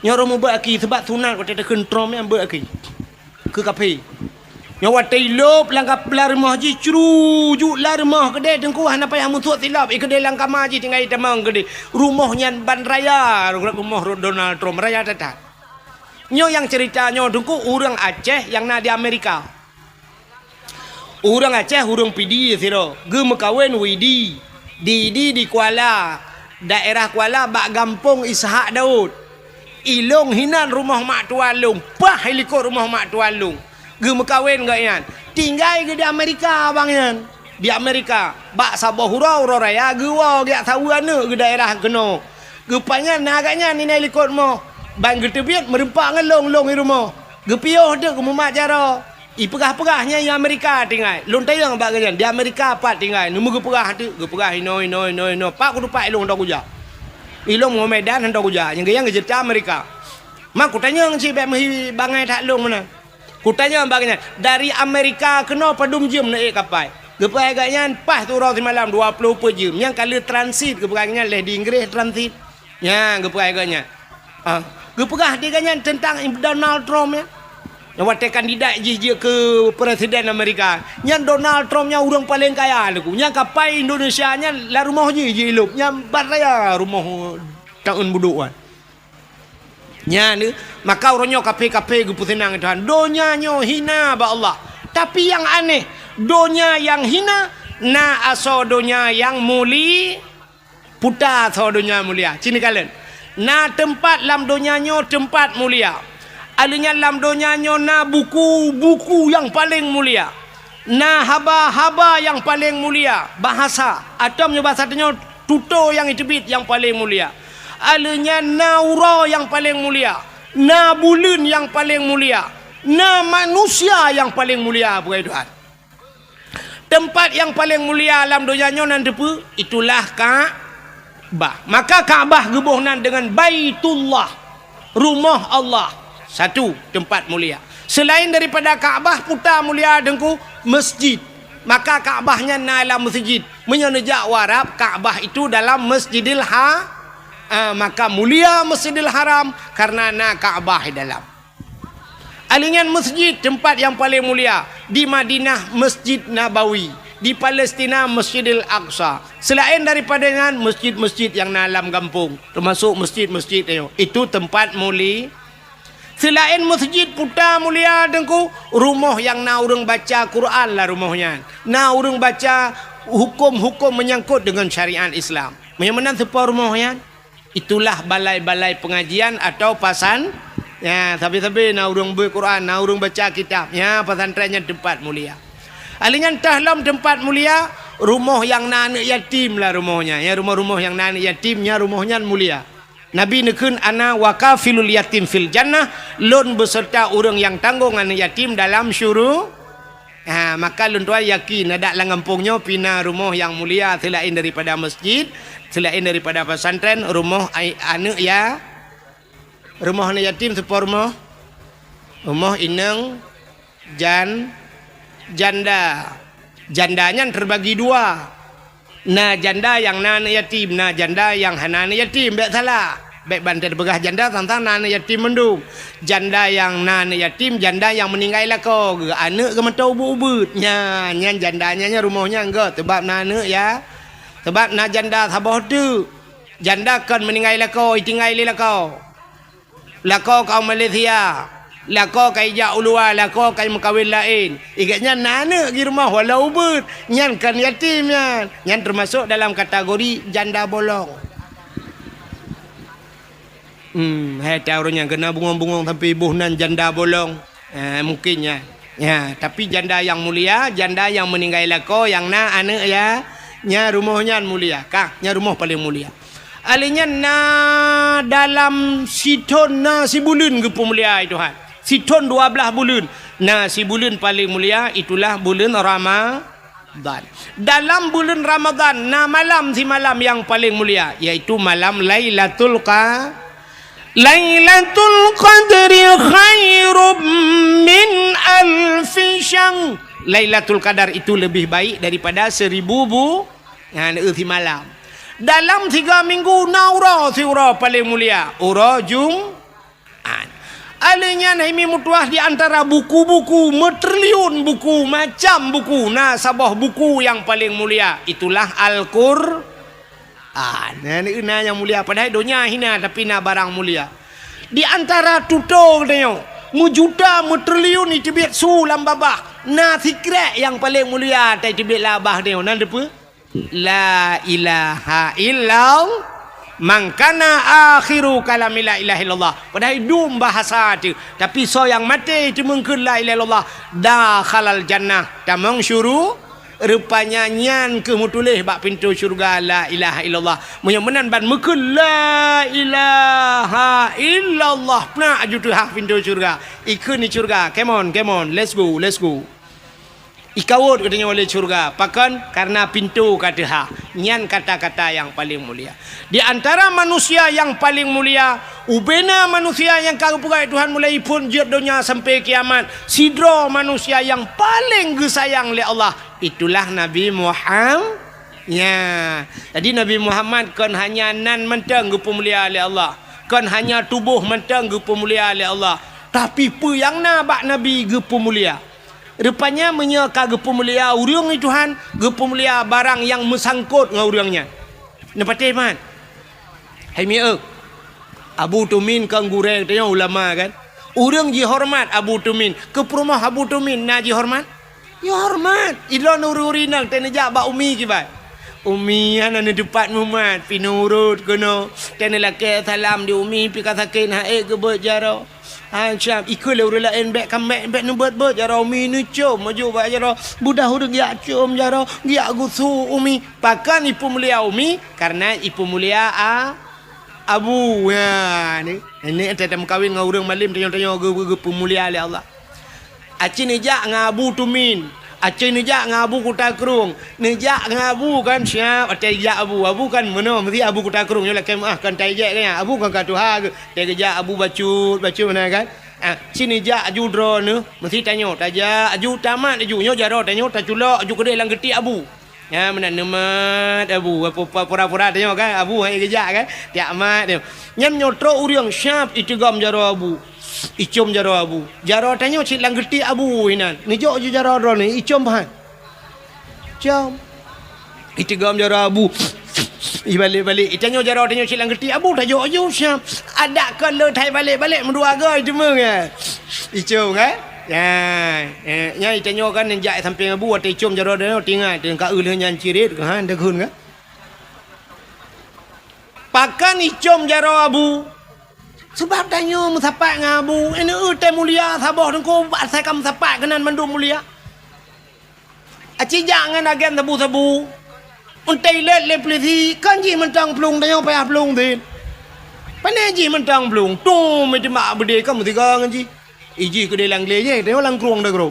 Nyoro mu baki sebab sunat ko tetekeun Trump yang baki. Ke kapai. Nyawa tailop langkap lar rumah ji cruju lar rumah gede dengku hana payah musuh tilap gede langkap maji tinggal tamang gede. Rumah nyan ban raya rumah Donald Trump raya tatat. Nyo yang ceritanya dengku orang Aceh yang na di Amerika. Orang Aceh urang pidi siro. Ge mekawin widi. Di Kuala. Daerah Kuala bak gampung Ishak Daud. Ilung hinan rumah mak tualung. Pah helikop rumah mak tualung. Ge mekawin gak yan. Tinggal ke di Amerika bang yan. Di Amerika. Bak Sabah Hurau raya. Ge wow dia tahu ane ke daerah kena. Ge panyan agaknya ni helikop mo. Bang getebiat merempak ngelong-long di rumah. Gepioh dak ke mumat jara. Perah-perahnya yang Amerika tinggal. Lon tayang bak ganyan. Di Amerika pat tinggal. Numu geperah tu. Geperah ino. Pak ku tupak ilong hendak kuja. Ilong mau Medan hendak kuja. Yang gayang gejerta Amerika. Mak ku tanya ngci bek mehi bangai tak long mana. Ku tanya baganya. Dari Amerika kena padum jam naik kapal. Geperah ganyan pas tu orang semalam 20 per jam. Yang kali transit geperah ganyan leh di Inggeris transit. Ya geperah ganyan. Geperah dia ganyan tentang Donald Trump ya. Yang waktu kandidat je ke presiden Amerika. Yang Donald Trump nya orang paling kaya aku. Yang kapai Indonesia nya la rumah je hidup. Yang baraya rumah tahun buduan. Nya ni maka orangnya kape-kape gepu senang Tuhan. Donya nyo hina ba Allah. Tapi yang aneh, donya yang hina na aso donya yang muli puta aso donya mulia. Cini kalian. Na tempat lam donyanya tempat mulia. Alanya lam donyanya na buku-buku yang paling mulia. Na haba-haba yang paling mulia. Bahasa. Atomnya bahasanya tuto yang itibit yang paling mulia. Alanya naura yang paling mulia. Na bulan yang paling mulia. Na manusia yang paling mulia. Bukai Tuhan. Tempat yang paling mulia alam donyanya nanti pun itulah Ka'bah. Maka Ka'bah gebuhnan dengan Baitullah, rumah Allah. Satu tempat mulia. Selain daripada Ka'bah putar mulia dengku masjid. Maka Ka'bahnya dalam masjid. Menyenejak warab Ka'bah itu dalam Masjidil maka mulia Masjidil Haram karena na Ka'bah dalam. Alingan masjid tempat yang paling mulia di Madinah Masjid Nabawi. Di Palestina Masjidil Aqsa. Selain daripada dengan masjid-masjid yang dalam kampung, termasuk masjid-masjid itu tempat mulia. Selain masjid putar mulia dengku, rumah yang na urang baca Quran lah rumahnya. Na urang baca hukum-hukum menyangkut dengan syariat Islam. Mana sepa rumahnya? Itulah balai-balai pengajian atau pasan. Ya, tapi na urang berquran, na urang baca kitab. Ya, pesantrennya tempat mulia. Alingan tahlam tempat mulia, rumah yang anak yatim lah rumahnya. Ya, rumah-rumah yang anak yatimnya rumahnya mulia. Nabi nekun ana wakafilul yatim fil jannah, lon beserta orang yang tanggung anak yatim dalam syurga. Maka lon tuan yakin ada lang kampungnya pina rumah yang mulia selain daripada masjid, selain daripada pesantren, rumah anak ya. Rumah anak yatim sepa rumah inang janda. Jandanya terbagi dua. Na janda yang na anak yatim, na janda yang hana anak yatim. Baik salah. Baik bantai begah janda tentang na anak yatim mendung. Janda yang na anak yatim, janda yang meninggal lah kau. Anak ke mata ubut-ubut. Nya jandanya rumahnya enggak. Sebab na anak ya. Sebab na janda sabah tu. Janda kan meninggal lah kau, tinggal lah kau. Lah kau Malaysia. Lako kai ja ulua, lako kai mengkawin lain. Igatnya nana di rumah walau ber. Nyan kan yatim nyan. Nyan termasuk dalam kategori janda bolong. Hai tahu orang yang kena bungong-bungong sampai ibuh nan janda bolong. Mungkinnya. Ya, tapi janda yang mulia, janda yang meninggal lako, yang na anak ya, nya rumahnya mulia. Kah, nya rumah paling mulia. Alinya na dalam siton na si bulan ke mulia itu han. Siton 12 bulan. Nah, si bulan paling mulia itulah bulan Ramadan. Dalam bulan Ramadan, nah malam si malam yang paling mulia yaitu malam Lailatul Qadri khairum min alfi syahr. Lailatul Qadar itu lebih baik daripada 1000 malam. Dalam 3 minggu naura si ura paling mulia, ura Jumat. Alanya naimi mutuah di antara buku-buku, metriliun buku, macam buku. Nah, sabah buku yang paling mulia itulah Al-Qur'an. Nah, yang mulia padahal dunia hina tapi na barang mulia. Di antara tutor tengok, mujuta metriliun itu biat sulam babah. Nah, sikret yang paling mulia tai biat labah tengok. Nah, depa la ilaha illallah. Mangkana akhiru kalami la ilaha illallah. Padahal dum bahasa tu. Tapi so yang mati itu mungkin la ilaha illallah. Dakhalal jannah. Tamang syuru. Rupanya nyan ke mutulih bak pintu syurga la ilaha illallah. Menyan ban mungkin la ilaha illallah. Pernah ajutu hak pintu syurga. Ikut ni syurga. Come on. Let's go. Ikawut katanya oleh syurga. Pakan karena pintu kata ha. Nyan kata-kata yang paling mulia. Di antara manusia yang paling mulia, ubena manusia yang kagupukai Tuhan mulai pun jid dunia sampai kiamat. Sidro manusia yang paling disayang oleh Allah. Itulah Nabi Muhammad. Ya. Jadi Nabi Muhammad kan hanya nan mentang gupu mulia oleh Allah. Kan hanya tubuh mentang gupu mulia oleh Allah. Tapi apa yang nabak Nabi gupu mulia? Rupanya menyeka gepu mulia urang ni Tuhan, gepu mulia barang yang mesangkut dengan urangnya. Nepati man. Hai miak. Abu Tumin kang gureng tanya ulama kan. Urang ji hormat Abu Tumin. Ke rumah Abu Tumin na ji hormat? Ya hormat. Idon uri-uri nang teneja ba umi ki bai. Umi ana ne depat mumat pinurut kono. Tene lake salam di umi pi katakin hae ke bejaro. Syam ikut le urang lain bek kamek bek nubat jaro umi ni cum maju ba jaro budah urang ya cum jaro dia gusu umi pakan ipu mulia umi karena ipu mulia abu ya ni ada kawin dengan urang malim tanya gepu mulia oleh Allah. Aci ni jak ngabu tumin. Aceh ni jak ngabu Kota Kerung. Ni jak ngabu kan siap. Aceh jak abu kan mana mesti abu Kota Kerung. Yolah kan tai jak kan. Abu kan katu ha ke. Dia jak abu bacut mana kan. Sini jak aju drone mesti tanya taja aju tamat aju nyo jaro tanya ta culak aju kedai lang geti abu. Ya mana nemat abu apa pura-pura tanya kan abu hai kejak kan. Tiak mat dia. Nyam nyotro uriang syap itu gam jaro abu. Icom jaro abu. Jaro tanya cik lang geti abu hinan. Ni jok je jaro drone ni icom bahan. Jom. Itu gam jaro abu. Balik. Tanya jaro tanya cik lang geti abu dah jok je syap. Ada kan le thai balik mendua gai tu meng ah. Icom kan? Ya, tanya kan njak samping abu atau icom jaro dah tinggal ka eul nyan cirit kan dah kun kan. Pakan icom jaro abu. Sebab tanya musapak ngabu. Ini utai mulia sabah dengku saya kamu sapak kenan mandu mulia. Aci jangan agen sabu-sabu. Untai let le polisi kan ji mentang pelung tanya payah pelung din. Pandai ji mentang pelung. Tu mesti mak berde kamu tiga kan ji. Iji ke delang le je, tengok lang kruang dah gro.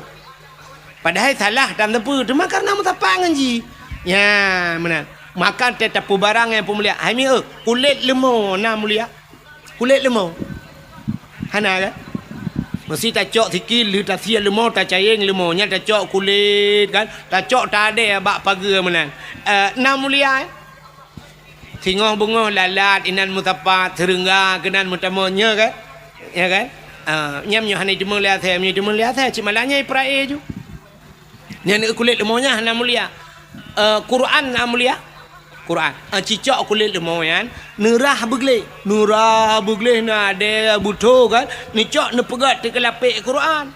Padahal salah dalam tepu tu karena musapak kan ji. Ya, benar. Makan tetap barang yang pemulia. Hai mi kulit lemau na mulia. Kulit lemau. Hana kan? Mesti tak cok sikit lu tak sia lemau tak cayeng lemau nya tak cok kulit kan. Tak cok tak ada bak pagar menan. Na mulia. Singoh bungoh lalat inan mutapa terengga kenan mutamonya kan? Ya kan? Nyam nyo hana cuma lihat saya cuma malanya iprae ju. Nya kulit lemau nya na mulia. Quran na mulia. Quran. Cicak kulit lemau kan. Nerah begleh na ada buto kan. Nicak ne pegat te kelapik Quran.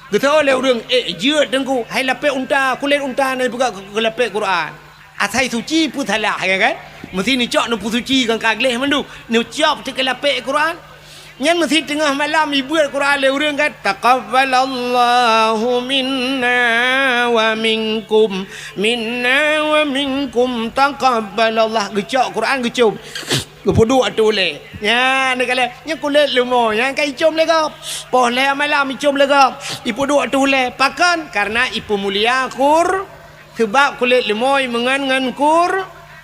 Kita oleh orang jeut dengku. Hai lapik unta, kulit unta ne pegat kelapik Quran. Atai suci pun salah kan. Mesti nicak ne pun suci kan kagleh mandu. Nicak te kelapik Quran. Nyan mesti tengah malam ibu Quran le urang kan taqabbalallahu minna wa minkum taqabbalallah gecak Quran gecum gepudu atu le nya ne kale nya kulit lumo yang kai cum le gap poh le malam cum le gap ipu du atu le pakan karena ipu mulia kur sebab kulit lemoi mengan kur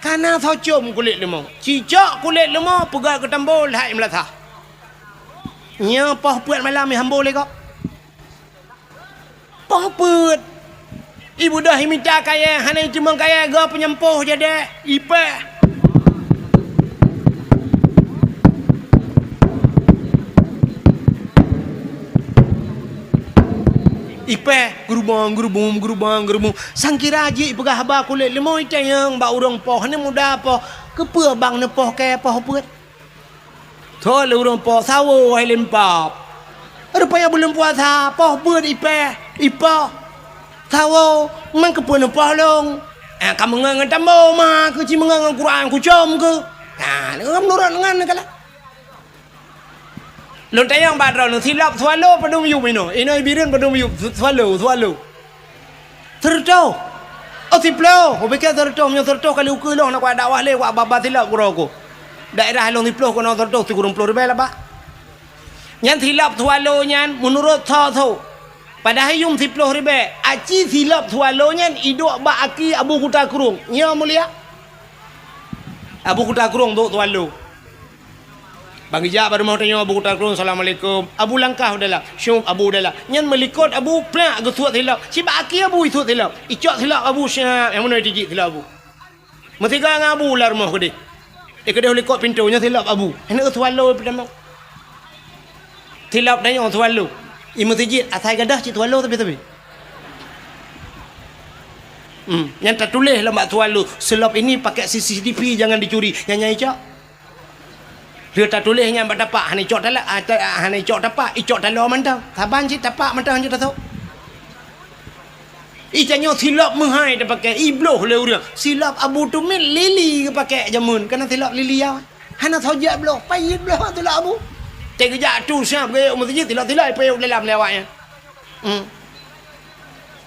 karena thau cum kulit lemau cicak kulit lemau pegat ke tambol hai melatah nya poh puat malam ni hambol le kok. Poh puat. Ibu dah minta kaya, hanai cuma kaya ga penyempoh je dek. Ipeh. Ipeh gerubung. Sangkira ji pegah ba kulit lemoi tayang ba urang poh ni muda poh. Kepe bang ne poh kaya poh puat. Thôi urang po sawo hai lempap. Rupanya belum puasa, poh beut ipa. Sawo mang kepeun poh long. Kamu ngan tambo mah ke ci mengan Quran ku com ke. Ngam nurut ngan kala. Lon tayang badro no silap swalo padum yu mino. Ino birin padum yu swalo. Terto. Oh siplo, obeke terto nyo terto kali uku long nak dakwah le wa baba silap kuroko. Daerah long diploh kono tertok ti kurung ploh ribe lah pak. Nyan silap tualo nyan menurut tho. Padahal yung diploh ribe aci silap tualo nyan idok ba aki abu kuta kurung. Nya mulia. Abu kuta kurung dok tualo. Bang ija baru mau tanya abu kuta kurung assalamualaikum. Abu langkah udahlah. Syum abu udahlah. Nyan melikot abu plak ke tuat silap. Si ba aki abu itu silap. Icak silap abu syah yang mana dijik silap abu. Mesti kan abu lah rumah ke dia. Kedai oleh kot pintunya silap abu. Hendak tualo pertama. Silap dan yang tualo. Imu tijit atai gadah cik tualo tapi. Yang tak tulis lah mak tualo. Silap ini pakai CCTV jangan dicuri. Yang nyai cak. Dia tak tulis yang dapat. Hani cok talak. Hani cok dapat. Icok talo mantau. Saban cik dapat mantau hanya tak tahu. Icanyo silap menghai dah pakai ibloh le urang. Silap abu tu min lili ke pakai jamun. Kena silap lili ya. Hana thojak bloh, payit bloh tu lah abu. Cek kejak tu siap ke masjid tilak-tilak payuk dalam lewatnya.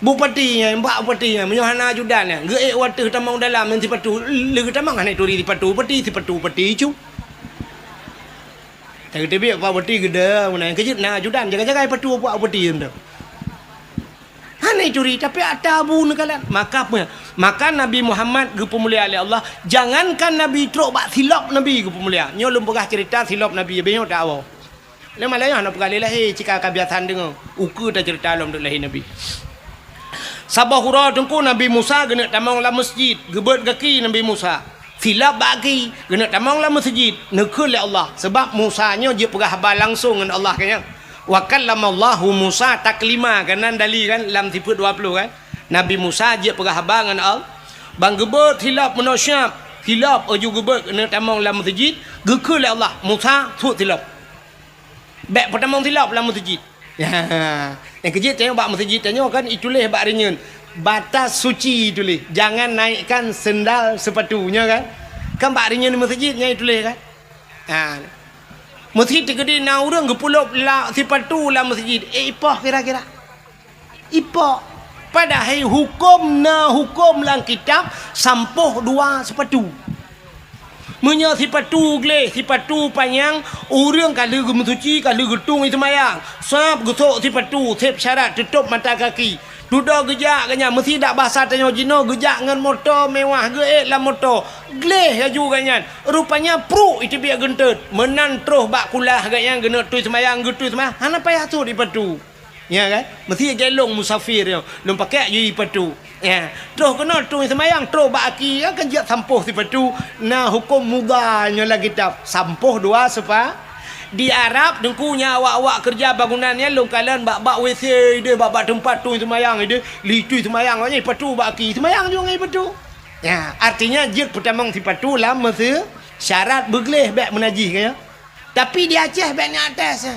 Bupatinya, mbak bupatinya menyohana judannya. Ge water tamang dalam nanti patu. Le tamang hanai turi di patu pati cu. Tak kete biak pak bupati gede mana kejut na judan jaga-jaga patu pak bupati tu. Hanai curi tapi ada abu nekalan. Maka Nabi Muhammad ge pemulia oleh Allah, jangankan Nabi trok bak silap Nabi ge pemulia. Nyo lum pegah cerita silap Nabi benyo tak awal. Le malaya nak perkali lah cika kebiasaan dengar. Uku dah cerita lum dak lahir Nabi. Sabah hura tengku Nabi Musa genak tamang la masjid, gebet kaki Nabi Musa. Silap bagi genak tamang la masjid, nekul oleh Allah sebab Musa nyo je pegah habal langsung dengan Allah kanya. Wa kallamallahu Musa taklima kanan dali kan lam 20 kan Nabi Musa je pegah habang dengan Allah bang gebet hilap menosyap hilap aju gebet kena tamang lam masjid gekul Allah Musa thut hilap bek pertamang hilap lam masjid yang kejit tengok bak masjid tanya kan itulah bak ringan batas suci itulah jangan naikkan sendal sepatunya kan bak ringan masjidnya itulah kan masjid tegedi na urang gepulop la sipatu la masjid ipah kira-kira ipah padahal hukum lang kitab sampoh dua sepatu munya sipatu gle sipatu panjang urang kali gemusuci kali getung itu mayang sap getok sipatu sep syarat tutup mata kaki duda gejak kanya mesti dak bahasa tanya jino gejak ngan motor mewah ge la motor gleh laju ganyan rupanya pru itu biar gentet menan terus bak kulah ganyan gena tu semayang gitu semayang hana payah tu di patu ya kan mesti gelong musafir yo lum pakai je patu ya terus kena tu semayang terus bak aki kan jat sampoh si patu nah hukum mudahnya lagi kitab sampoh dua sepa di Arab dengkunya awak-awak kerja bangunannya longkalan bak-bak WC dia bak-bak tempat tu semayang dia litu semayang ni patu bak aki semayang juga ngai patu Ya, artinya jid pertamang tipatu lah masa syarat bergelih baik menajih kaya. Tapi di Aceh baiknya atas.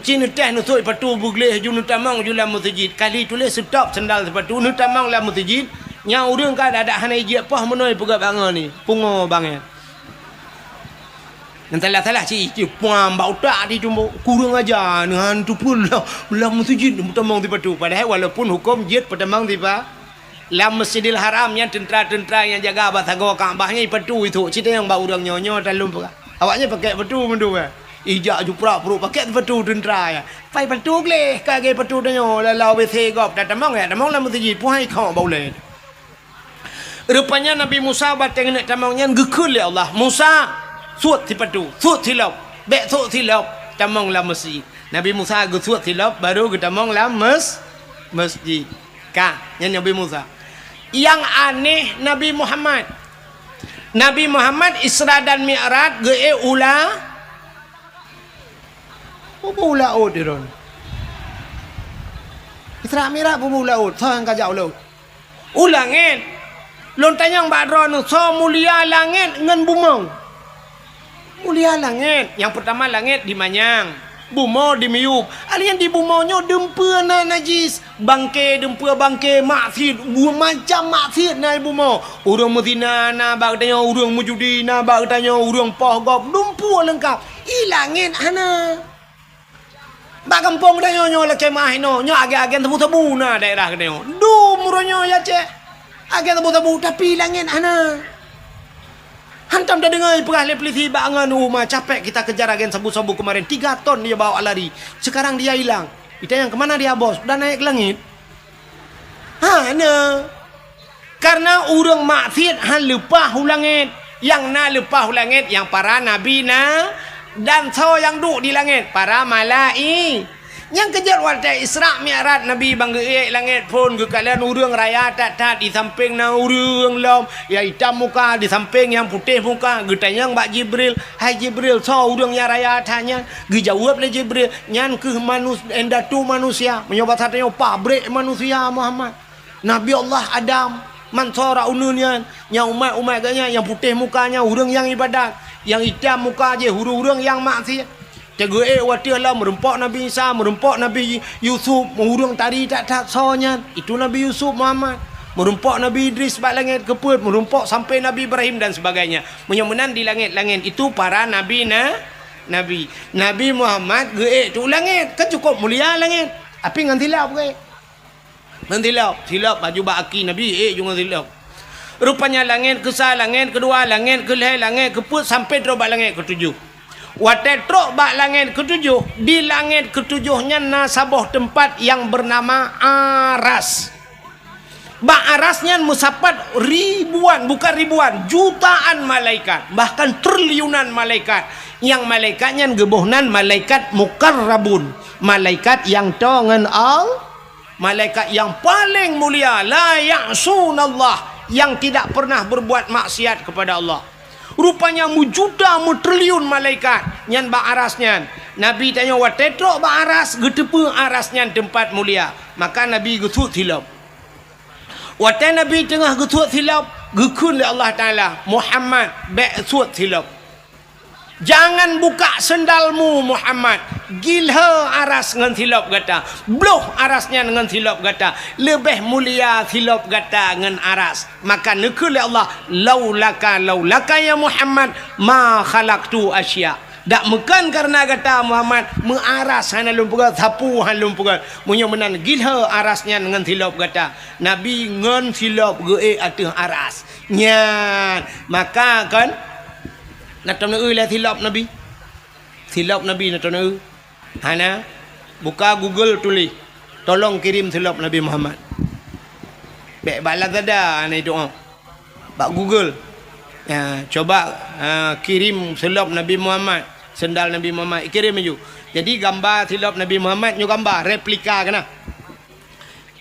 Cina teh nusuk patu bergelih jun tamang julam masjid. Kali tulis stop sendal sepatu nu tamang lah masjid. Nya urang ka ada hanai je pah menoi pegat bangan ni. Pungo bangan. Nanti salah cik puan bau tak di jumbo kurang aja dengan tu pun lah masjid tamang tipatu. Padahal walaupun hukum jid pertamang tipa lam Masjidil Haram yang tentera-tentera yang jaga bathago Kaabahnya ipatu itu cerita yang bau orang nyonyo dalam pula awaknya pakai patu mendu kan ijak ju pura-pura pakai patu tentera ya pai patu gleh kage patu danyo lalau WC gop dah tamang ya tamang lam masjid puhai kau bau le rupanya Nabi Musa bateng nak tamangnya gekul ya Allah Musa suat ti patu suat tilap bek suat tilap tamang lam masjid Nabi Musa gesuat tilap baru ke tamang lam masjid ka yang Nabi Musa. Yang aneh Nabi Muhammad Isra dan Mi'raj ge ula apa ula odiron Isra Mi'raj apa ula od sang kajau lo ulangen lontanyang badron so mulia langit ngan bumong mulia langit yang pertama langit di manyang bumo di miup alian di bumonyo dempua na najis bangke dempua bangke maksiat macam maksiat na bumo urang mezina na bagdanyo urang mujudi na bagdanyo urang pohgop dempua lengkap ilangin ana ba kampung danyo nyo la kemah no nyo age-age tebu-tebu na daerah danyo dumronyo ya ce age tebu-tebu tapi ilangin ana hantam dah dengar perah polisi bangan rumah capek kita kejar agen sabu-sabu kemarin 3 ton dia bawa lari sekarang dia hilang kita yang kemana dia bos dah naik ke langit karena urang maksiat han lepah langit yang na lepah langit yang para nabi na dan so yang duduk di langit para malai yang kejar waktu Isra Mi'raj Nabi bangga langit pun ke kalian urang raya tak di samping na urang lom ya hitam muka di samping yang putih muka getanyang Mbak Jibril hai Jibril so urang yang raya tanya dijawab le Jibril nyan ke endatu manusia menyobat satanya pabrik manusia Muhammad Nabi Allah Adam mansora ununyan yang umat ganya yang putih mukanya urang yang ibadat yang hitam muka je urang yang maksiat jaga waktu lah merempak Nabi Isa merempak Nabi Yusuf mengurung tari tak sonya itu Nabi Yusuf Muhammad merempak Nabi Idris bak langit keput merempak sampai Nabi Ibrahim dan sebagainya menyemenan di langit-langit itu para Nabi Nabi Muhammad tu langit kan cukup mulia langit tapi ngan tilap ke ngan tilap baju baki Nabi jangan tilap rupanya langit kesal langit kedua langit kelih langit keput sampai terobak langit ketujuh watetrok bak langit ketujuh di langit ketujuhnya nasabah tempat yang bernama Aras bak Arasnya musapat ribuan bukan ribuan jutaan malaikat bahkan triliunan malaikat yang malaikatnya gebohnan malaikat mukarrabun malaikat yang tongan malaikat yang paling mulia la ya'sunallah yang tidak pernah berbuat maksiat kepada Allah rupanya mujuta triliun malaikat nyan ba arasnya Nabi tanya watetrok ba aras getepe arasnya tempat mulia maka Nabi gesut silap wate Nabi tengah gesut silap gekun li Allah Taala Muhammad bek sut silap jangan buka sendalmu Muhammad gilha aras dengan silap gata bloh arasnya dengan silap gata lebih mulia silap gata dengan aras maka nekul Allah laulaka ya Muhammad ma khalaqtu asya dak mekan karena kata Muhammad mengaras hanalum pegat sapu halum pegat munyo menan gilha arasnya dengan silap gata Nabi ngan silap ge ateh aras nyan maka kan nak tahu nak silap Nabi nak tahu hana buka Google tulis tolong kirim silap Nabi Muhammad baik balas ada ana itu bak Google ya coba kirim silap Nabi Muhammad sendal Nabi Muhammad kirim aja jadi gambar silap Nabi Muhammad nyu gambar replika kana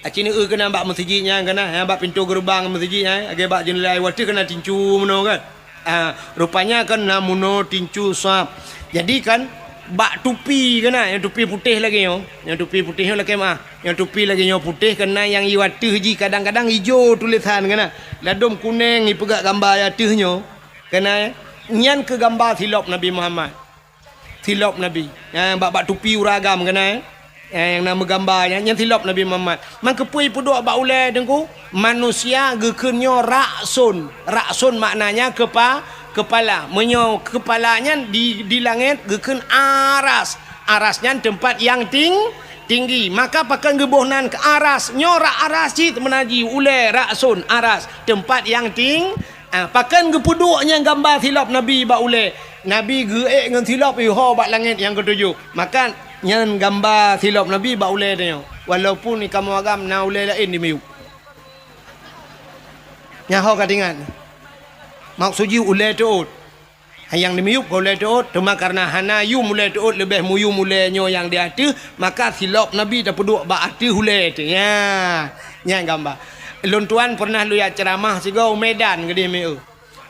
acini kena bak masjidnya kana bak pintu gerbang masjidnya age bak jendela wati kena tincu meno kan rupanya kan namuno tincu sap jadi kan bak tupi kena, yang tupi putih lagi yo. Yang tupi putih lagi mah. Yang tupi lagi yo putih kena yang iwatih ji kadang-kadang hijau tulisan kena. Ladum kuning ni pegak gambar yatihnyo. Kena nyan ke gambar silop Nabi Muhammad. Silop Nabi. Yang bak tupi uragam kena yang nama gambarnya yang silop Nabi Muhammad. Man kepui puduk bak ulai dengku manusia gekenyo raksun. Raksun maknanya kepala. Menyo kepalanya di langit geken aras. Arasnya tempat yang tinggi. Maka pakai gebuhnan ke aras. Nyorak aras cit menaji ulai raksun aras tempat yang tinggi. Pakai gepuduknya gambar silop Nabi bak ulai. Nabi geek dengan silop iho bak langit yang ketujuh. Maka nyan gambar silop Nabi bak ulai dia. Walaupun ni kamu agam na ulai lain di meyuk. Nyaho katingan. Maksudnya ulai tuut. Yang di meyuk ulai tuut. Cuma karena hana yu mulai tuut lebih muyu mulai nyo yang di hati. Maka silop Nabi dah peduk bak hati ulai tu. Ya. Nyan gambar. Lun tuan pernah lu ya ceramah sigau Medan ke di meyuk.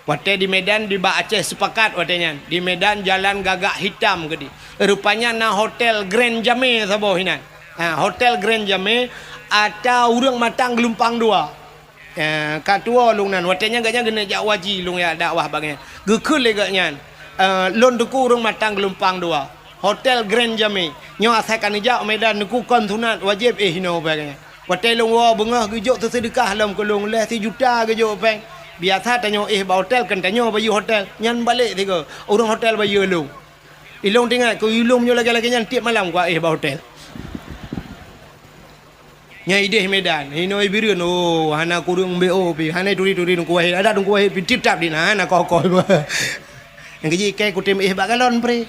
Waktu di Medan di Bak Aceh sepakat watenya. Di Medan jalan gagak hitam ke di. Rupanya na hotel Grand Jame saboh hinan. Hotel Grand Jame ada urang matang gelumpang dua. Katua lung nan watenya gaknya gena jak waji lung ya dakwah bagnya. Gekul le gaknya. Lon duku urang matang gelumpang dua. Hotel Grand Jame. Nyo asakan jak Medan duku kontunat wajib hino bagnya. Watai lung wa bengah gejuk tersedekah lam kolong leh 1 juta gejuk peng. Biasa tanya ba hotel kan tanya bayu hotel nyan balik tiga orang hotel bayu lu ilung tinggal ku ilung nyo lagi-lagi nyan tiap malam gua ba hotel nya ide Medan hino ibireun oh hana kurung bo pi hana turi-turi ku wahid ada ku wahid pi tip tap di hana kok yang keji kai ku tim ba galon pre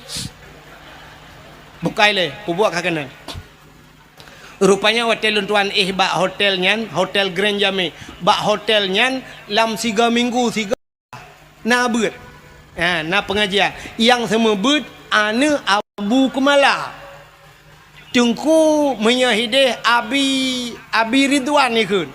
bukai le ku buat kakana. Rupanya hotel tuan bak hotel nyan, hotel Grand Jame. Bak hotel nyan lam 3 minggu 3 na beut. Na pengajian. Yang semua beut ana Abu Kumala. Tengku menyahideh Abi Ridwan ni kun.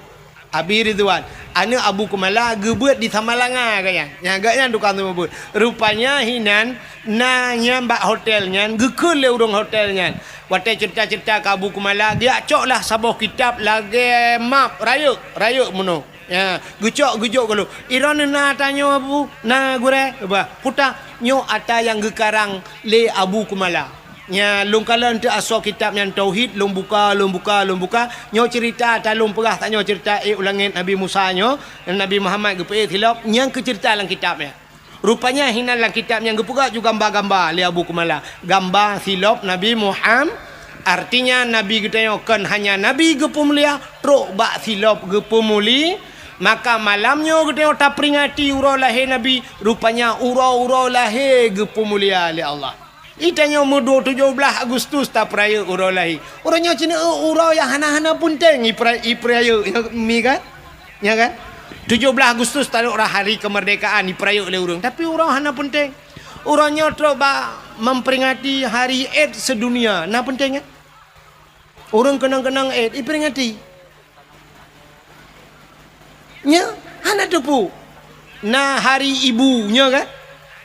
Abi Ridwan. Ana Abu Kumala gebeut di Samalanga kaya. Nya agaknya tukang semua beut. Rupanya hinan na nyam bak hotel nyan gekeul le urang hotel nyan. Waktu cerita-cerita ke Abu Kumala dia coklah sabuh kitab lagi map rayuk mono. Ya, gejok kalau. Iron na tanya Abu na gure ba puta nyo ata yang gekarang le Abu Kumala. Nya lung kala ente aso kitab yang tauhid lung buka nyo cerita talung perah tak nyo cerita ulangin Nabi Musa nyo Nabi Muhammad gepe hilap yang ke cerita dalam kitabnya. Rupanya hinan dalam kitab yang gepugak juga gambar-gambar li Abu Kumala. Gambar silop Nabi Muhammad. Artinya Nabi kita kan hanya Nabi gepemulia truk bak silop gepemuli. Maka malamnya kita tak peringati urau lahir Nabi. Rupanya urau lahir gepemulia li Allah. Itanya umur 17 Agustus tak peraya urau lahir. Orangnya cina urau yang hana-hana punting iperaya mi kan? Ya kan? 17 Agustus tak ada hari kemerdekaan diperaya oleh orang. Tapi orang hana penting. Orangnya terus memperingati hari AIDS sedunia. Nah penting kan? Orang kenang-kenang AIDS diperingati. Nya hana tepu. Nah hari ibunya kan?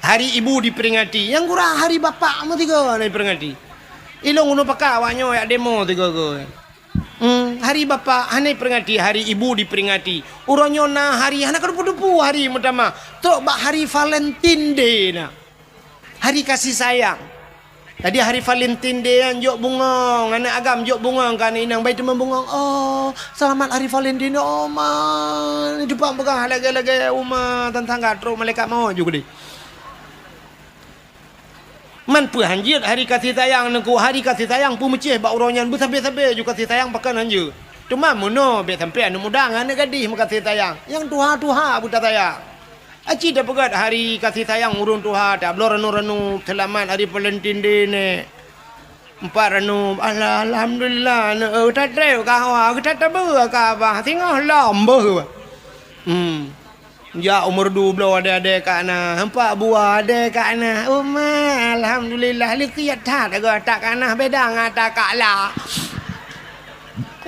Hari ibu diperingati. Yang kurang hari bapak mu tiga diperingati. Ilong unu pakai awaknya ya demo tiga ke. Hari bapa hanai peringati, hari ibu diperingati. Urangnya na hari hana kedupu-dupu hari pertama. Tok bak hari Valentine Day na. Hari kasih sayang. Tadi hari Valentine Day yang jok bunga, anak agam jok bunga kan inang baik teman bunga. Oh, selamat hari Valentine oh man. Depan pegang lagi-lagi umma tentang gatro malaikat mau juga deh. Man pu hanjir hari kasih sayang nengku hari kasih sayang pu mecih bak uronyan bu sampai juga kasih sayang pakan hanjir. Cuma mono be sampai anu mudang ane gadih makasih sayang. Yang tuha buta sayang. Aci dah pegat hari kasih sayang urun tuha dak blor ranu selamat hari Valentine Day ne. Empat ranu alhamdulillah ne tak treu ka hawa kita tabu ka ba tengah lambe. Ya umur 12 ada kana hampa buah ada kana alhamdulillah likiat tak ada tak kana beda ngata kala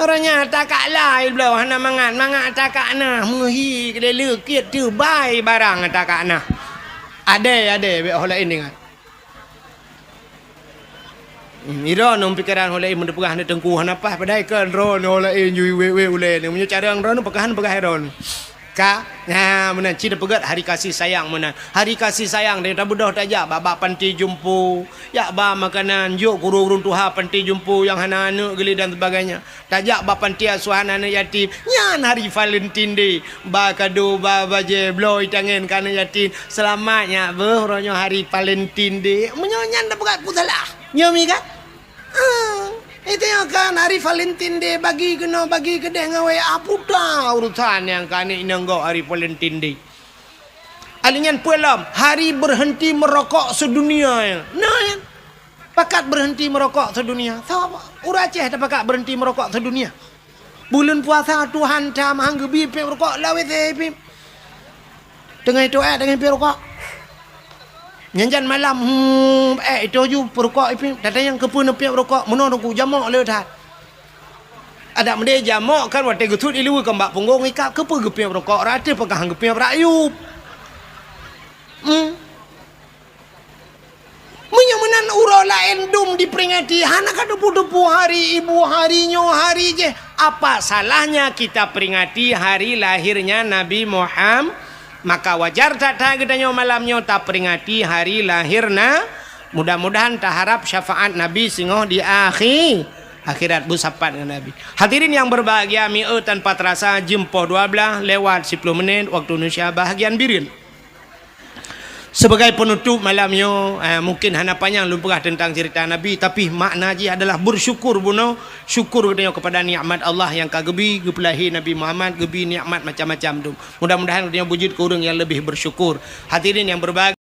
orangnya tak kala iblau hana mangan tak kana muhi kede likiat tu bai barang tak kana ada be hola ini kan Ira nang pikiran oleh mun pegah na tengku hanapah padai kan ron oleh yui we ule ni munyo cara ron pegahan pegah ron. Ka menan cina pegat hari kasih sayang menan hari kasih sayang dia tak budah tak jak baba panti jumpu ya ba makanan juk guru-guru tuha panti jumpu yang hana-hana geli dan sebagainya tak jak ba panti asuhan anak yatim nyan hari Valentine Day ba kado ba baje bloy tangan kana yatim selamatnya beronyo hari Valentine Day menyanyan dak pegat ku salah nyomi kan itu yang kan hari Valentine Day bagi kena bagi kedai ngawe apa dah urusan yang kan ini enggak hari Valentine Day. Alingan pulam hari berhenti merokok sedunia. Nah, ya. Pakat berhenti merokok sedunia. Siapa? Orang Aceh dah pakat berhenti merokok sedunia. Bulan puasa Tuhan dah manggebi pe rokok lawe te. Tengah itu dengan pe rokok. Nyanjan malam itu ju perokok ipi tata yang kepun piak rokok meno ku jamak le tat ada mende jamak kan wate gutut ilu kembak punggung ikap kepe gepiak rokok rate pegah gepiak rayup menyamanan ura lain dum diperingati hana kadupu-dupu hari ibu harinyo hari je apa salahnya kita peringati hari lahirnya Nabi Muhammad. Maka wajar tak gedanya malamnya tak peringati hari lahirna. Mudah-mudahan tak harap syafaat Nabi singoh di akhirat busapat dengan Nabi. Hadirin yang berbahagia, tanpa terasa jempoh 12 lewat 10 menit waktu Indonesia bahagian birin. Sebagai penutup malamnya mungkin hana panjang lumpah tentang cerita Nabi tapi makna ji adalah bersyukur buno syukur kepada nikmat Allah yang kagebi gepelahi Nabi Muhammad gebi nikmat macam-macam tu. Mudah-mudahan dia wujud ke orang yang lebih bersyukur. Hadirin yang berbahagia